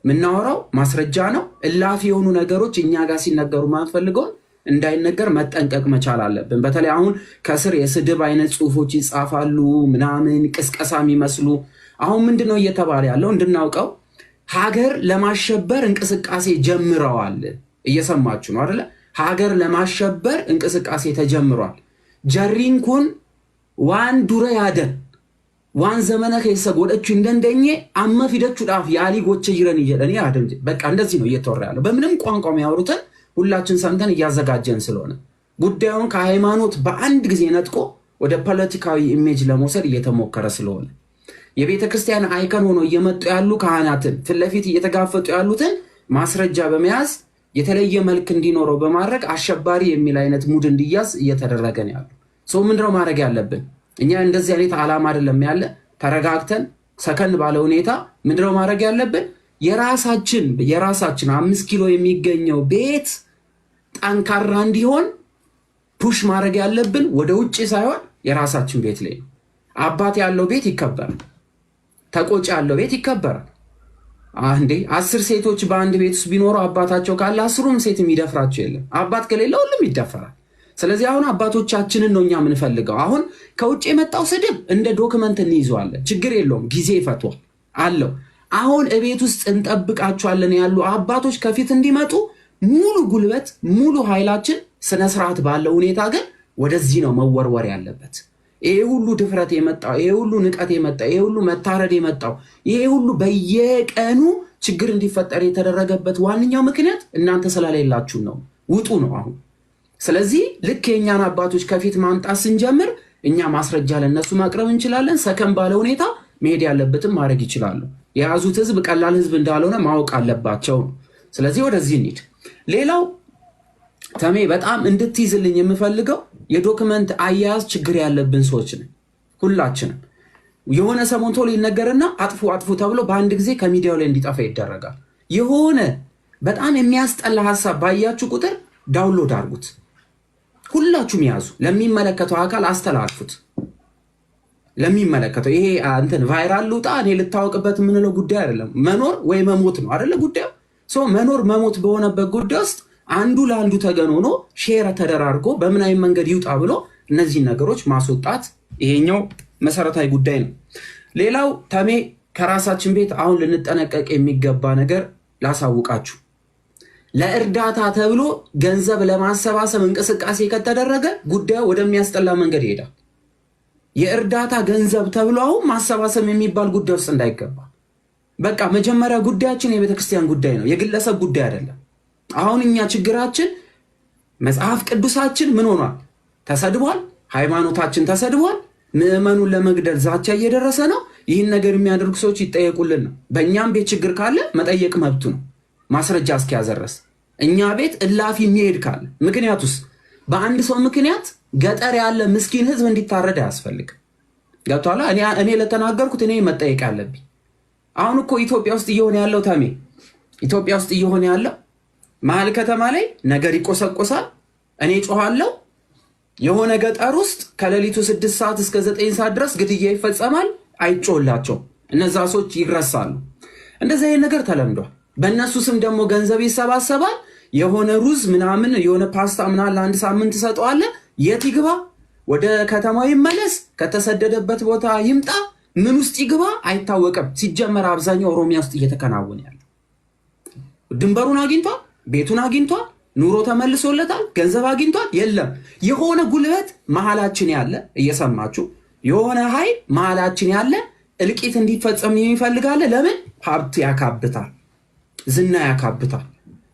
ምናወራው ማስረጃ ነው። እላፊ የሆኑ ነገሮች እኛ ጋር ሲነገሩ ማንፈልገውን እንዳይነገር መጠንቀቅ መቻል አለብን። በተለይ አሁን ከስር የስድብ አይነት ጽሁፎች ይጻፋሉ ምናምን ቅስቀሳ የሚመስሉ። አሁን ምንድነው እየተባለ ያለው እንድናውቀው፣ ሀገር ለማሸበር እንቅስቃሴ ጀምረዋል። እየሰማችሁ ነው አይደለ? ሀገር ለማሸበር እንቅስቃሴ ተጀምሯል። ጀሪንኩን ዋን ዱረ ያደን ዋን ዘመነ ከይሰግ ወደቹ እንደንደኘ አመ ፊደቹ ዳፍ ያሊ ጎቸ ይረን ይጀለኒ አደም። በቃ እንደዚህ ነው እየተወራ ያለው። በምንም ቋንቋ የሚያወሩትን ሁላችን ሰምተን እያዘጋጀን ስለሆነ ጉዳዩን ከሃይማኖት በአንድ ጊዜ ነጥቆ ወደ ፖለቲካዊ ኢሜጅ ለመውሰድ እየተሞከረ ስለሆነ የቤተ ክርስቲያን አይከን ሆኖ እየመጡ ያሉ ካህናትን ፊት ለፊት እየተጋፈጡ ያሉትን ማስረጃ በመያዝ የተለየ መልክ እንዲኖረው በማድረግ አሸባሪ የሚል አይነት ሙድ እንዲያዝ እየተደረገ ነው ያለው። ሰው ምንድነው ማድረግ ያለብን? እኛ እንደዚህ አይነት ዓላማ አይደለም ያለ። ተረጋግተን ሰከን ባለ ሁኔታ ምንድነው ማድረግ ያለብን? የራሳችን 5 ኪሎ የሚገኘው ቤት ጠንካራ እንዲሆን ፑሽ ማድረግ ያለብን ወደ ውጭ ሳይሆን የራሳችን ቤት ላይ ነው። አባት ያለው ቤት ይከበራል። ተቆጭ ያለው ቤት ይከበራል። አንዴ 10 ሴቶች በአንድ ቤት ውስጥ ቢኖሩ አባታቸው ካለ 10ሩም ሴት የሚደፍራቸው የለም። አባት ከሌለ ሁሉም ይደፈራል። ስለዚህ አሁን አባቶቻችንን ነው እኛ የምንፈልገው። አሁን ከውጭ የመጣው ስድብ እንደ ዶክመንት እንይዘዋለን፣ ችግር የለውም፣ ጊዜ ይፈቷል አለው። አሁን እቤት ውስጥ እንጠብቃቸዋለን ያሉ አባቶች ከፊት እንዲመጡ ሙሉ ጉልበት ሙሉ ኃይላችን ስነስርዓት ባለው ሁኔታ ግን ወደዚህ ነው መወርወር ያለበት። ይሄ ሁሉ ድፍረት የመጣው፣ ይሄ ሁሉ ንቀት የመጣው፣ ይሄ ሁሉ መታረድ የመጣው፣ ይሄ ሁሉ በየቀኑ ችግር እንዲፈጠር የተደረገበት ዋነኛው ምክንያት እናንተ ስለሌላችሁ ነው። ውጡ ነው አሁን። ስለዚህ ልክ የእኛን አባቶች ከፊት ማምጣት ስንጀምር እኛ ማስረጃ ለነሱ ማቅረብ እንችላለን። ሰከን ባለ ሁኔታ መሄድ ያለበትም ማድረግ ይችላሉ። የያዙት ህዝብ ቀላል ህዝብ እንዳልሆነ ማወቅ አለባቸው። ስለዚህ ወደዚህ እንሂድ። ሌላው ተሜ በጣም እንድትይዝልኝ የምፈልገው የዶክመንት አያያዝ ችግር ያለብን ሰዎች ነን ሁላችንም። የሆነ ሰሞን ቶሎ ይነገርና አጥፉ አጥፉ ተብሎ በአንድ ጊዜ ከሚዲያው ላይ እንዲጠፋ ይደረጋል። የሆነ በጣም የሚያስጠላ ሀሳብ ባያችሁ ቁጥር ዳውንሎድ አድርጉት፣ ሁላችሁም ያዙ፣ ለሚመለከተው አካል አስተላልፉት። ለሚመለከተው ይሄ እንትን ቫይራል ልውጣ እኔ ልታወቅበት የምንለው ጉዳይ አይደለም። መኖር ወይ መሞት ነው አይደለ ጉዳዩ። መኖር መሞት በሆነበት ጉዳይ ውስጥ አንዱ ለአንዱ ተገን ሆኖ ሼር ተደራርጎ በምን አይነት መንገድ ይውጣ ብሎ እነዚህ ነገሮች ማስወጣት ይሄኛው መሰረታዊ ጉዳይ ነው። ሌላው ተሜ ከራሳችን ቤት አሁን ልንጠነቀቅ የሚገባ ነገር ላሳውቃችሁ። ለእርዳታ ተብሎ ገንዘብ ለማሰባሰብ እንቅስቃሴ ከተደረገ ጉዳዩ ወደሚያስጠላ መንገድ ይሄዳል። የእርዳታ ገንዘብ ተብሎ አሁን ማሰባሰብ የሚባል ጉዳይ ውስጥ እንዳይገባ። በቃ መጀመሪያ ጉዳያችን የቤተክርስቲያን ጉዳይ ነው፣ የግለሰብ ጉዳይ አይደለም። አሁን እኛ ችግራችን መጽሐፍ ቅዱሳችን ምን ሆኗል? ተሰድቧል። ሃይማኖታችን ተሰድቧል። ምዕመኑን ለመግደል ዛቻ እየደረሰ ነው። ይህን ነገር የሚያደርጉ ሰዎች ይጠየቁልን ነው። በእኛም ቤት ችግር ካለ መጠየቅ መብቱ ነው፣ ማስረጃ እስኪያዘረስ። እኛ ቤት እላፊ የሚሄድ ካለ ምክንያቱስ በአንድ ሰው ምክንያት ገጠር ያለ ምስኪን ህዝብ እንዲታረድ አያስፈልግም። ገብቷላ? እኔ ለተናገርኩት እኔ መጠየቅ አለብኝ። አሁን እኮ ኢትዮጵያ ውስጥ እየሆነ ያለው ተሜ ኢትዮጵያ ውስጥ እየሆነ ያለው መሀል ከተማ ላይ ነገር ይቆሰቆሳል። እኔ ጮኋለሁ። የሆነ ገጠር ውስጥ ከሌሊቱ 6 ሰዓት እስከ 9 ሰዓት ድረስ ግድያ ይፈጸማል። አይጮላቸው፣ እነዛ ሰዎች ይረሳሉ። እንደዚህ አይነት ነገር ተለምዷል። በእነሱ ስም ደግሞ ገንዘብ ይሰባሰባል። የሆነ ሩዝ ምናምን የሆነ ፓስታ ምናምን ለአንድ ሳምንት ሰጠዋለ። የት ይግባ? ወደ ከተማው ይመለስ? ከተሰደደበት ቦታ ይምጣ? ምን ውስጥ ይግባ አይታወቅም። ሲጀመር አብዛኛው ኦሮሚያ ውስጥ እየተከናወነ ያለው ድንበሩን አግኝቷል፣ ቤቱን አግኝቷል፣ ኑሮ ተመልሶለታል፣ ገንዘብ አግኝቷል። የለም የሆነ ጉልበት መሃላችን ያለ እየሰማችሁ፣ የሆነ ኃይል መሃላችን ያለ እልቂት እንዲፈጸም የሚፈልጋለ። ለምን? ሀብት ያካብታል፣ ዝና ያካብታል።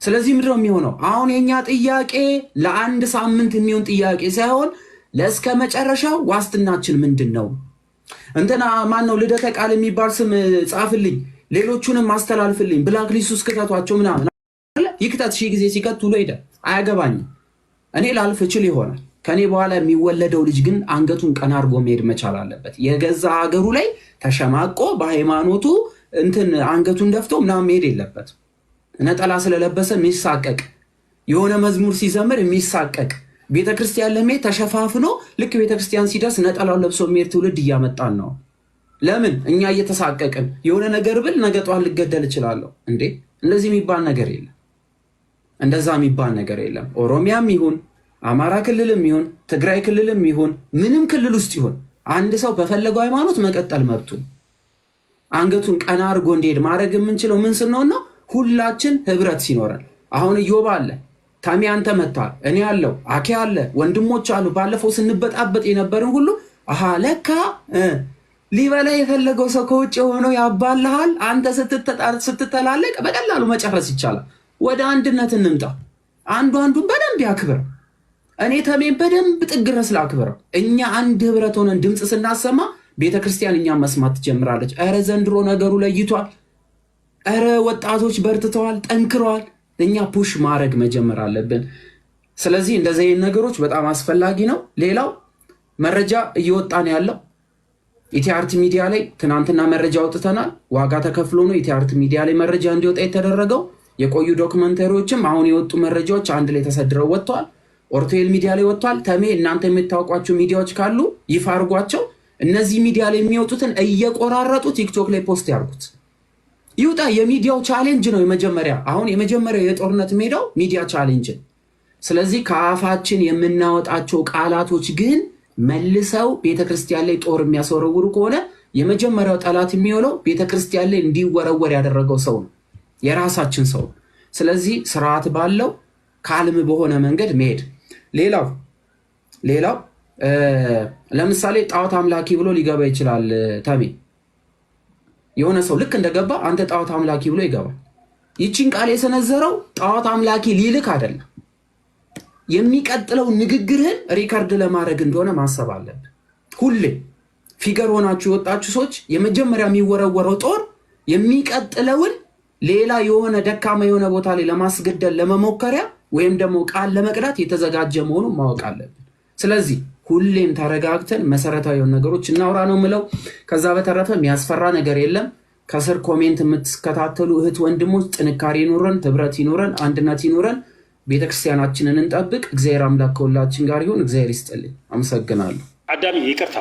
ስለዚህ ምንድነው የሚሆነው? አሁን የኛ ጥያቄ ለአንድ ሳምንት የሚሆን ጥያቄ ሳይሆን ለእስከ መጨረሻው ዋስትናችን ምንድን ነው? እንትና ማን ነው ልደተ ቃል የሚባል ስም ጻፍልኝ፣ ሌሎቹንም ማስተላልፍልኝ፣ ብላክ ሊስት ውስጥ ክተቷቸው ምናምን ይክተት። 1000 ጊዜ ሲከት ውሎ ሄደ። አያገባኝም። እኔ ላልፍ እችል ይሆናል። ከኔ በኋላ የሚወለደው ልጅ ግን አንገቱን ቀና አድርጎ መሄድ መቻል አለበት። የገዛ ሀገሩ ላይ ተሸማቆ በሃይማኖቱ እንትን አንገቱን ደፍቶ ምናምን መሄድ የለበት። ነጠላ ስለለበሰ የሚሳቀቅ የሆነ መዝሙር ሲዘምር የሚሳቀቅ ቤተክርስቲያን ለመሄድ ተሸፋፍኖ ልክ ቤተክርስቲያን ሲደርስ ነጠላውን ለብሶ የሚሄድ ትውልድ እያመጣን ነው። ለምን? እኛ እየተሳቀቅን የሆነ ነገር ብል ነገ ጧት ልገደል እችላለሁ እንዴ? እንደዚህ የሚባል ነገር የለም። እንደዛ የሚባል ነገር የለም። ኦሮሚያም ይሁን አማራ ክልልም ይሁን ትግራይ ክልልም ይሁን ምንም ክልል ውስጥ ይሁን አንድ ሰው በፈለገው ሃይማኖት መቀጠል መብቱ። አንገቱን ቀና አድርጎ እንዲሄድ ማድረግ የምንችለው ምን ስንሆን ነው? ሁላችን ህብረት ሲኖረን። አሁን እዮባ አለ፣ ታሚ አንተ መጥተዋል፣ እኔ ያለው አኬ አለ፣ ወንድሞች አሉ። ባለፈው ስንበጣበጥ የነበርን ሁሉ አሃ ለካ ሊበላ የፈለገው ሰው ከውጭ የሆነው ያባልሃል። አንተ ስትተላለቅ በቀላሉ መጨረስ ይቻላል። ወደ አንድነት እንምጣ። አንዱ አንዱን በደንብ ያክብር። እኔ ተሜን በደንብ ጥግ ድረስ ላክብረው። እኛ አንድ ህብረት ሆነን ድምፅ ስናሰማ ቤተክርስቲያን እኛ መስማት ትጀምራለች። ኧረ ዘንድሮ ነገሩ ለይቷል። ኧረ ወጣቶች በርትተዋል፣ ጠንክረዋል። እኛ ፑሽ ማድረግ መጀመር አለብን። ስለዚህ እንደዚህ አይነት ነገሮች በጣም አስፈላጊ ነው። ሌላው መረጃ እየወጣን ያለው ኢቲአርቲ ሚዲያ ላይ ትናንትና መረጃ አውጥተናል። ዋጋ ተከፍሎ ነው ኢቲአርቲ ሚዲያ ላይ መረጃ እንዲወጣ የተደረገው። የቆዩ ዶክመንተሪዎችም አሁን የወጡ መረጃዎች አንድ ላይ ተሰድረው ወጥተዋል። ኦርቶኤል ሚዲያ ላይ ወጥቷል። ተሜ እናንተ የምታውቋቸው ሚዲያዎች ካሉ ይፋ አድርጓቸው። እነዚህ ሚዲያ ላይ የሚወጡትን እየቆራረጡ ቲክቶክ ላይ ፖስት ያርጉት፣ ይውጣ። የሚዲያው ቻሌንጅ ነው የመጀመሪያ። አሁን የመጀመሪያው የጦርነት ሜዳው ሚዲያ ቻሌንጅ። ስለዚህ ከአፋችን የምናወጣቸው ቃላቶች ግን መልሰው ቤተክርስቲያን ላይ ጦር የሚያስወረውሩ ከሆነ የመጀመሪያው ጠላት የሚሆነው ቤተክርስቲያን ላይ እንዲወረወር ያደረገው ሰው ነው፣ የራሳችን ሰው። ስለዚህ ስርዓት ባለው ካልም በሆነ መንገድ መሄድ። ሌላው ለምሳሌ ጣዖት አምላኪ ብሎ ሊገባ ይችላል። ተሜ የሆነ ሰው ልክ እንደገባ አንተ ጣዖት አምላኪ ብሎ ይገባል። ይቺን ቃል የሰነዘረው ጣዖት አምላኪ ሊልክ አይደለም። የሚቀጥለው ንግግርህን ሪካርድ ለማድረግ እንደሆነ ማሰብ አለብህ። ሁሌ ፊገር ሆናችሁ የወጣችሁ ሰዎች የመጀመሪያ የሚወረወረው ጦር የሚቀጥለውን ሌላ የሆነ ደካማ የሆነ ቦታ ላይ ለማስገደል ለመሞከሪያ ወይም ደግሞ ቃል ለመቅዳት የተዘጋጀ መሆኑን ማወቅ አለብን። ስለዚህ ሁሌም ተረጋግተን መሰረታዊ ነገሮች እናውራ ነው ምለው። ከዛ በተረፈ የሚያስፈራ ነገር የለም። ከስር ኮሜንት የምትከታተሉ እህት ወንድሞች ጥንካሬ ይኖረን፣ ህብረት ይኖረን፣ አንድነት ይኖረን፣ ቤተክርስቲያናችንን እንጠብቅ። እግዚአብሔር አምላክ ከሁላችን ጋር ይሁን። እግዚአብሔር ይስጥልኝ። አመሰግናለሁ። አዳሚ ይቅርታ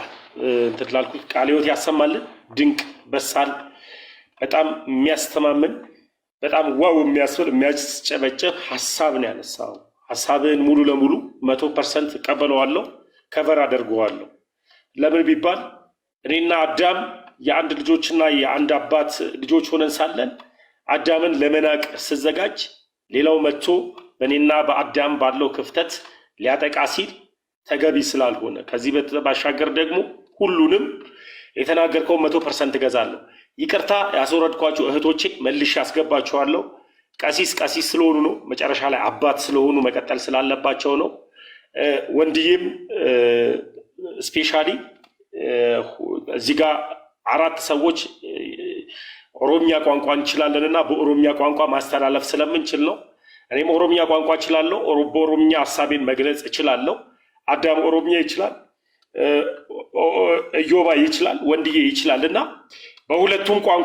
እንትን ላልኩት ቃለ ሕይወት ያሰማልን። ድንቅ በሳል በጣም የሚያስተማምን በጣም ዋው የሚያስብል የሚያስጨበጭብ ሀሳብ ነው ያነሳው። ሀሳብን ሙሉ ለሙሉ 100% እቀበለዋለሁ፣ ከቨር አደርገዋለሁ። ለምን ቢባል እኔና አዳም የአንድ ልጆችና የአንድ አባት ልጆች ሆነን ሳለን አዳምን ለመናቅ ስዘጋጅ ሌላው መጥቶ በእኔና በአዳም ባለው ክፍተት ሊያጠቃ ሲል ተገቢ ስላልሆነ ከዚህ ባሻገር ደግሞ ሁሉንም የተናገርከው 100% እገዛለሁ። ይቅርታ ያስወረድኳችሁ እህቶቼ መልሼ ያስገባችኋለሁ። ቀሲስ ስለሆኑ ነው፣ መጨረሻ ላይ አባት ስለሆኑ መቀጠል ስላለባቸው ነው። ወንድዬም ስፔሻሊ እዚህ ጋር 4 ሰዎች ኦሮሚያ ቋንቋ እንችላለንና በኦሮሚያ ቋንቋ ማስተላለፍ ስለምንችል ነው። እኔም ኦሮሚያ ቋንቋ እችላለሁ፣ በኦሮሚያ ሀሳቤን መግለጽ እችላለሁ። አዳም ኦሮሚያ ይችላል፣ እዮባ ይችላል፣ ወንድዬ ይችላል እና በሁለቱም ቋንቋ